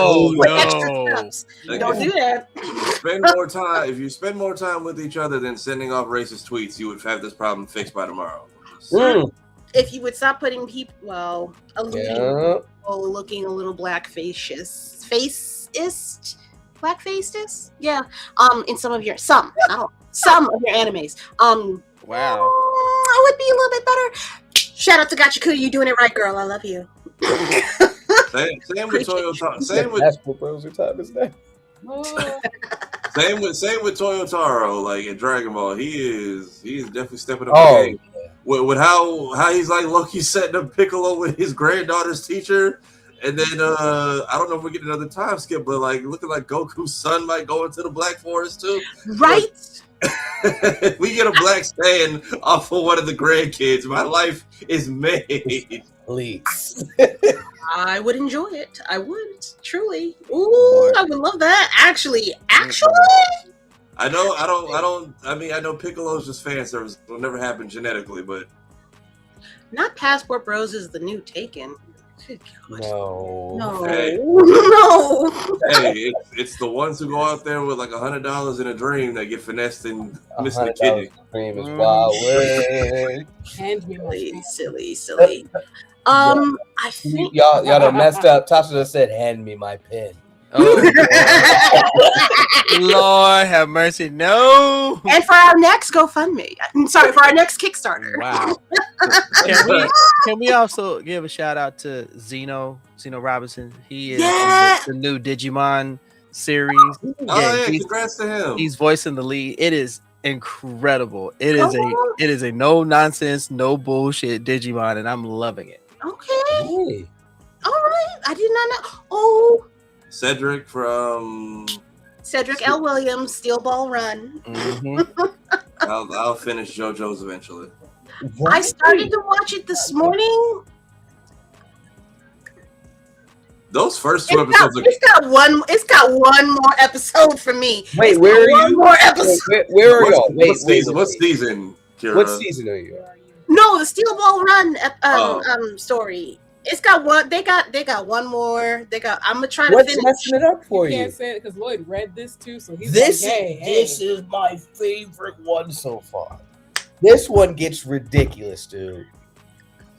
Don't do that. If you spend more time with each other than sending off racist tweets, you would have this problem fixed by tomorrow. If you would stop putting people, looking a little blackface-ist, yeah. In some of your some of your animes. Wow. It would be a little bit better. Shout out to Gachaku, you doing it right, girl. I love you. Same with Toyotaro. Same with Toyotaro. Like in Dragon Ball, he is definitely stepping up the game. With how he's like Loki setting up Piccolo with his granddaughter's teacher, and then I don't know if we get another time skip, but like looking like Goku's son might go into the Black Forest too. Right. We get a black stand off of one of the grandkids. My life is made. Please. I would enjoy it. I would truly. Ooh, I would love that. Actually. I know Piccolo's just fan service. It'll never happen genetically, but not Passport Bros is the new Taken. No. Hey. No. Hey, it's the ones who go out there with like $100 in a dream that get finessed and miss the kidney. Dream is wild. Hand me silly. I think y'all done messed up. Tasha just said, "Hand me my pen." Lord have mercy, no. And for our next GoFundMe, for our next Kickstarter. Wow. Can we also give a shout out to Zeno Robinson? He is the new Digimon series. Congrats to him. He's voicing the lead. It is incredible. It is a no nonsense, no bullshit Digimon, and I'm loving it. Okay. Hey. All right. I did not know. Oh. Cedric L. Williams, Steel Ball Run. Mm-hmm. I'll finish JoJo's eventually. What? I started to watch it this morning. Those first two episodes. It's got one more episode for me. Wait, where are you? One more episode. Where are y'all? What season? Kira? What season are you? No, the Steel Ball Run story. It's got one. They got one more. I'm gonna try to finish. What's messing it up for you? Can't say it because Lloyd read this too, so he's this is my favorite one so far. This one gets ridiculous, dude.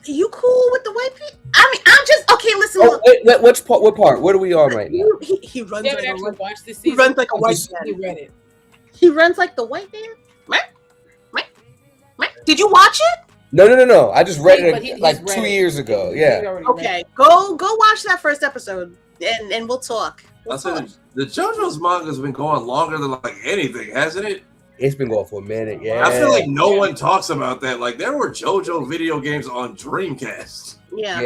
You cool with the white people? I mean, I'm just okay. Listen, what part? What are we on right now? He runs. Yeah, actually watched this season. He runs like a white man. He read it. He runs like the white man. Did you watch it? No. I just read it like 2 years ago. Yeah. Okay. Go watch that first episode, and we'll talk. I said the JoJo's manga's been going longer than like anything, hasn't it? It's been going for a minute. Yeah. I feel like no one talks about that. Like there were JoJo video games on Dreamcast. Yeah.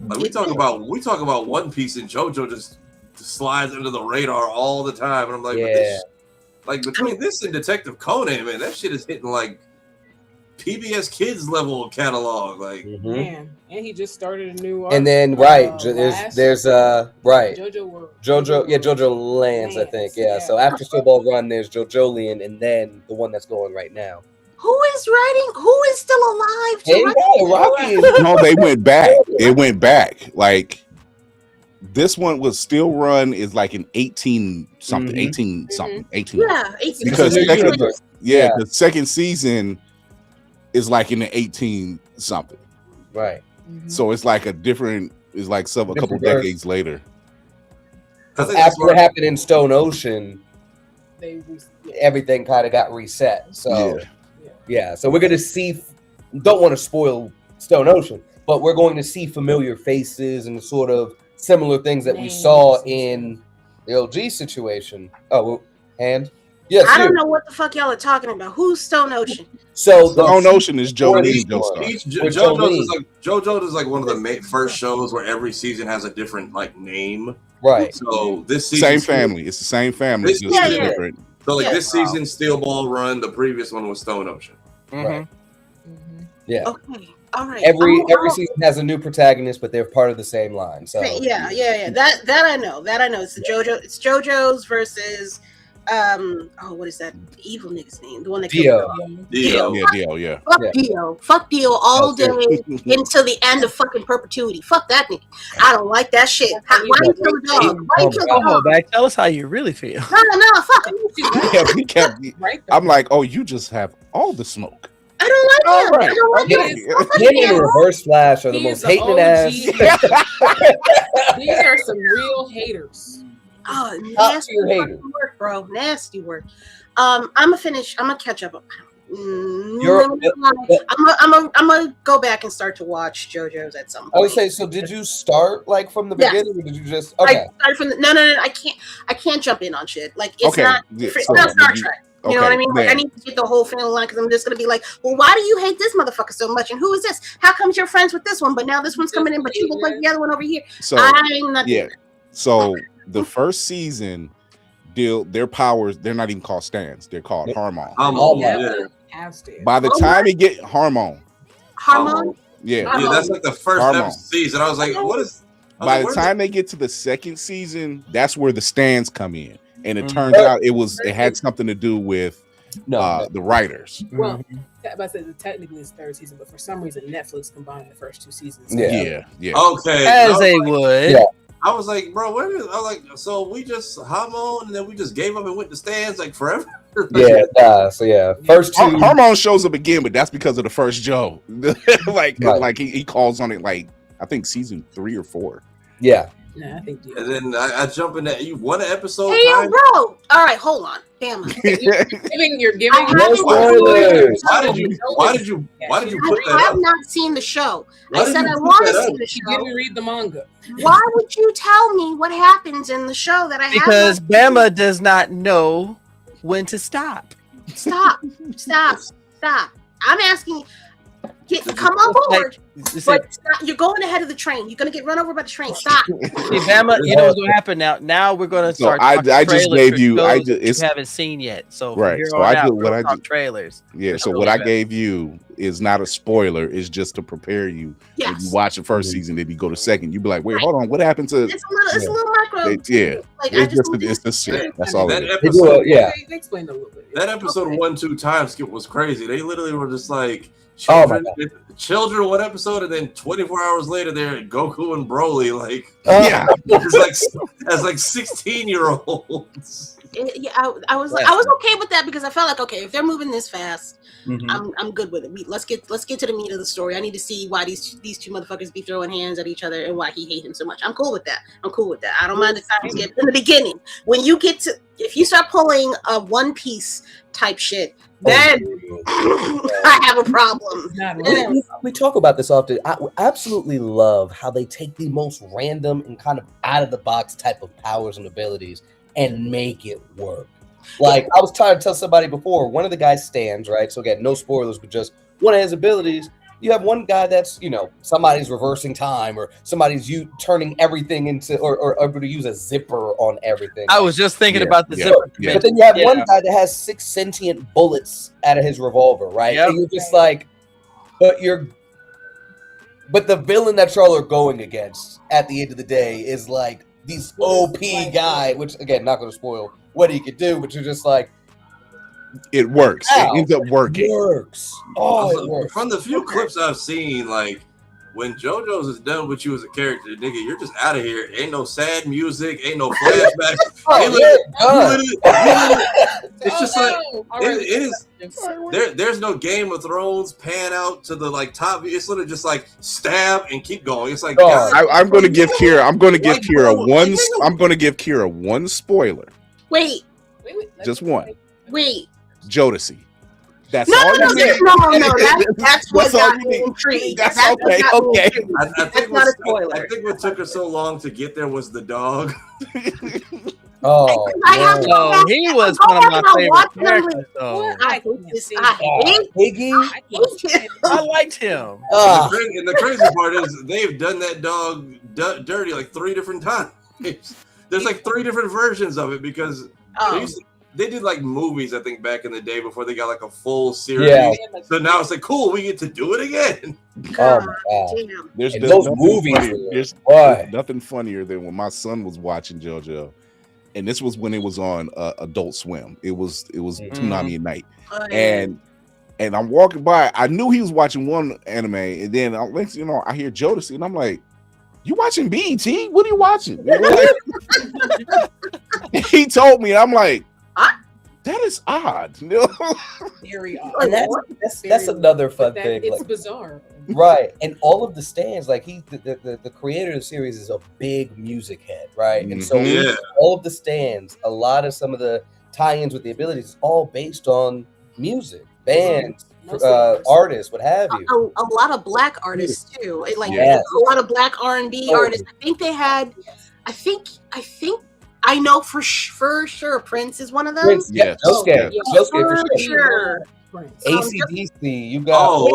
Like we talk about One Piece, and JoJo just slides under the radar all the time, and I'm like, between this and Detective Conan, man, that shit is hitting like PBS Kids level catalog, like man. And he just started a new arc. And then there's JoJo Lands, I think. Yeah. So after Steel Ball Run, there's JoJolion, and then the one that's going right now. Who is writing? Who is still alive? Rocky. No, they went back. It went back. Like this one was still run is like an 18 something. Yeah, 18. Because the second season is like in the 18 something. Right. So it's like a couple decades later. After what happened in Stone Ocean, everything kind of got reset. So yeah, so we're gonna see. Don't want to spoil Stone Ocean, but we're going to see familiar faces and sort of similar things that we saw in the LG situation. Oh, and yes, I don't know what the fuck y'all are talking about. Who's Stone Ocean? So Stone Ocean is JoJo's JoJo's is like one of the first shows where every season has a different like name. Right. So this season, same family. It's the same family. Just different. So like this season, Steel Ball Run. The previous one was Stone Ocean. Right. Yeah. Okay. All right. Every season has a new protagonist, but they're part of the same line. So yeah. That I know. It's the JoJo. It's JoJo's versus what is that evil nigga's name? The one that Dio. Yeah. Fuck Dio. Fuck Dio all day until the end of fucking perpetuity. Fuck that nigga. I don't like that shit. Why you kill a dog? Why you kill a dog? Back. Tell us how you really feel. No, fuck him. I'm like, oh, you just have all the smoke. I don't like him. I don't like him. Him and Reverse Flash are the most hating ass. These are some real haters. Oh, nasty work, bro. Nasty work. I'm gonna catch up. I'm gonna go back and start to watch JoJo's at some point. I would say, so did you start like from the beginning, or did you just I started from no. I can't jump in on shit. Like it's not Star Trek. You know what I mean? Like I need to get the whole film line because I'm just gonna be like, well, why do you hate this motherfucker so much? And who is this? How comes you're friends with this one, but now this one's coming in, but you look like the other one over here? So I'm not doing that. So the first season, their powers, they're not even called stands, they're called hormone. By the time it get hormone. Yeah, that's like the first season. I was like, what is? By the time they get to the second season, that's where the stands come in, and it turns out it had something to do with the writers. Well, I said technically it's third season, but for some reason Netflix combined the first two seasons. Yeah. Okay, as they would. Yeah. I was like, bro, wait a minute. I was like, so we just hormone and then we just gave up and went to stands like forever. First two hormone shows up again, but that's because of the first Joe. like he calls on it like I think season 3 or 4. Yeah. I think. And then I jump in that you one episode. Hey, yo, bro. All right, hold on. Damn. You're giving. Why did you put that? I have not seen the show. I said I want to see the show. You didn't read the manga. Why would you tell me what happens in the show that I have? Because Bama does not know when to stop. Stop. I'm asking. Come on board. But you're going ahead of the train. You're gonna get run over by the train. Stop. See, Bama, you know what's gonna happen now. Now we're gonna start. I just gave you. You haven't seen yet. So right. So I did what I did. Trailers. Yeah. So what I gave you is not a spoiler. It's just to prepare you. Yes. When you watch the first season, then you go to second. You be like, wait, hold on. What happened to? It's a little micro. It's just shit. That's all. That episode, they explained a little bit. That episode 1-2 time skip was crazy. They literally were just like. Children, one episode, and then 24 hours later, they're Goku and Broly, like as 16-year-olds. I was okay with that because I felt like if they're moving this fast, I'm good with it. Let's get to the meat of the story. I need to see why these two motherfuckers be throwing hands at each other and why he hates him so much. I'm cool with that. I don't mind the time skip in the beginning. When you get to, if you start pulling a One Piece type shit, then I have a problem. We talk about this often. I absolutely love how they take the most random and kind of out of the box type of powers and abilities and make it work. Like I was trying to tell somebody before, one of the guys stands, right? So again, no spoilers, but just one of his abilities. You have one guy that's, somebody's reversing time or somebody's turning everything into or able to use a zipper on everything. I was just thinking about the zipper. Yeah. But then you have one guy that has 6 sentient bullets out of his revolver, right? Yep. And you're just like, but the villain that y'all are going against at the end of the day is like these OP guy, which again, not going to spoil what he could do, but you're just like, it works. It ends up working. It works. It works. From the few clips I've seen, like when JoJo's is done with you as a character, nigga, you're just out of here. Ain't no sad music, ain't no flashbacks. It's just like it is. There's no Game of Thrones pan out to the top. It's literally just like stab and keep going. It's like I'm going to give Kira. I'm going to give Kira one. I'm going to give Kira one spoiler. Wait. Just one. Wait. Jodeci. That's No, all no, you need. no. That's what That's all got you me need. intrigued. That's That's what okay. got me Okay. intrigued. I That's think not a spoiler. I think what took her so long to get there was the dog. Oh, I have to go Oh, back. he was Go one of back my and I'll favorite watch them characters, with- though. I hate this. I hate Piggy. I liked him. And the crazy part is they've done that dog dirty like 3 different times. There's like 3 different versions of it because they did like movies, I think, back in the day before they got like a full series. Yeah. So now it's like, cool, we get to do it again. Oh my god. There's And those nothing movies funnier. were- There's Why? nothing funnier than when my son was watching JoJo, and this was when it was on Adult Swim. It was Toonami at night, and I'm walking by. I knew he was watching one anime, and then I hear Jodeci, and I'm like, "You watching BET? What are you watching?" He told me, and I'm like, "That is odd." Very odd. And that's another fun thing. It's like- bizarre. Right, and all of the stands, like the creator of the series is a big music head, right? And so Yeah. all of the stands, a lot of some of the tie-ins with the abilities, is all based on music, bands, artists, what have you. a lot of black artists too. Like Yes. a lot of black R&B artists. I think they had. I think. I know for sure Prince is one of them. Prince, yeah, Josuke, Josuke for For sure. sure. AC/DC, you got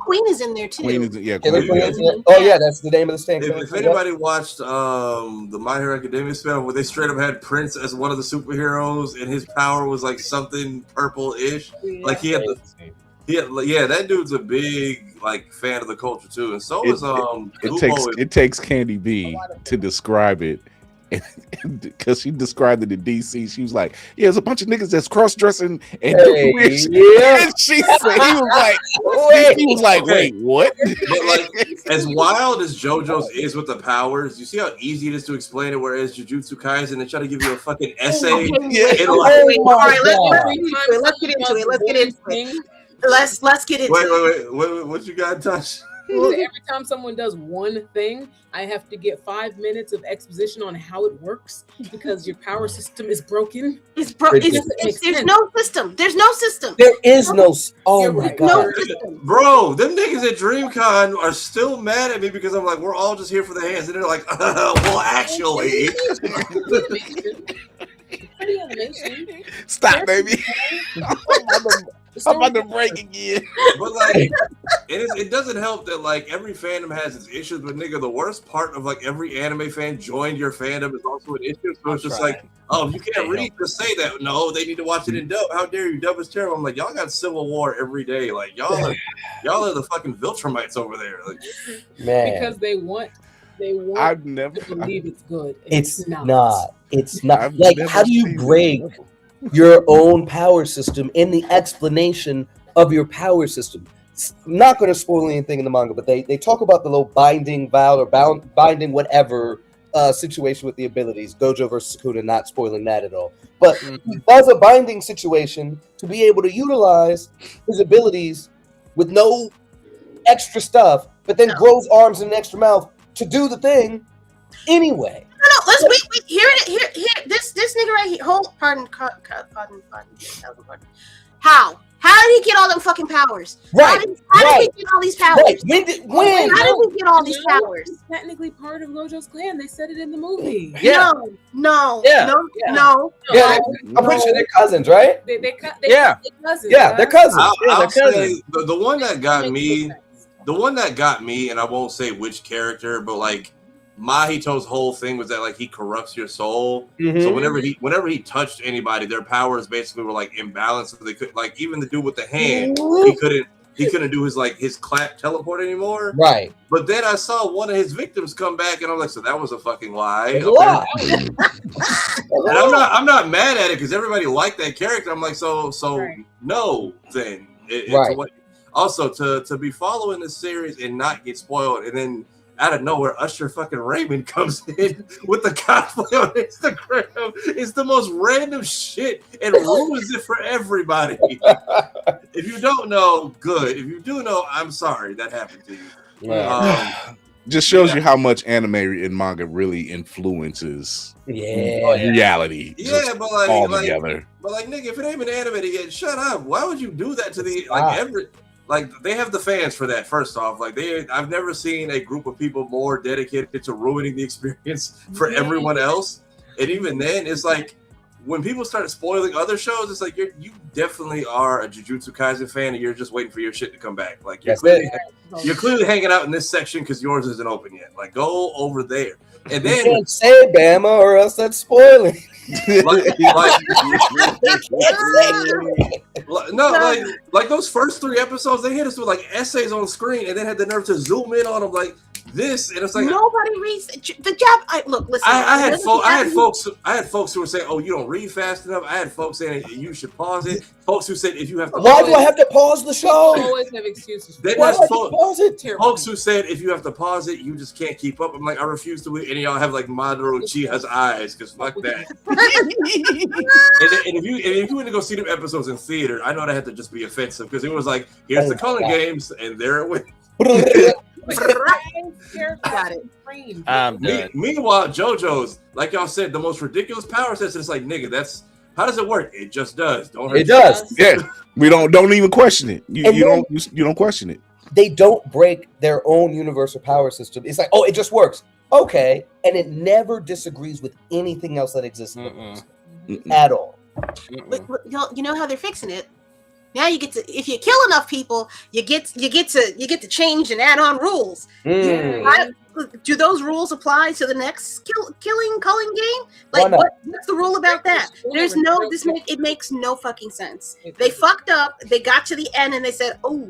Queen is in there too. Queen is, yeah, Killer Queen Queen is- is in- Oh yeah, that's the name of the stand. If anybody watched the My Hero Academia spell where they straight up had Prince as one of the superheroes and his power was like something purple-ish, like he had that dude's a big like fan of the culture too, and so is it takes Candy B to describe it, because she described it in DC. She was like, "Yeah, there's a bunch of niggas that's cross dressing and doing weird shit." And she said, "He was like, wait, what?" But like, as wild as JoJo's is with the powers, you see how easy it is to explain it. Whereas Jujutsu Kaisen, they try to give you a fucking essay. All right, let's get into it. Let's get into it. Wait, what you got, Touch? Well, every time someone does one thing, I have to get 5 minutes of exposition on how it works because your power system is broken. There's no system. There's no system. There is no. Oh my god, no system. Bro, them niggas at DreamCon are still mad at me because I'm like, we're all just here for the hands, and they're like, well, actually. Stop, baby. I'm about to break again. But like, it doesn't help that like every fandom has its issues. But nigga, the worst part of like every anime fan joined your fandom is also an issue. So it's just like, oh, if you can't read to say that. No, they need to watch it in dub. How dare you? Dub is terrible. I'm like, y'all got Civil War every day. Like y'all are the fucking Viltrumites over there. Like, man, because they want I've never to believe it's good. It's not. It's not. I've Like, never how do you seen break your own power system in the explanation of your power system? Not going to spoil anything in the manga, but they talk about the little binding vow or binding whatever situation with the abilities. Gojo versus Sukuna, not spoiling that at all. But he does a binding situation to be able to utilize his abilities with no extra stuff, but then grows arms and an extra mouth to do the thing anyway. No, let's wait. Here. This nigga right here. Hold. Pardon. How did he get all them fucking powers? Right. How did he get all these powers? Right. When? How did he get all these powers? He's technically part of Gojo's clan. They said it in the movie. Yeah. No. Yeah. No. Yeah, I'm pretty sure they're cousins, right? They're cousins. Yeah, they're cousins. I'll say the one that got me, and I won't say which character, but like Mahito's whole thing was that like he corrupts your soul. Mhm. So whenever he touched anybody, their powers basically were like imbalanced. So they could, like, even the dude with the hand, he couldn't do his clap teleport anymore. Right. But then I saw one of his victims come back, and I'm like, so that was a fucking lie. It's a lie. And I'm not mad at it because everybody liked that character. I'm like, so no, then Right. Also, to be following this series and not get spoiled, and then out of nowhere, Usher fucking Raymond comes in with the cosplay on Instagram. It's the most random shit and ruins it for everybody. If you don't know, good. If you do know, I'm sorry that happened to you. just shows you how much anime and manga really influences reality. Yeah, but like, all together. But like, nigga, if it ain't been animated yet, shut up. Why would you do that to the like they have the fans for that? First off, like I've never seen a group of people more dedicated to ruining the experience for everyone else. And even then, it's like when people start spoiling other shows, it's like you definitely are a Jujutsu Kaisen fan, and you're just waiting for your shit to come back. Like you're clearly hanging out in this section because yours isn't open yet. Like go over there. And then you can't say Bama or else that's spoiling. Like those first 3 episodes, they hit us with like essays on screen, and then had the nerve to zoom in on them like this, and it's like nobody reads the job. Look, listen. I had folks who were saying, "Oh, you don't read fast enough." I had folks saying you should pause it. Folks who said if you have to, why do I have to pause the show? I always have excuses. Then there's folks who said if you have to pause it, you just can't keep up. I'm like, I refuse to. And y'all have like Madara Uchiha's eyes because fuck that. and if you went to go see them episodes in theater, I know that had to just be offensive because it was like, here's the Culling Games, and there it went. Got it. Meanwhile, JoJo's, like y'all said, the most ridiculous power sets. It's like, nigga, that's how does it work? It just does. Don't hurt. It does. Yeah, we don't even question it. You don't question it. They don't break their own universal power system. It's like, oh, it just works. Okay, and it never disagrees with anything else that exists in the world at all. You know how they're fixing it. Now you get to, if you kill enough people, you get to change and add on rules. Do those rules apply to the next culling game? Like what's the rule about that? There's no it makes no fucking sense. They fucked up. They got to the end and they said, "Oh,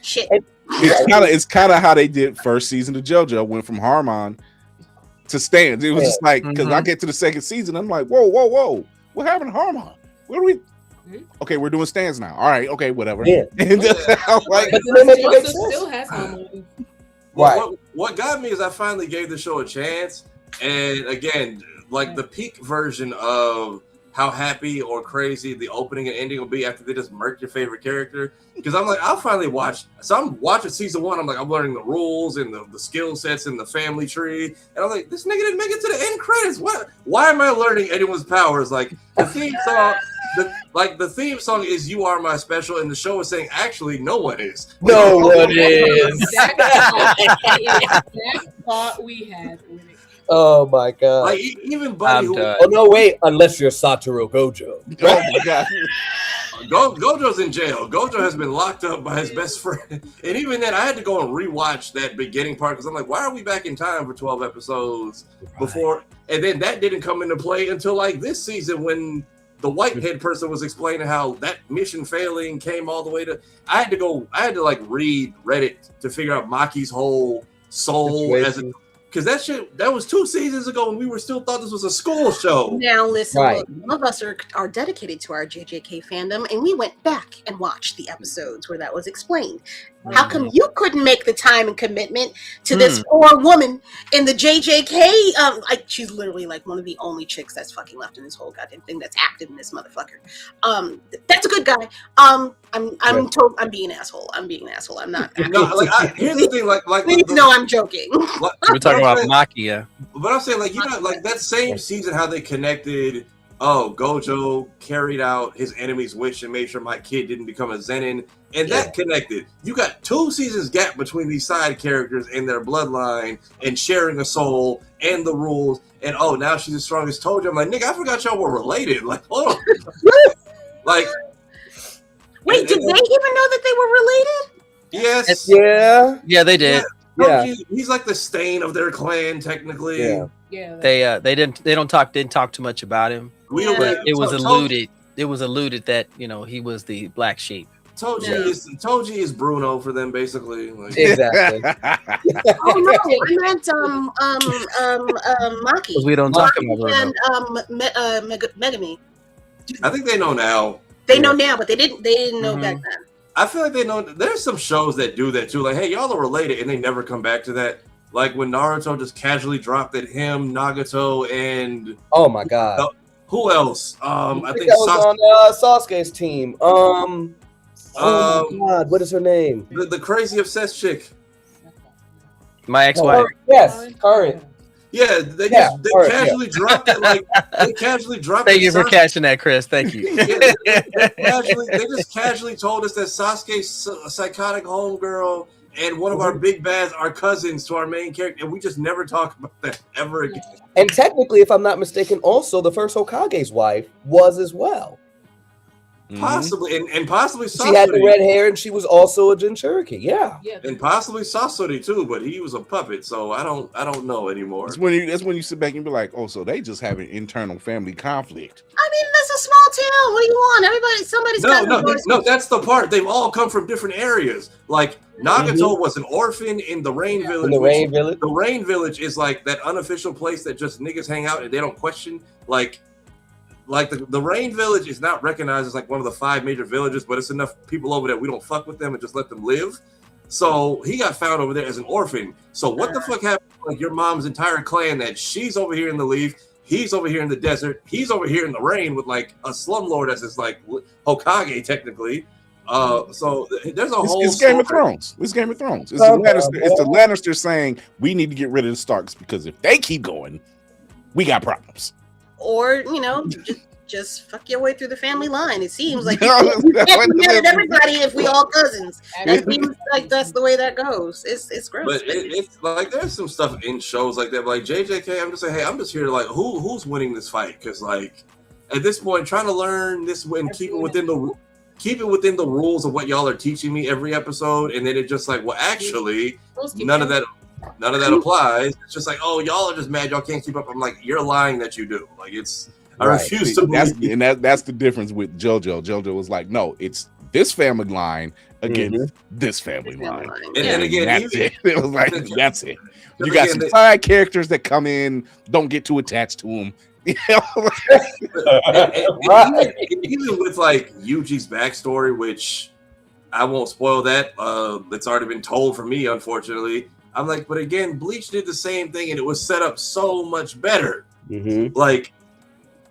shit." It's kind of how they did first season of JoJo, went from Harmon to Stans. It was just like because I get to the second season, I'm like, whoa, what happened to Harmon? Where do we? Okay, we're doing stands now. All right, okay, whatever. Yeah. Like, but then still has Harmon. What got me is I finally gave the show a chance, and again, like the peak version of how happy or crazy the opening and ending will be after they just murk your favorite character. Because I'm like, I'll finally watch. So I'm watching season 1. I'm like, I'm learning the rules and the skill sets and the family tree. And I'm like, this nigga didn't make it to the end credits. What? Why am I learning anyone's powers? Like the theme song. The theme song is "You Are My Special," and the show is saying, actually, no one is. No one is. That thought we had. Oh my god! Like even Buddy. Oh no, wait! Unless you're Satoru Gojo. Oh my god! Gojo's in jail. Gojo has been locked up by his best friend, and even then, I had to go and rewatch that beginning part because I'm like, why are we back in time for 12 episodes before? And then that didn't come into play until like this season when the whitehead person was explaining how that mission failing came all the way to. I had to like read Reddit to figure out Maki's whole soul as a. Because that was 2 seasons ago, and we were still thought this was a school show. Now listen, look, some of us are dedicated to our JJK fandom, and we went back and watched the episodes where that was explained. How come you couldn't make the time and commitment to this poor woman in the JJK? Like she's literally like one of the only chicks that's fucking left in this whole goddamn thing that's active in this motherfucker. That's a good guy. I'm being an asshole. I'm not. Here's the thing, I'm joking. We're talking about Maki, But I'm saying, like, you know, like that same season, how they connected. Oh, Gojo carried out his enemy's wish and made sure my kid didn't become a Zenin. And that connected. You got 2 seasons gap between these side characters and their bloodline and sharing a soul and the rules. And now she's as strong as Tojo. I'm like, nigga, I forgot y'all were related. Like, hold on. Like, wait, did they even know that they were related? Yes. Yeah, they did. Yeah. He's like the stain of their clan, technically. Yeah. They didn't talk too much about him. But it was alluded. It was alluded that he was the black sheep. Toji is Bruno for them, basically. Like. Exactly. Oh no, I meant Maki. We don't talk about Bruno. And Megami. I think they know now. They know now, but they didn't know back then. I feel like they know. There's some shows that do that too. Like, hey, y'all are related, and they never come back to that. Like when Naruto just casually dropped at him, Nagato, and oh my god, who else? I think that was on Sasuke's team. Oh my god, what is her name? The crazy obsessed chick. My ex-wife. Yes, current. Yeah, they casually dropped it. Like they casually dropped. Thank you for catching that, Chris. Thank you. They just casually told us that Sasuke's a psychotic homegirl and one of our big bads are cousins to our main character, and we just never talk about that ever again. And technically, if I'm not mistaken, also the first Hokage's wife was as well. Possibly, and possibly she had the red hair, and she was also a Jinchuriki. Yeah, and possibly Sasori too, but he was a puppet, so I don't know anymore. That's when you sit back and be like, oh, so they just have an internal family conflict. I mean, that's a small town. What do you want? Somebody's no. That's the part. They've all come from different areas. Like Nagato was an orphan in the Rain Village. The Rain Village is like that unofficial place that just niggas hang out and they don't question. Like the Rain Village is not recognized as like one of the 5 major villages, but it's enough people over there we don't fuck with them and just let them live. So he got found over there as an orphan. So what the fuck happened to like your mom's entire clan that she's over here in the leaf, he's over here in the desert, he's over here in the rain with like a slumlord as his like Hokage technically. So there's a whole. It's Game of Thrones. It's Game of Thrones. It's the Lannister saying we need to get rid of the Starks because if they keep going, we got problems. Or, just fuck your way through the family line. It seems like you can't be mad at everybody if we all cousins. It seems like that's the way that goes. It's gross. But it's like there's some stuff in shows like that. Like JJK, I'm just saying, hey, I'm just here to like who's winning this fight? Because like at this point, trying to learn this and keep it within the rules of what y'all are teaching me every episode, and then it's just like, well, actually, none of that applies. It's just like, oh, y'all are just mad y'all can't keep up. I'm like, you're lying that you do. Like I refuse to believe. That's the difference with JoJo. JoJo was like, no, it's this family line against this family line. And again, that's it. It was like, that's it. You got some side characters that come in, don't get too attached to them. Even with like Yuji's backstory, which I won't spoil that. It's already been told for me, unfortunately. I'm like, but again, Bleach did the same thing, and it was set up so much better. Like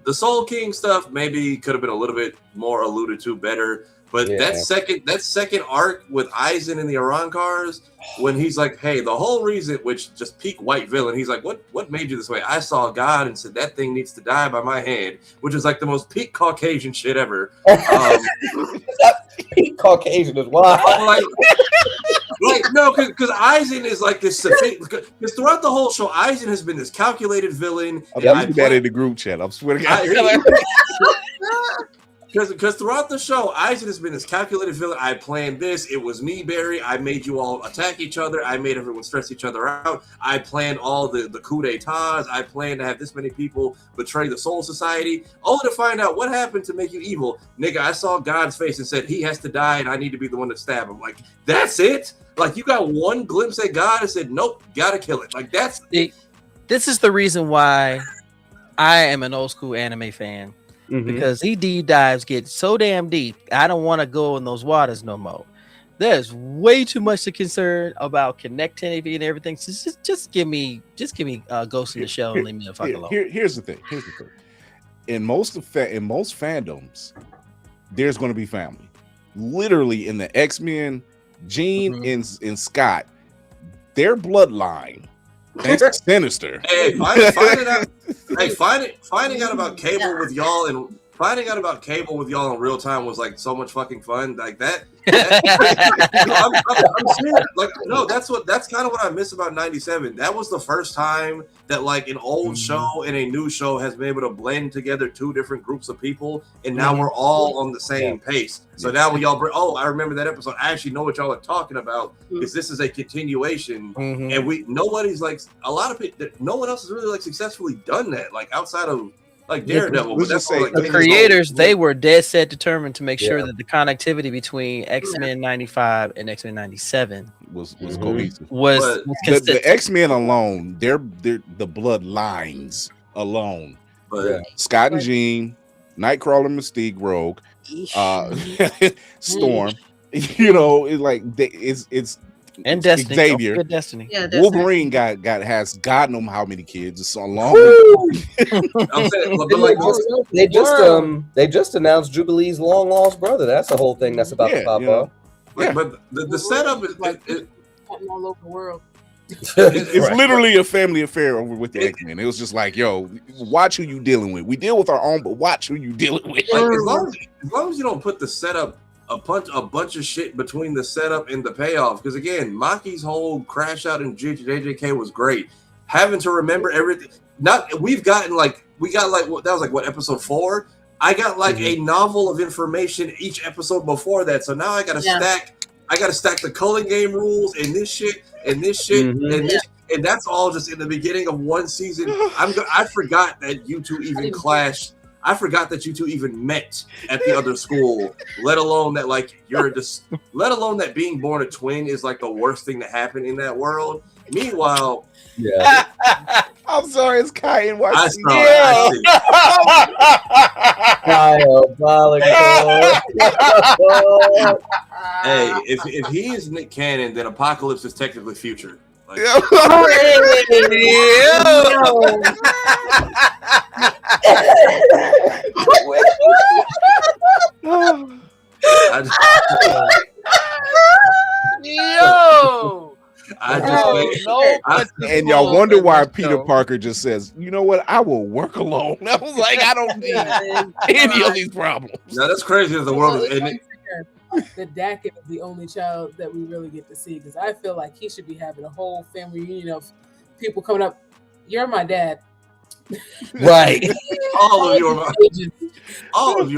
the Soul King stuff maybe could have been a little bit more alluded to better. But that second arc with Aizen and the Arankars, when he's like, hey, the whole reason, which just peak white villain, he's like, what made you this way? I saw God and said that thing needs to die by my hand, which is like the most peak Caucasian shit ever. Peak Caucasian is wild. No, because Aizen is like this. Because throughout the whole show, Aizen has been this calculated villain. I'm that in the group chat. I'm swearing. Because throughout the show, Aizen has been this calculated villain. I planned this. It was me, Barry. I made you all attack each other. I made everyone stress each other out. I planned all the coup d'etats. I planned to have this many people betray the Soul Society, only to find out what happened to make you evil. Nigga, I saw God's face and said he has to die and I need to be the one to stab him. Like, that's it? Like, you got one glimpse at God and said, nope, gotta kill it. Like, that's it. This is the reason why I am an old school anime fan. Because these deep dives get so damn deep, I don't want to go in those waters no more. There's way too much to concern about connectivity and everything. So just give me Ghost in the Shell and leave me the fuck alone. Here's the thing. In most fandoms, there's going to be family. Literally in the X-Men, Jean and Scott, their bloodline. Thanks to Sinister. Hey, finding out about Cable with y'all and finding out about Cable with y'all in real time was like so much fucking fun. Like that. I'm serious. Like, no, that's kind of what I miss about 97. That was the first time that like an old show and a new show has been able to blend together two different groups of people, and now we're all on the same pace. So now when y'all bring, I remember that episode. I actually know what y'all are talking about because this is a continuation, and nobody's like a lot of people. No one else has really like successfully done that, like outside of like Daredevil. But that's like, the creators, they were dead set determined to make sure that the connectivity between X-Men 95 and X-Men 97 was cohesive. Was the X-Men alone, they're the bloodlines alone. Scott and Jean, Nightcrawler, Mystique, Rogue, Storm. You know, it's like it's and Destiny. Xavier, Destiny. Yeah, Wolverine has God knows how many kids. It's so long. I'm saying, but like, they just announced Jubilee's long lost brother. That's the whole thing that's about to pop up. But the setup is like all over the world. It's literally a family affair over with the X-Men. It was just like, yo, watch who you dealing with. We deal with our own, but watch who you dealing with. Like, as long as you don't put the setup a bunch of shit between the setup and the payoff. Because again, Maki's whole crash out in JJK was great. Having to remember everything. We got like that was like what, episode 4? I got like a novel of information each episode before that. So now I gotta stack the culling game rules and this shit and this shit and this, and that's all just in the beginning of one season. I forgot that you two even clashed. I forgot that you two even met at the other school, let alone that like let alone that being born a twin is like the worst thing to happen in that world. Meanwhile, I'm sorry, it's Kai and I Hey, if he is Nick Cannon, then Apocalypse is technically future. Like, and y'all wonder why Peter Parker just says, "You know what? I will work alone." I was like, I don't need any of these problems. No, that's crazy. That the world is ending. The Dakin is the only child that we really get to see, because I feel like he should be having a whole family reunion of people coming up. You're my dad, right? All of you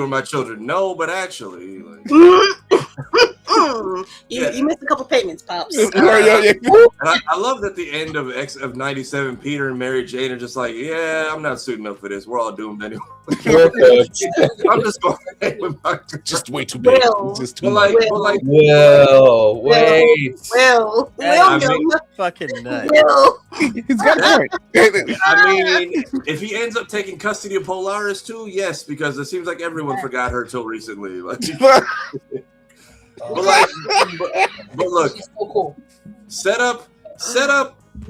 are my children. No, but actually, like, you missed a couple payments, pops. And I love that the end of X of '97, Peter and Mary Jane are just like, yeah, I'm not suiting up for this. We're all doomed anyway. I'm just going with my just way too big. Just too wait. Fucking nuts. He's got a point. I mean, if he ends up taking custody of Polaris too, yes, because it seems like everyone forgot her till recently. Like, but look, she's so cool. Set up,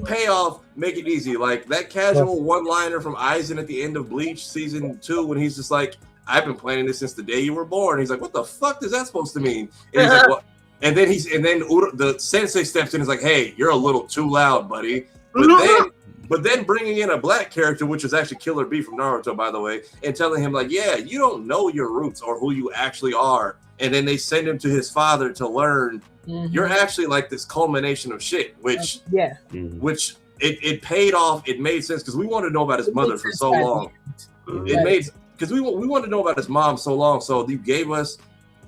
payoff, make it easy. Like that casual one-liner from Eisen at the end of Bleach season 2, when he's just like, "I've been planning this since the day you were born." He's like, "What the fuck is that supposed to mean?" And he's like, "What?" And then the sensei steps in and is like, "Hey, you're a little too loud, buddy." But then bringing in a black character, which is actually Killer B from Naruto, by the way, and telling him like, "Yeah, you don't know your roots or who you actually are." And then they send him to his father to learn you're actually like this culmination of shit, which it paid off. It made sense because we wanted to know about his mother for so long. It made because we wanted to know about his mom so long. So you gave us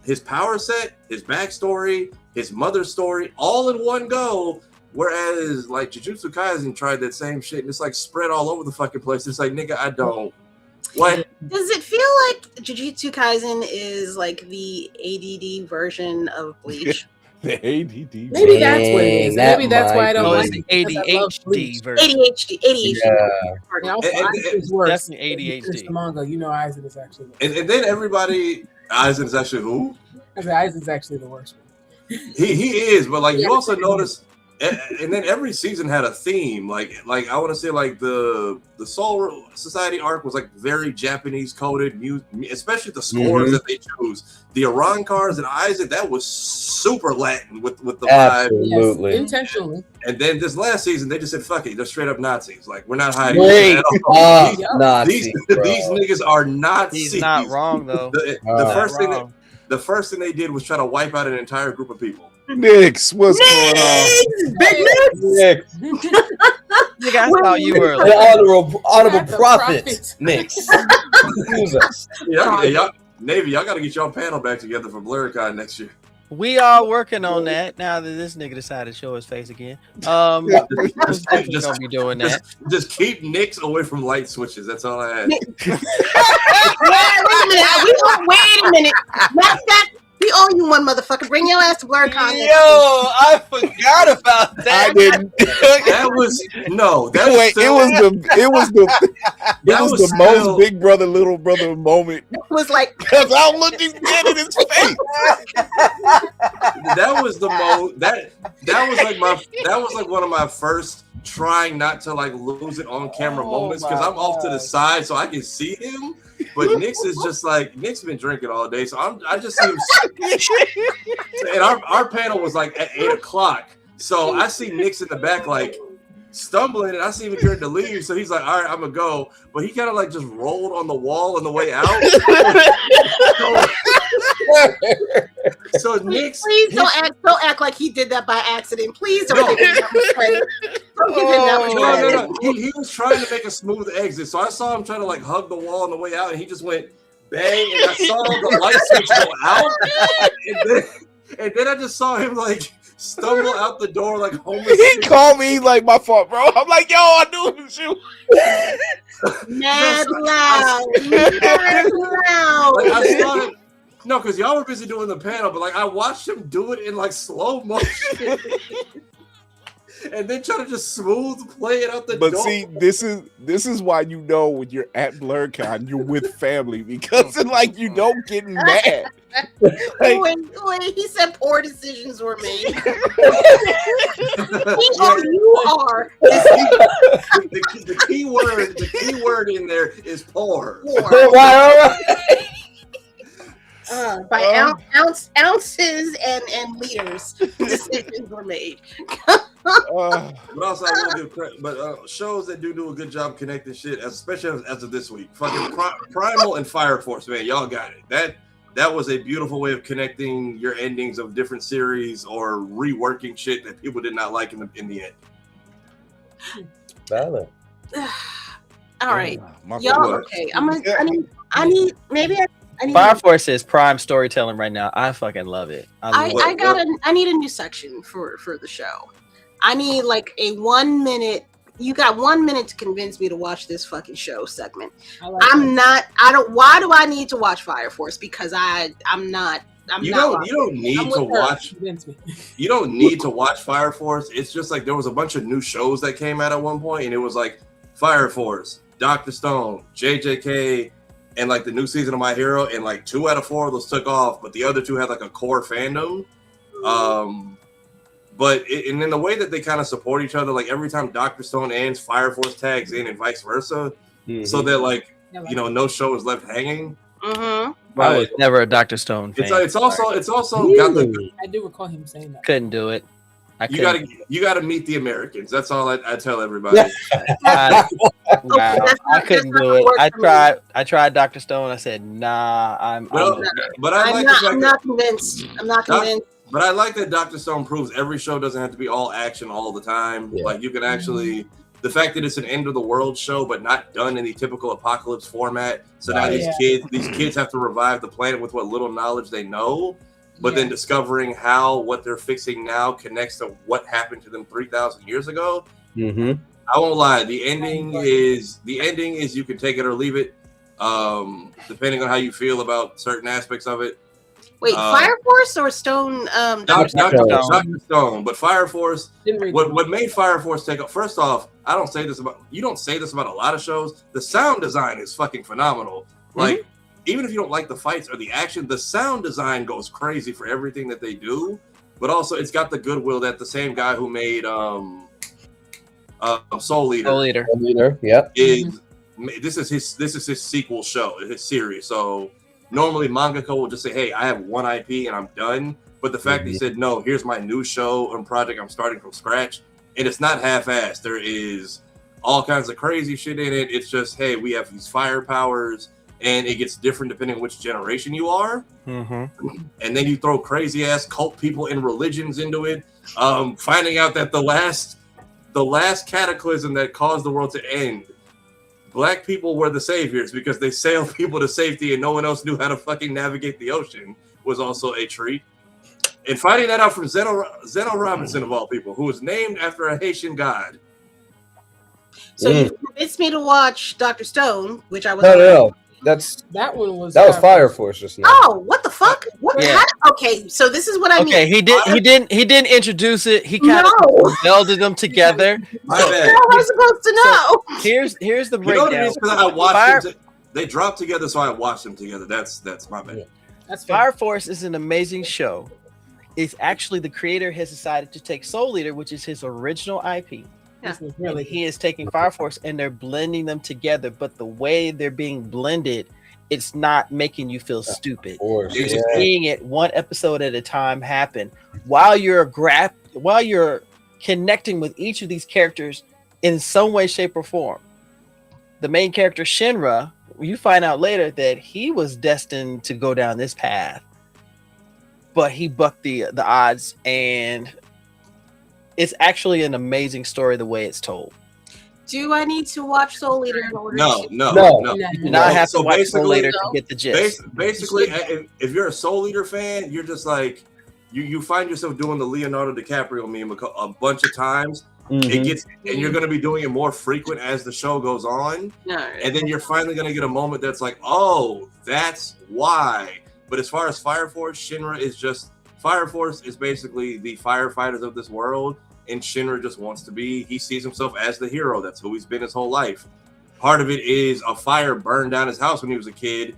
his power set, his backstory, his mother's story, all in one go. Whereas like Jujutsu Kaisen tried that same shit and it's like spread all over the fucking place. It's like, nigga, I don't. What? Does it feel like Jujutsu Kaisen is like the ADD version of Bleach? The ADD. Maybe that's what it is. Maybe that's why I don't like the it. ADHD version. ADHD. Yeah. Aizen is worse. Definitely ADHD. The manga, you know, Aizen is actually. And then everybody, Aizen is actually who? I said Aizen's actually the worst one. He is, but like you also notice. And then every season had a theme. Like I want to say, like the Soul Society arc was like very Japanese coded, especially the scores that they choose. The Arankars and Isaac, that was super Latin with the vibe. Absolutely, intentionally. And then this last season, they just said, "Fuck it, they're straight up Nazis. Like we're not hiding." Nazis, these niggas are Nazis. He's not wrong though. The first thing they did was try to wipe out an entire group of people. Nix, what's going on? Big Nix. Nigga, I thought you were the honorable prophet. Nix. Navy, y'all got to get y'all panel back together for BlerdCon next year. We are working on that now that this nigga decided to show his face again. Just gonna be doing that. Just keep Nix away from light switches. That's all I ask. Wait a minute. We owe you one, motherfucker. Bring your ass to BlerdCon. Yo, I forgot about that. I didn't. That was the most Big Brother Little Brother moment. It was like because I'm looking dead in his face. That was the most that was like one of my first trying not to like lose it on camera moments because I'm off to the side so I can see him. But Nix is just like Nick's been drinking all day, so I just see him. And our panel was like at 8:00, So I see Nick's in the back like stumbling, and I see him getting to leave. So he's like, "All right, I'm gonna go," but he kind of like just rolled on the wall on the way out. So Nick's please don't act like he did that by accident. Please don't give him that much credit. Don't give him that much credit. No. He was trying to make a smooth exit, so I saw him trying to like hug the wall on the way out, and he just went bang, and I saw the light switch go out, and then I just saw him like stumble out the door like homeless. He called me like my fault, bro. I'm like, yo, I knew it was you. Mad loud. Like, I saw him. No, because y'all were busy doing the panel, but like I watched him do it in like slow motion. And then try to just smooth play it out the door. But see, this is why you know when you're at BlerdCon, you're with family, because like you don't get mad. Like, wait, he said poor decisions were made. You are. The key word in there is poor. By ounces and liters, decisions were made. But also, I will give credit. But shows that do a good job connecting shit, especially as of this week, fucking Primal and Fire Force, man, y'all got it. That was a beautiful way of connecting your endings of different series or reworking shit that people did not like in the end. Valid. All right, y'all. Okay, I need Fire Force is prime storytelling right now. I fucking love it. I need a new section for the show. I need like a 1 minute. You got 1 minute to convince me to watch this fucking show segment. Why do I need to watch Fire Force? Because you don't need to watch Fire Force. It's just like there was a bunch of new shows that came out at one point, and it was like Fire Force, Dr. Stone, JJK, and like the new season of My Hero, and like 2 out of 4 of those took off, but the other 2 had like a core fandom. But and in the way that they kind of support each other, like every time Dr. Stone ends, Fire Force tags in, and vice versa, so that like no show is left hanging. Mm-hmm. I was never a Dr. Stone fan. It's also got the. I do recall him saying that. Couldn't do it. You gotta meet the Americans. That's all I tell everybody. I couldn't do it. I tried Dr. Stone. I said, nah, I'm not convinced. I'm not convinced. But I like that Dr. Stone proves every show doesn't have to be all action all the time. Yeah. Like you can actually, the fact that it's an end of the world show, but not done in the typical apocalypse format. So now these kids have to revive the planet with what little knowledge they know. But then discovering how what they're fixing now connects to what happened to them 3,000 years ago. Mm-hmm. I won't lie. The ending is you can take it or leave it, depending on how you feel about certain aspects of it. Wait, Fire Force or Stone? Dr. Stone, but Fire Force. What made Fire Force take off? First off, you don't say this about a lot of shows. The sound design is fucking phenomenal. Like. Even if you don't like the fights or the action, the sound design goes crazy for everything that they do. But also, it's got the goodwill that the same guy who made Soul Eater, yep. This is his sequel show, his series. So normally mangaka will just say, "Hey, I have one IP and I'm done." But the fact that he said, "No, here's my new show and project. I'm starting from scratch," and it's not half-assed. There is all kinds of crazy shit in it. It's just, hey, we have these fire powers. And it gets different depending on which generation you are. Mm-hmm. And then you throw crazy ass cult people and religions into it. Finding out that the last cataclysm that caused the world to end, black people were the saviors because they sailed people to safety and no one else knew how to fucking navigate the ocean was also a treat. And finding that out from Zeno Robinson of all people, who was named after a Haitian god. So you convinced me to watch Dr. Stone, which I was no. That was Fire Force just now. Oh, what the fuck? Okay, so this is what I mean. Okay, he didn't introduce it. He kind of melded them together. My bad. How am I supposed to know? Here's the breakdown. You know what I watched them. They dropped together, so I watched them together. That's my bad. That's Fire Force is an amazing show. It's actually the creator has decided to take Soul Eater, which is his original IP. Yeah. Really, he is taking Fire Force and they're blending them together, but the way they're being blended, it's not making you feel stupid. You're just seeing it one episode at a time happen while you're connecting with each of these characters in some way, shape, or form. The main character Shinra, you find out later that he was destined to go down this path, but he bucked the odds, and it's actually an amazing story the way it's told. Do I need to watch Soul Eater in order No. You do not have to watch Soul Eater to get the gist. Basically, if you're a Soul Eater fan, you're just like you find yourself doing the Leonardo DiCaprio meme a bunch of times. It gets, and you're going to be doing it more frequent as the show goes on, and then you're finally going to get a moment that's like, oh, that's why. But as far as Fire Force, Shinra is just Fire Force is basically the firefighters of this world, and Shinra just wants to be. He sees himself as the hero. That's who he's been his whole life. Part of it is a fire burned down his house when he was a kid,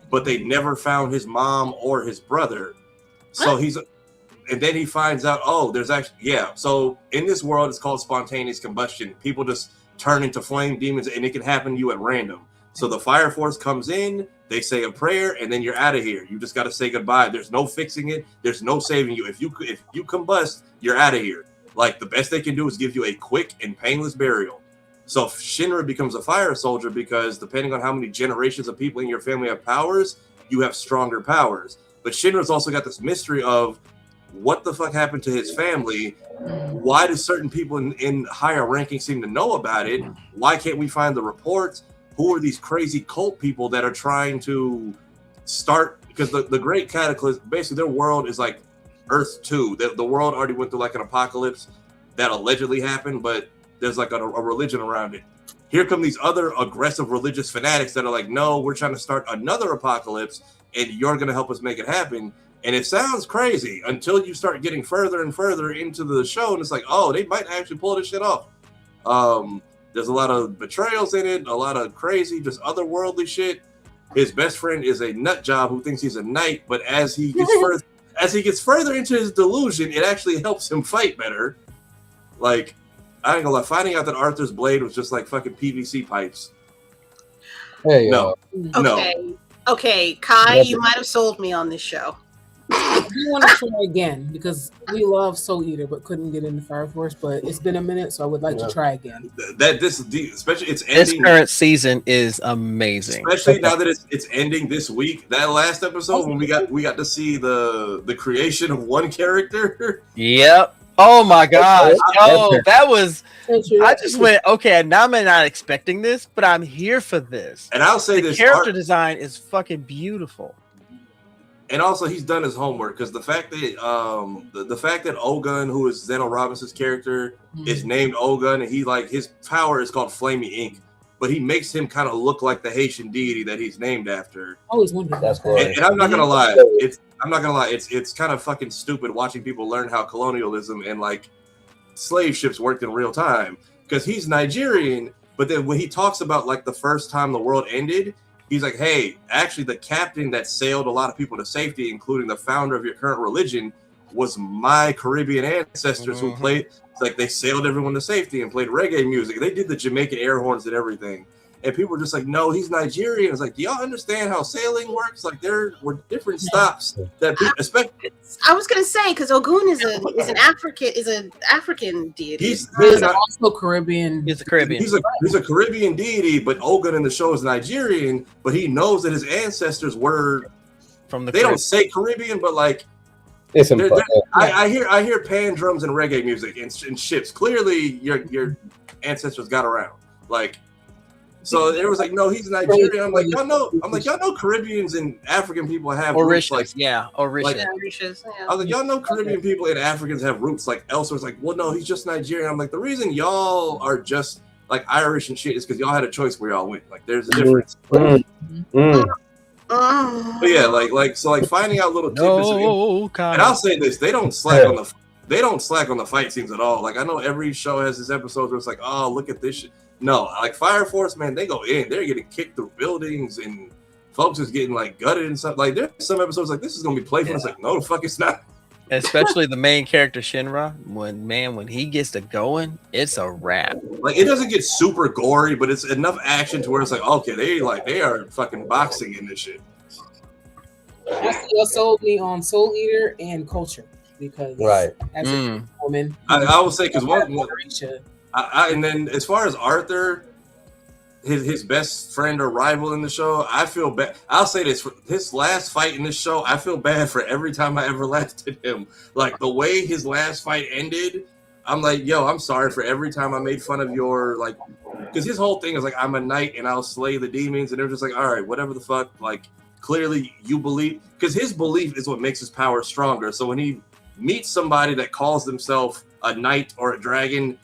but they never found his mom or his brother. So and then he finds out, oh, there's actually, so in this world, it's called spontaneous combustion. People just turn into flame demons, and it can happen to you at random. So the Fire Force comes in, they say a prayer, and then you're out of here. You just got to say goodbye. There's no fixing it. There's no saving you. If you combust, you're out of here. Like, the best they can do is give you a quick and painless burial. So Shinra becomes a fire soldier because depending on how many generations of people in your family have powers, you have stronger powers. But Shinra's also got this mystery of, what the fuck happened to his family? Why do certain people in higher ranking seem to know about it? Why can't we find the reports? Who are these crazy cult people that are trying to start? Because the Great Cataclysm, basically their world is like Earth 2. The world already went through like an apocalypse that allegedly happened, but there's like a religion around it. Here come these other aggressive religious fanatics that are like, no, we're trying to start another apocalypse, and you're going to help us make it happen. And it sounds crazy until you start getting further and further into the show, and it's like, oh, they might actually pull this shit off. There's a lot of betrayals in it, a lot of crazy, just otherworldly shit. His best friend is a nut job who thinks he's a knight, but as he gets further into his delusion, it actually helps him fight better. Like, I ain't gonna lie, finding out that Arthur's blade was just like fucking PVC pipes. Hey, no. Okay, Kai, you might have sold me on this show. We want to try again because we love Soul Eater but couldn't get into Fire Force, but it's been a minute, so I would like to try again. Especially it's ending. This current season is amazing. Especially now that it's ending this week. That last episode when we got to see the creation of one character. Yep. Oh my gosh. Oh, that was. I just went, okay, now I'm not expecting this, but I'm here for this. And I'll say the character design is fucking beautiful. And also, he's done his homework because the fact that the fact that Ogun, who is Zeno Robinson's character, is named Ogun, and his power is called Flaming Ink, but he makes him kind of look like the Haitian deity that he's named after. Always wondered. That's cool. And I'm not gonna lie, it's kind of fucking stupid watching people learn how colonialism and like slave ships worked in real time because he's Nigerian, but then when he talks about like the first time the world ended. He's like, hey, actually, the captain that sailed a lot of people to safety, including the founder of your current religion, was my Caribbean ancestors who played. It's like they sailed everyone to safety and played reggae music. They did the Jamaican air horns and everything. And people were just like, no, he's Nigerian. It's like, do y'all understand how sailing works? Like, there were different stops that people, especially. I was gonna say because Ogun is an African deity. He's also Caribbean. He's a Caribbean. He's a Caribbean deity, but Ogun in the show is Nigerian. But he knows that his ancestors were from the. They don't say Caribbean, but like. I hear pan drums and reggae music and ships. Clearly, your ancestors got around. Like. So it was like, no, he's Nigerian. I'm like, y'all know Caribbeans and African people have roots like, Orishas. Like, I was like, y'all know Caribbean people and Africans have roots like elsewhere. It's like, well, no, he's just Nigerian. I'm like, the reason y'all are just like Irish and shit is because y'all had a choice where y'all went. Like, there's a difference. But yeah, like finding out little tidbits. And I'll say this: they don't slack on the fight scenes at all. Like, I know every show has this episode where it's like, oh, look at this shit. No, like Fire Force, man, they go in. They're getting kicked through buildings, and folks is getting like gutted and stuff. Like there's some episodes like this is gonna be playful. It's like, no, the fuck it's not. Especially the main character Shinra, when he gets to going, it's a wrap. Like it doesn't get super gory, but it's enough action to where it's like, okay, they are fucking boxing in this shit. Y'all sold me on Soul Eater and Culture. because Right. as a woman, I will say because and then as far as Arthur, his best friend or rival in the show, I feel bad. I'll say this: his last fight in this show, I feel bad for every time I ever laughed at him. Like the way his last fight ended, I'm like, yo, I'm sorry for every time I made fun of your like, because his whole thing is like, I'm a knight and I'll slay the demons, and they're just like, all right, whatever the fuck. Like clearly you believe, because his belief is what makes his power stronger. So when he meets somebody that calls themselves a knight or a dragon,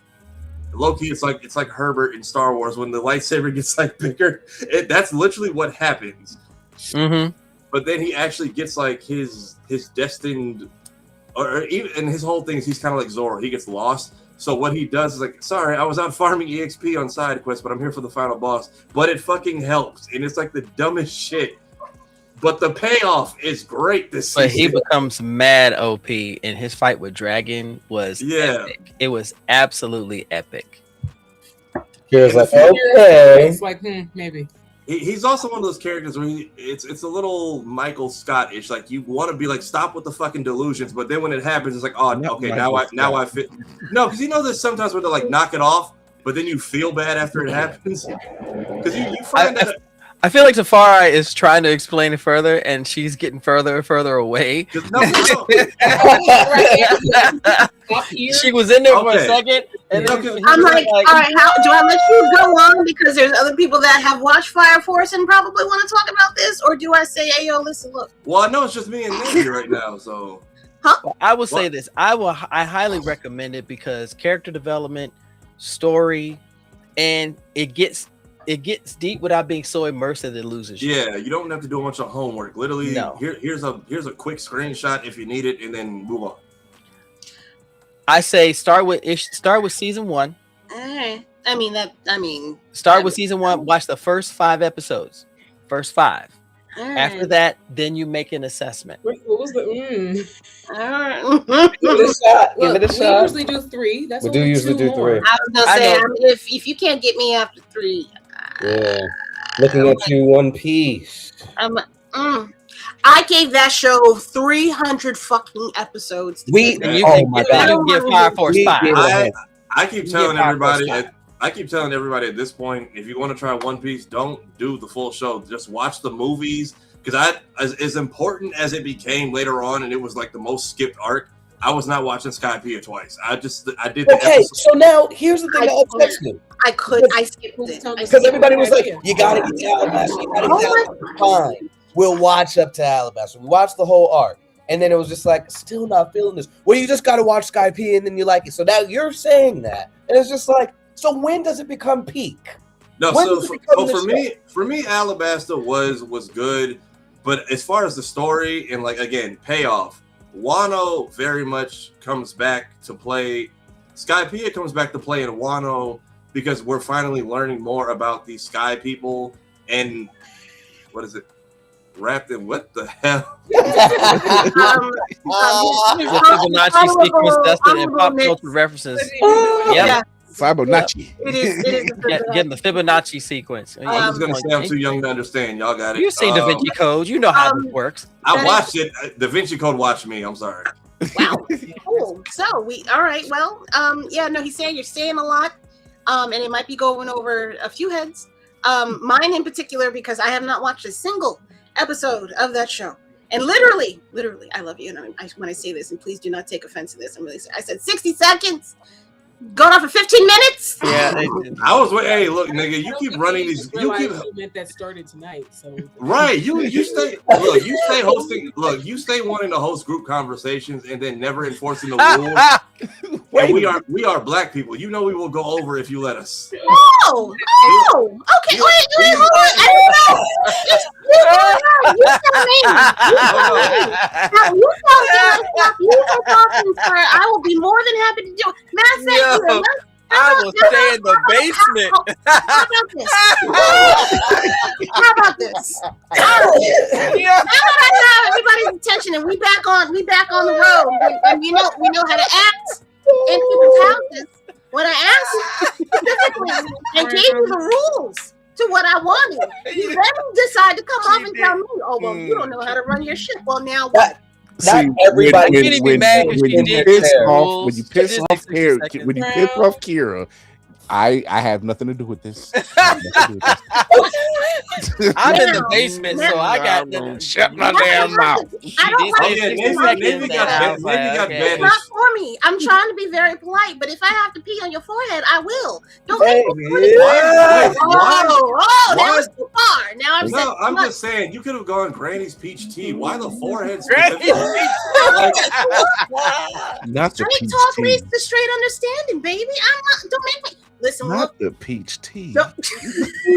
low-key, it's like Herbert in Star Wars when the lightsaber gets like bigger. That's literally what happens. But then he actually gets like his destined, or even, and his whole thing is he's kind of like Zorro. He gets lost. So what he does is like, sorry, I was out farming EXP on side quests, but I'm here for the final boss. But it fucking helps, and it's like the dumbest shit. But the payoff is great this season. But he becomes mad OP, and his fight with Dragon was epic. It was absolutely epic. Kira's like, okay. It's like, maybe. He's also one of those characters where it's a little Michael Scott-ish. Like you want to be like, stop with the fucking delusions, but then when it happens, it's like, oh, okay, now I fit. No, because you know there's sometimes where they like knock it off, but then you feel bad after it happens. Because you find that. I feel like Tafari is trying to explain it further, and she's getting further and further away. No. She was in there for a second, and then I'm like, all right, how do I let you go on because there's other people that have watched Fire Force and probably want to talk about this, or do I say, hey, yo, listen, look? Well, I know it's just me and Nancy right now, so. I will say this: I highly recommend it because character development, story, and it gets deep without being so immersive that it loses you. Yeah, you don't have to do a bunch of homework. Literally, here's a quick screenshot if you need it, and then move on. I say start with season 1. Start with season 1. Watch the first 5 episodes. First 5. After that, then you make an assessment. What was the? Give it a shot. Give it a shot. We usually do 3. We do usually do 3. I was gonna say, if you can't get me after 3. Yeah, looking at you, One Piece. I gave that show 300 fucking episodes. You can get Fire Force 5. I keep telling everybody. I keep telling everybody at this point, if you want to try One Piece, don't do the full show. Just watch the movies, because as important as it became later on, and it was like the most skipped arc. I was not watching Skypiea twice. I did. Okay, so now here's the thing that upsets me. I skipped it because everybody was like, "You gotta get to Alabasta. You gotta get to Alabasta." Fine, we'll watch up to Alabasta. We watched the whole arc, and then it was just like, still not feeling this. Well, you just gotta watch Skypiea, and then you like it. So now you're saying that, and it's just like, so when does it become peak? No, so for me, Alabasta was good, but as far as the story and like again payoff. Wano very much comes back to play. Skypiea comes back to play in Wano because we're finally learning more about these sky people and what is it? Wrapped in what the hell? The Fibonacci sequence tested and pop culture references. Yeah. Fibonacci. It is getting the Fibonacci sequence. I'm just gonna say I'm too young to understand. Y'all got it. You've seen Da Vinci Code. You know how this works. I watched it. Da Vinci Code watched me. I'm sorry. Wow. Cool. So all right. Well, he's saying you're saying a lot, and it might be going over a few heads. Mine in particular, because I have not watched a single episode of that show. And literally, I love you. And when I say this, and please do not take offense to this, I'm really sorry. I said 60 seconds. Going on for 15 minutes? Yeah, I was. Hey, look, nigga, you keep running these. You keep meant that started tonight. So right, you stay. Look, you stay hosting. Look, you stay wanting to host group conversations and then never enforcing the rules. And we are black people. You know we will go over if you let us. Oh, okay. Wait, hold on. I don't know. You tell me. Now, you tell me. You talking, sir. I will be more than happy to do it. Man, I said I will stay in the basement. How about this? Now that I have everybody's attention and we back on the road, and we know how to act in people's houses. When I asked specifically and gave you the rules to what I wanted, you then decide to come off and tell me, "Oh well, you don't know how to run your ship." Well, now what? Not everybody. I'm getting mad because she did piss the off, rules. when you She piss did off take 60 Kira, seconds. when you piss off Kira, I have nothing to do with this. I have nothing to do with this. I'm in the basement, so I got shut my damn mouth. She did say 60 seconds. Maybe got It's not for me. I'm trying to be very polite, but if I have to pee on your forehead, I will. Don't make me do it. That was too far. Now I'm saying, I'm just saying, you could have gone Granny's peach tea. Why the forehead? Not the straight peach talk tea. leads to straight understanding, baby. I'm not. Don't make me. Listen, Not look. the peach tea.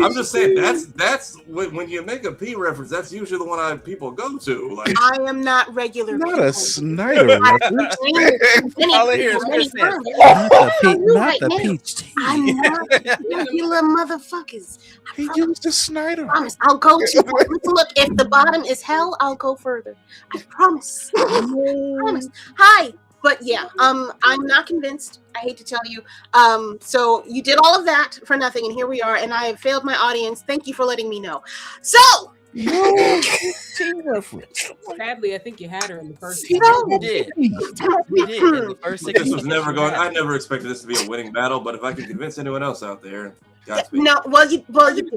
I'm just saying that's when you make a pee reference. That's usually the one people go to. Like, I am not regular. Not a Snyder reference. All I hear is Chris saying, not the peach tea. I'm not regular motherfuckers. He used a Snyder. I promise. I'll go to. Look, if the bottom is hell, I'll go further. I promise. I promise. Hi. But yeah, I'm not convinced. I hate to tell you. So you did all of that for nothing, and here we are, and I have failed my audience. Thank you for letting me know. So team reference. Sadly, I think you had her in the first. We did. We did in the first 6 this was never going. I never expected this to be a winning battle, but if I can convince anyone else out there, no, well, you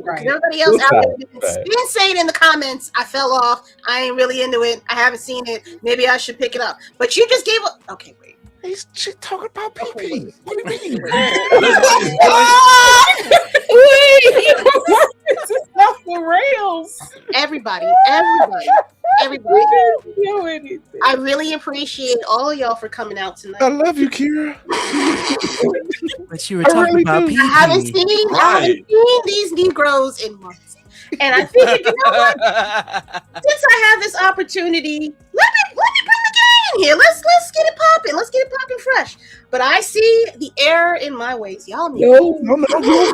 right. Everybody else out there didn't say it in the comments. I fell off. I ain't really into it. I haven't seen it. Maybe I should pick it up. But you just gave up. Okay, wait. She's talking about pee-pee. What do you mean? This is off the rails. Everybody. I really appreciate all of y'all for coming out tonight. I love you, Kira. But you were talking about pee-pee. I haven't seen these Negroes in months. And I figured, you know what? Since I have this opportunity, let me bring the gang in here. Let's get it popping. Let's get it popping fresh. But I see the error in my ways. Y'all need you're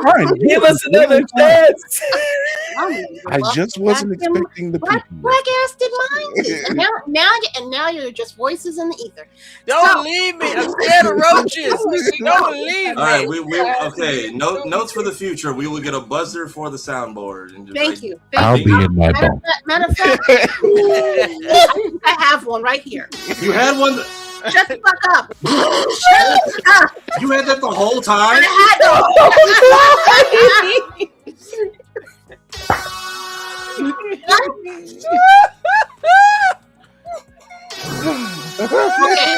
fine. Give us another chance. I just wasn't expecting the black ass did mine. And now you're just voices in the ether. Don't leave me. I'm scared of roaches. Don't leave me. All right, okay. Notes for the future. We will get a buzzer for the soundboard. And Thank you. I'll be in my bunk. Matter of fact, I have one right here. You had one. Shut the fuck up. Shut the fuck up. You had that the whole time? I Okay.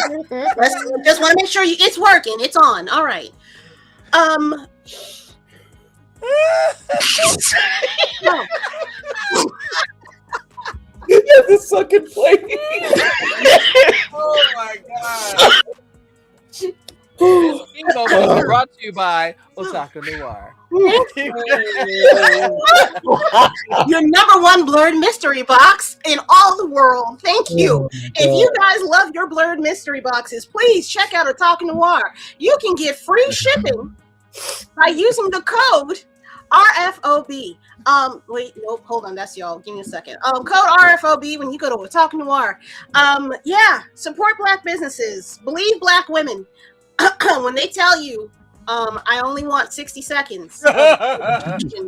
Just want to make sure it's working. It's on. All right. The sucking plate. Oh my god. This emo is brought to you by Osaka Noir. Your number one blurred mystery box in all the world. Thank you. If you guys love your blurred mystery boxes, please check out Osaka Noir. You can get free shipping by using the code RFOB. Wait, nope, hold on, that's y'all. Give me a second. Code RFOB when you go to Osaka Noir. Yeah, support black businesses. Believe black women. When they tell you, I only want 60 seconds.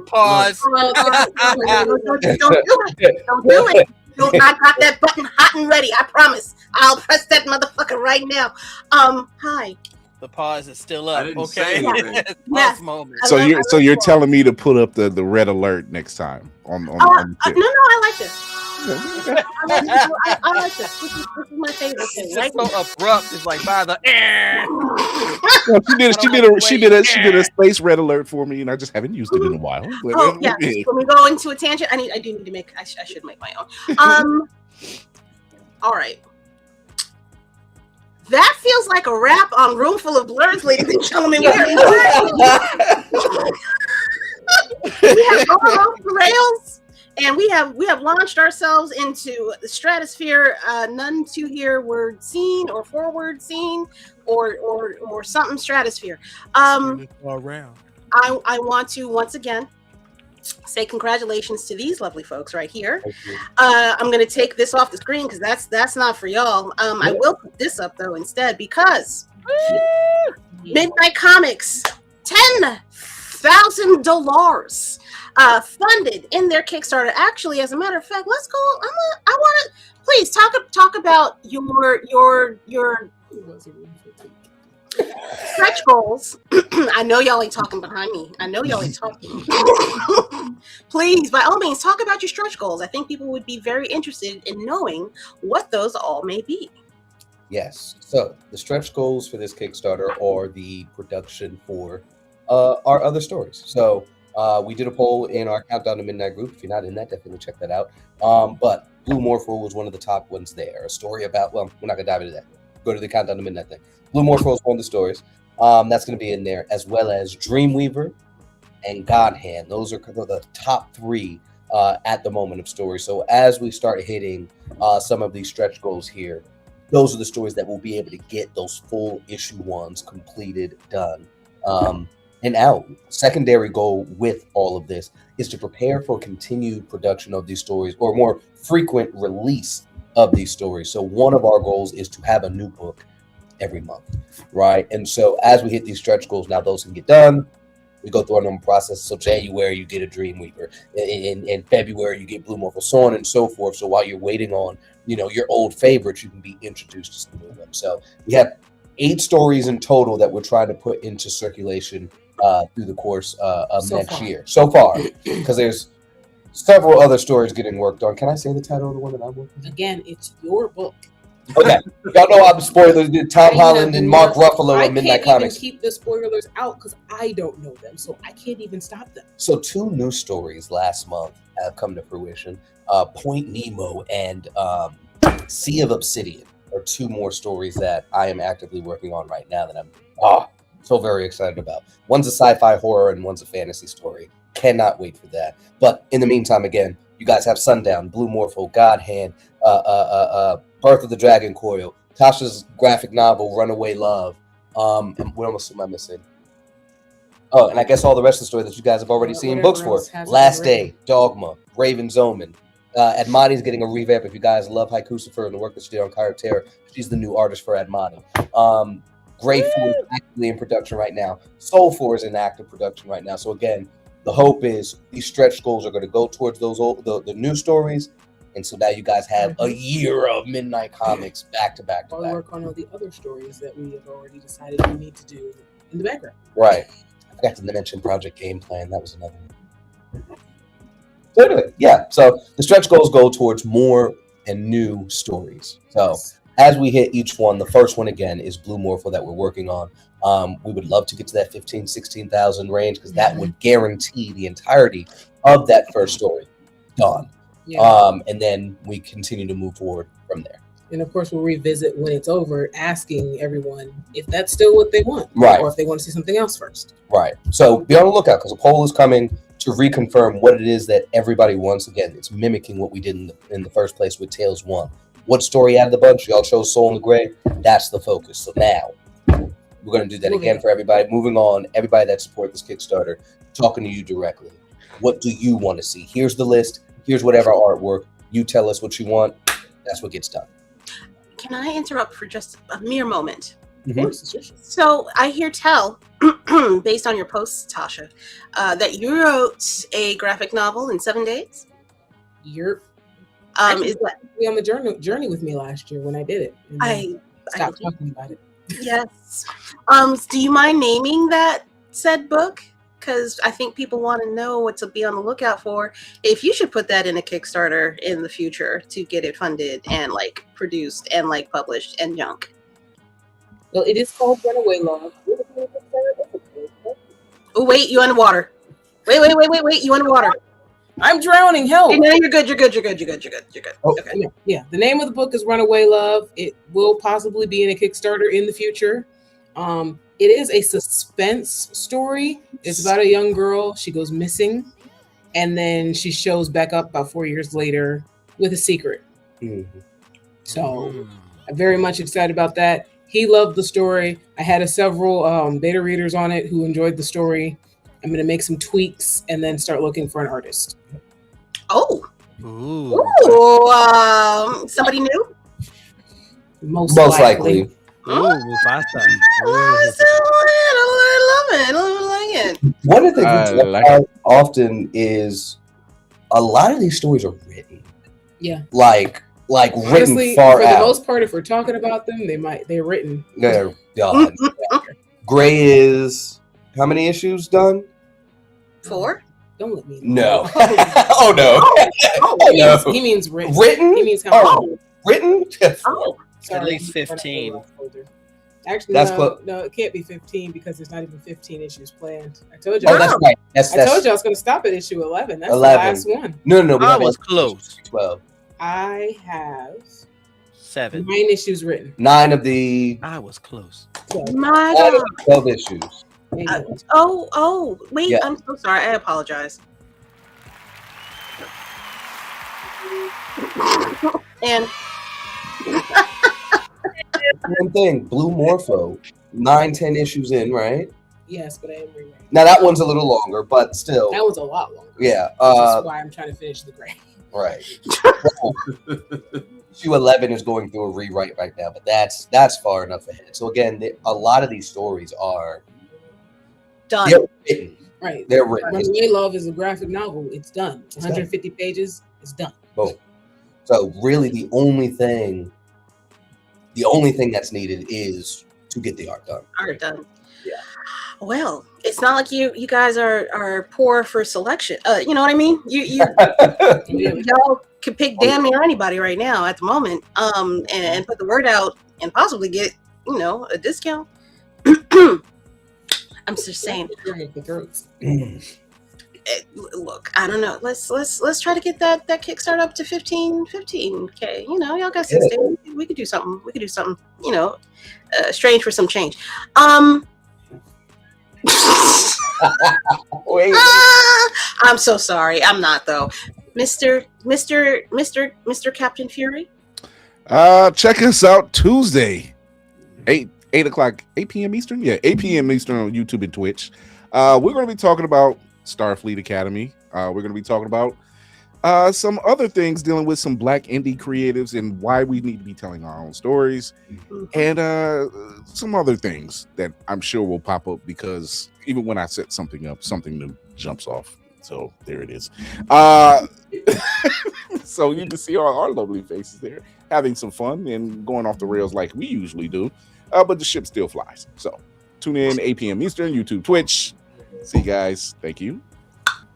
Pause. Don't do it. I got that button hot and ready. I promise. I'll press that motherfucker right now. Hi. The pause is still up. I didn't Okay. say anything. Yes. Moment. So you're telling me to put up the red alert next time on the tip. No, I like this. I like this. This is my favorite thing. It's Right? so abrupt. It's like by the Well, she did a space red alert for me, and I just haven't used it in a while. But, Oh yeah. When we go into a tangent, I should make my own. All right. That feels like a wrap on Roomful of Blerds, ladies and gentlemen. We have gone off the rails, and we have launched ourselves into the stratosphere. None to here word seen or forward seen or something stratosphere. all around. I want to once again say congratulations to these lovely folks right here. I'm going to take this off the screen because that's not for y'all. I will put this up though instead because Midnight Comics 10 $1,000 funded in their Kickstarter. Actually, as a matter of fact, let's go. I want to please talk about your stretch goals. I know y'all ain't talking behind me. I know y'all ain't talking. Please, by all means, talk about your stretch goals. I think people would be very interested in knowing what those all may be. Yes. So the stretch goals for this Kickstarter are the production for our other stories. So we did a poll in our Countdown to Midnight group. If you're not in that, definitely check that out. But Blue Morpho was one of the top ones there. A story about, well, we're not going to dive into that. Go to the Countdown to Midnight thing. Blue Morpho is one of the stories. That's going to be in there, as well as Dreamweaver and Godhand. Those are the top three at the moment of stories. So as we start hitting some of these stretch goals here, those are the stories that we'll be able to get those full issue ones completed, done, and out. Secondary goal with all of this is to prepare for continued production of these stories, or more frequent release of these stories. So one of our goals is to have a new book every month, right? And so as we hit these stretch goals, now those can get done. We go through our normal process. So January, you get a Dreamweaver. In February, you get Blue Morpho, so on and so forth. So while you're waiting on, your old favorites, you can be introduced to some new ones. So we have 8 stories in total that we're trying to put into circulation through the course of next year. So far, because there's several other stories getting worked on. Can I say the title of the one that I'm working on? Again, it's your book. Okay, y'all know I'm spoiling Tom Holland and Mark Ruffalo and Midnight Comics. I can't even keep the spoilers out because I don't know them, so I can't even stop them. So 2 new stories last month have come to fruition. Point Nemo and Sea of Obsidian are 2 more stories that I am actively working on right now that I'm so very excited about. One's a sci-fi horror and one's a fantasy story. Cannot wait for that. But in the meantime, again, you guys have Sundown, Blue Morpho, Godhand, Birth of the Dragon Coil, Tasha's graphic novel, Runaway Love. And what else am I missing? Oh, and I guess all the rest of the story that you guys have already seen books for. Last Day, Dogma, Raven's Omen. Admani's getting a revamp. If you guys love Haikusifer and the work that she did on Kyra Terror, she's the new artist for Admani. Grateful is actively in production right now. Soulful is in active production right now. So again, the hope is these stretch goals are going to go towards those the new stories. And so now you guys have a year of Midnight Comics back to back to back. Or work on all the other stories that we have already decided we need to do in the background. Right. I forgot to mention Project Game Plan. That was another one. So anyway, yeah. So the stretch goals go towards more and new stories. So as we hit each one, the first one again is Blue Morpho that we're working on. We would love to get to that 15,000, 16,000 range because that would guarantee the entirety of that first story done. Yeah. And then we continue to move forward from there. And of course, we'll revisit when it's over, asking everyone if that's still what they want, right? Or if they want to see something else first, right? So be on the lookout because a poll is coming to reconfirm what it is that everybody wants. Again, it's mimicking what we did in the first place with Tales 1. What story out of the bunch? Y'all chose Soul in the Grave. That's the focus. So now we're going to do that again for everybody. Moving on, everybody that support this Kickstarter, talking to you directly. What do you want to see? Here's the list. Here's whatever artwork. You tell us what you want. That's what gets done. Can I interrupt for just a mere moment? Mm-hmm. So I hear tell, based on your posts, Tasha, that you wrote a graphic novel in 7 days. You're is that on the journey with me last year when I did it? I stopped talking about it. Yes. Do you mind naming that said book? Because I think people want to know what to be on the lookout for. If you should put that in a Kickstarter in the future to get it funded and produced and published and junk. Well, it is called Runaway Love. Oh wait, you underwater. Wait, you underwater. I'm drowning. Help! Okay, no, you're good. You're good. Oh, okay. Yeah. The name of the book is Runaway Love. It will possibly be in a Kickstarter in the future. It is a suspense story. It's about a young girl. She goes missing, and then she shows back up about 4 years later with a secret. Mm-hmm. So I'm very much excited about that. He loved the story. I had several beta readers on it who enjoyed the story. I'm going to make some tweaks and then start looking for an artist. Oh. Ooh. Somebody new? Most likely. Ooh, Mufasa. I love it. saying. One of the things we talk about often is a lot of these stories are written. Yeah. Like honestly, written far for out. the most part, if we're talking about them, they're written. They're done. Gray is how many issues done? 4. Don't let me. No. Oh no. Oh, he means written. Written? He means how many? Written? Oh. At least 15. Actually, that's no, it can't be 15 because there's not even 15 issues planned. I told you. Oh, that's right. I told you I was going to stop at issue 11. That's 11. the last one. No. I was close. 12. I have 7. 9 issues written. 9 of the. I was close. My God. 12 issues. Wait, Yeah. I'm so sorry. I apologize. And One thing, Blue Morpho, 9-10 issues in, right? Yes, but I am rewriting. Now that one's a little longer, but still. That was a lot longer. Yeah. That's why I'm trying to finish the gray. Right. Issue 11 is going through a rewrite right now, but that's far enough ahead. So again, a lot of these stories are done. They're written. Right. They're written. Runaway Love is a graphic novel. It's done. It's 150 pages. It's done. Boom. So really, the only thing that's needed is to get the art done. Art done. Yeah. Well, it's not like you guys are poor for selection. You know what I mean? You y'all could pick damn near anybody right now at the moment. And put the word out and possibly get a discount. I'm just saying. Look, I don't know. Let's try to get that Kickstarter up to 15K. Y'all got 6 days. We could do something. Strange for some change. Wait. I'm so sorry. I'm not though. Mr. Captain Fury. Check us out Tuesday, 8 p.m. Eastern. Yeah, 8 p.m. Eastern on YouTube and Twitch. We're going to be talking about Starfleet Academy. We're going to be talking about some other things dealing with some Black indie creatives and why we need to be telling our own stories, and some other things that I'm sure will pop up because even when I set something up, something new jumps off. So there it is. So you can see our lovely faces there having some fun and going off the rails like we usually do, but the ship still flies. So tune in 8 p.m. Eastern, YouTube, Twitch. See you guys. Thank you.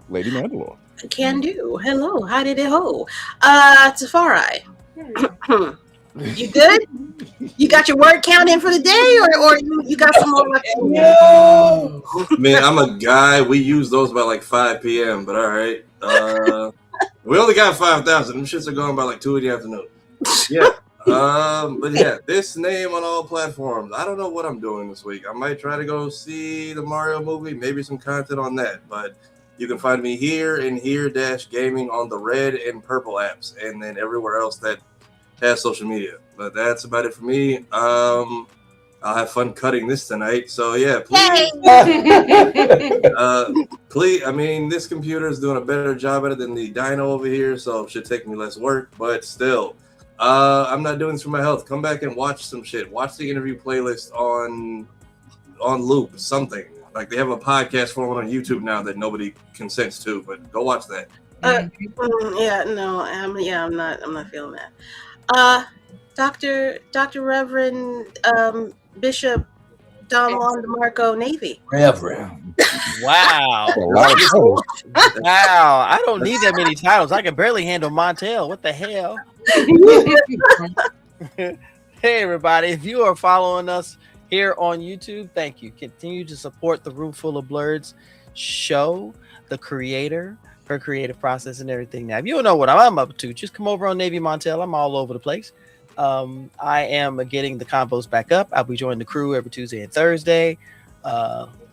Lady Mandalore. Can do. Hello. How did it ho? Tafari. You good? You got your word count in for the day, or you got some more left? No. Man, I'm a guy. We use those by like 5 p.m. But all right. We only got 5,000. Them shits are going by like 2 in the afternoon. Yeah. But yeah, this name on all platforms. I don't know what I'm doing this week. I might try to go see the Mario movie, maybe some content on that. But you can find me here and here-gaming on the red and purple apps, and then everywhere else that has social media. But that's about it for me. I'll have fun cutting this tonight. So yeah, please. Please. I mean, this computer is doing a better job at it than the dyno over here, so it should take me less work. But still. I'm not doing this for my health. Come back and watch some shit. Watch the interview playlist on loop, something. Like they have a podcast format on YouTube now that nobody consents to, but go watch that. I'm not feeling that. Dr. Reverend Bishop Don Juan DeMarco Navy. Reverend. Wow. Wow. I don't need that many titles. I can barely handle Montel. What the hell? Hey, everybody. If you are following us here on YouTube, thank you. Continue to support the Room Full of Blerds show, the creator, her creative process, and everything. Now, if you don't know what I'm up to, just come over on Navy Montel. I'm all over the place. I am getting the combos back up. I'll be joining the crew every Tuesday and Thursday.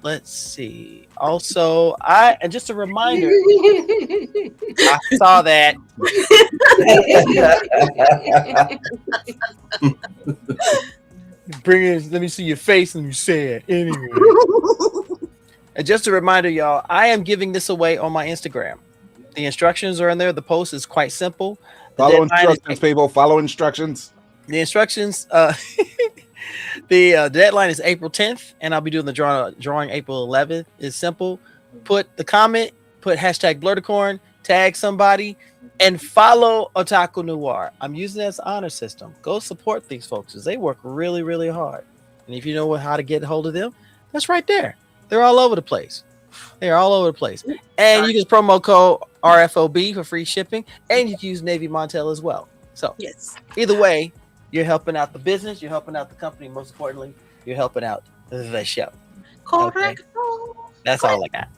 Let's see. Also, and just a reminder, I saw that. Bring it. Let me see your face and you say it anyway. And just a reminder, y'all, I am giving this away on my Instagram. The instructions are in there. The post is quite simple. Follow instructions, people. Follow instructions. The instructions. The deadline is April 10th, and I'll be doing the drawing April 11th. It's simple. Put the comment, put hashtag Blerdicorn, tag somebody, and follow Otaku Noir. I'm using it as an honor system. Go support these folks because they work really, really hard. And if you know how to get a hold of them, that's right there. They're all over the place. They're all over the place. And you can use promo code RFOB for free shipping, and you can use Navy Montel as well. So yes, either way, you're helping out the business, you're helping out the company, most importantly, you're helping out the show. Correct. Okay? That's all I got.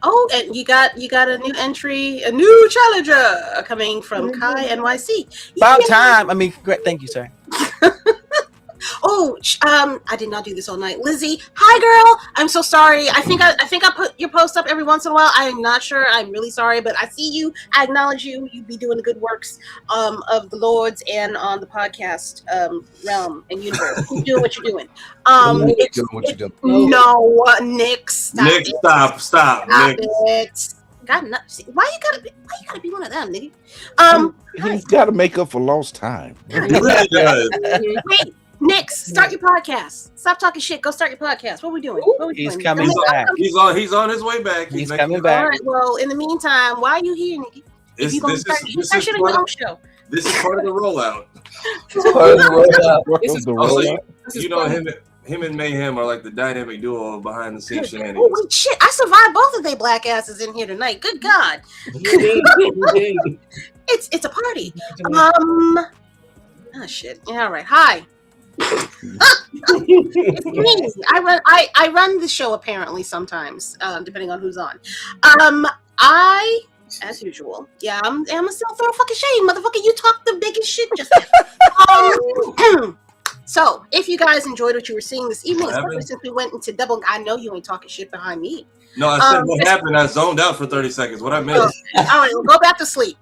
Oh, and you got a new entry, a new challenger coming from Kai NYC. About time. I mean, great. Thank you, sir. Oh, I did not do this all night. Lizzie, hi girl. I'm so sorry. I think I put your post up every once in a while. I'm not sure. I'm really sorry, but I see you. I acknowledge you. You be doing the good works of the Lords and on the podcast realm and universe. Keep doing what you're doing. No, Nick, stop. Nick, it. stop, Nick. It. God, why you gotta be one of them, nigga? He's got to make up for lost time. He really does. Wait. Nick, start your podcast. Stop talking shit. Go start your podcast. What are we doing? He's coming back. He's on his way back. He's coming back. All right. Well, in the meantime, why are you here, Nikki? If you gonna start shit on your own show. This is part of the rollout. You know, him and Mayhem are like the dynamic duo behind the scenes shenanigans. Oh, wait, shit! I survived both of they black asses in here tonight. Good God! It's a party. Oh shit! Yeah, all right. Hi. It's me. I run the show apparently sometimes, depending on who's on. I, as usual, yeah, I'm gonna still throw fucking shade, motherfucker. You talk the biggest shit just now. So, if you guys enjoyed what you were seeing this evening, especially since we went into double, I know you ain't talking shit behind me. No, I said what happened. I zoned out for 30 seconds. What I missed? All right, well, go back to sleep.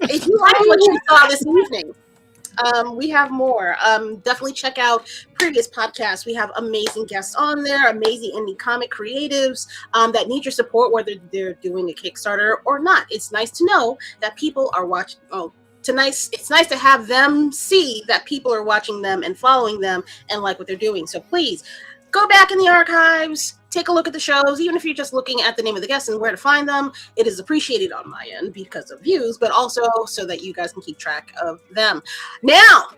If you liked what you saw this evening, we have more. Definitely check out previous podcasts. We have amazing guests on there, amazing indie comic creatives that need your support, whether they're doing a Kickstarter or not. It's nice to know that people are watching. It's nice to have them see that people are watching them and following them and like what they're doing. So please go back in the archives, take a look at the shows, even if you're just looking at the name of the guests and where to find them. It is appreciated on my end because of views, but also so that you guys can keep track of them. Now,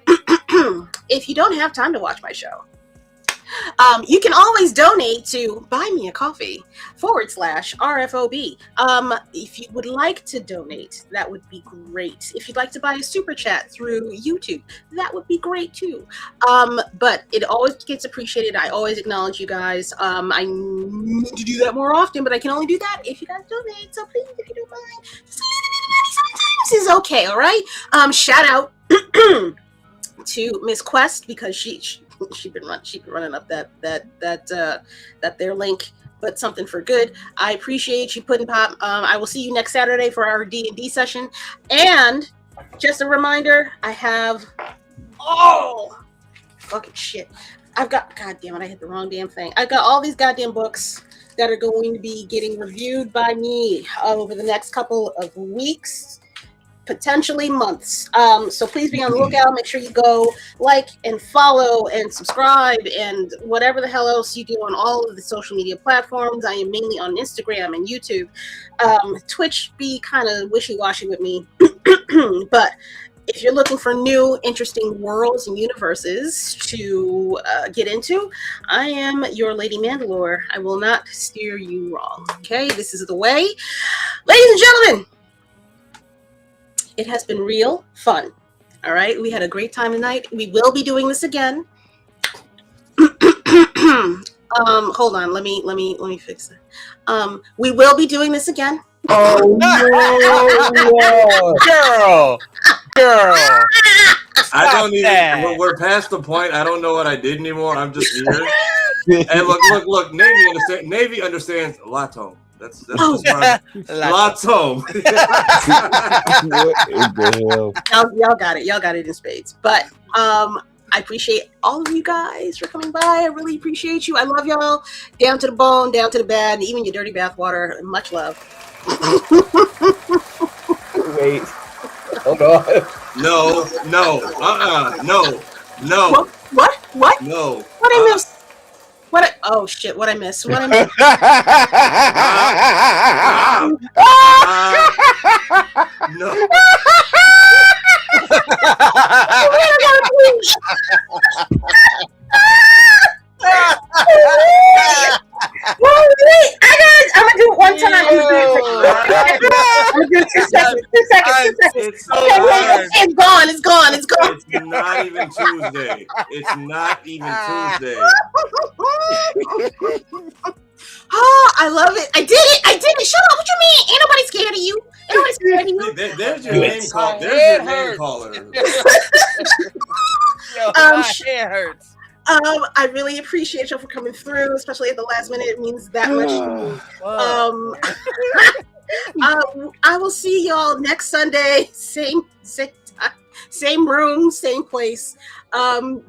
if you don't have time to watch my show, you can always donate to buymeacoffee.com/RFOB. If you would like to donate, that would be great. If you'd like to buy a super chat through YouTube, that would be great too. But it always gets appreciated. I always acknowledge you guys. I need to do that more often, but I can only do that if you guys donate. So please, if you don't mind, just a little bit of money sometimes is okay. All right. Shout out to Miss Quest because she's been running up that their link, but something for good. I appreciate you putting pop. I will see you next Saturday for our D&D session. And just a reminder, I have fucking shit. I've got, god damn it, I hit the wrong damn thing. I've got all these goddamn books that are going to be getting reviewed by me over the next couple of weeks, potentially months. So please be on the lookout. Make sure you go like and follow and subscribe and whatever the hell else you do on all of the social media platforms. I am mainly on Instagram and YouTube. Twitch be kind of wishy-washy with me. But if you're looking for new, interesting worlds and universes to get into, I am your Lady Mandalore. I will not steer you wrong. Okay, this is the way. Ladies and gentlemen, it has been real fun. All right, we had a great time tonight. We will be doing this again. Hold on, let me fix it. We will be doing this again. Oh no, girl. I don't even. We're past the point. I don't know what I did anymore. I'm just here. And look. Navy understands Lato. That's Lato. Y'all got it. Y'all got it in spades. But I appreciate all of you guys for coming by. I really appreciate you. I love y'all. Down to the bone, down to the bed, and even your dirty bath water. Much love. Wait. Hold on. No. What? What? No. What I missed? Oh shit! What I missed? What I missed? No. Wait, I'm gonna do it one time. I'm gonna do it 2 seconds. 2 seconds. 2 seconds. It's so Okay, wait, hard. it's gone. It's gone. It's gone. It's not even Tuesday. It's not even Tuesday. Oh, I love it. I did it. I did it. Shut up. What you mean? Ain't nobody scared of you. Ain't nobody scared of you. There's your name call. There's your name caller. Yo, my head hurts. I really appreciate you for coming through, especially at the last minute. It means that much to me. I will see y'all next Sunday. Same time, same room, same place.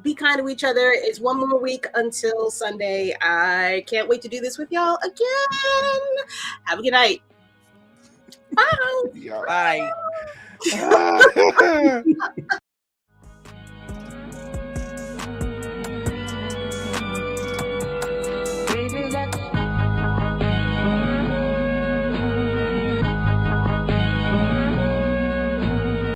Be kind to each other. It's one more week until Sunday. I can't wait to do this with y'all again. Have a good night. Bye. Bye.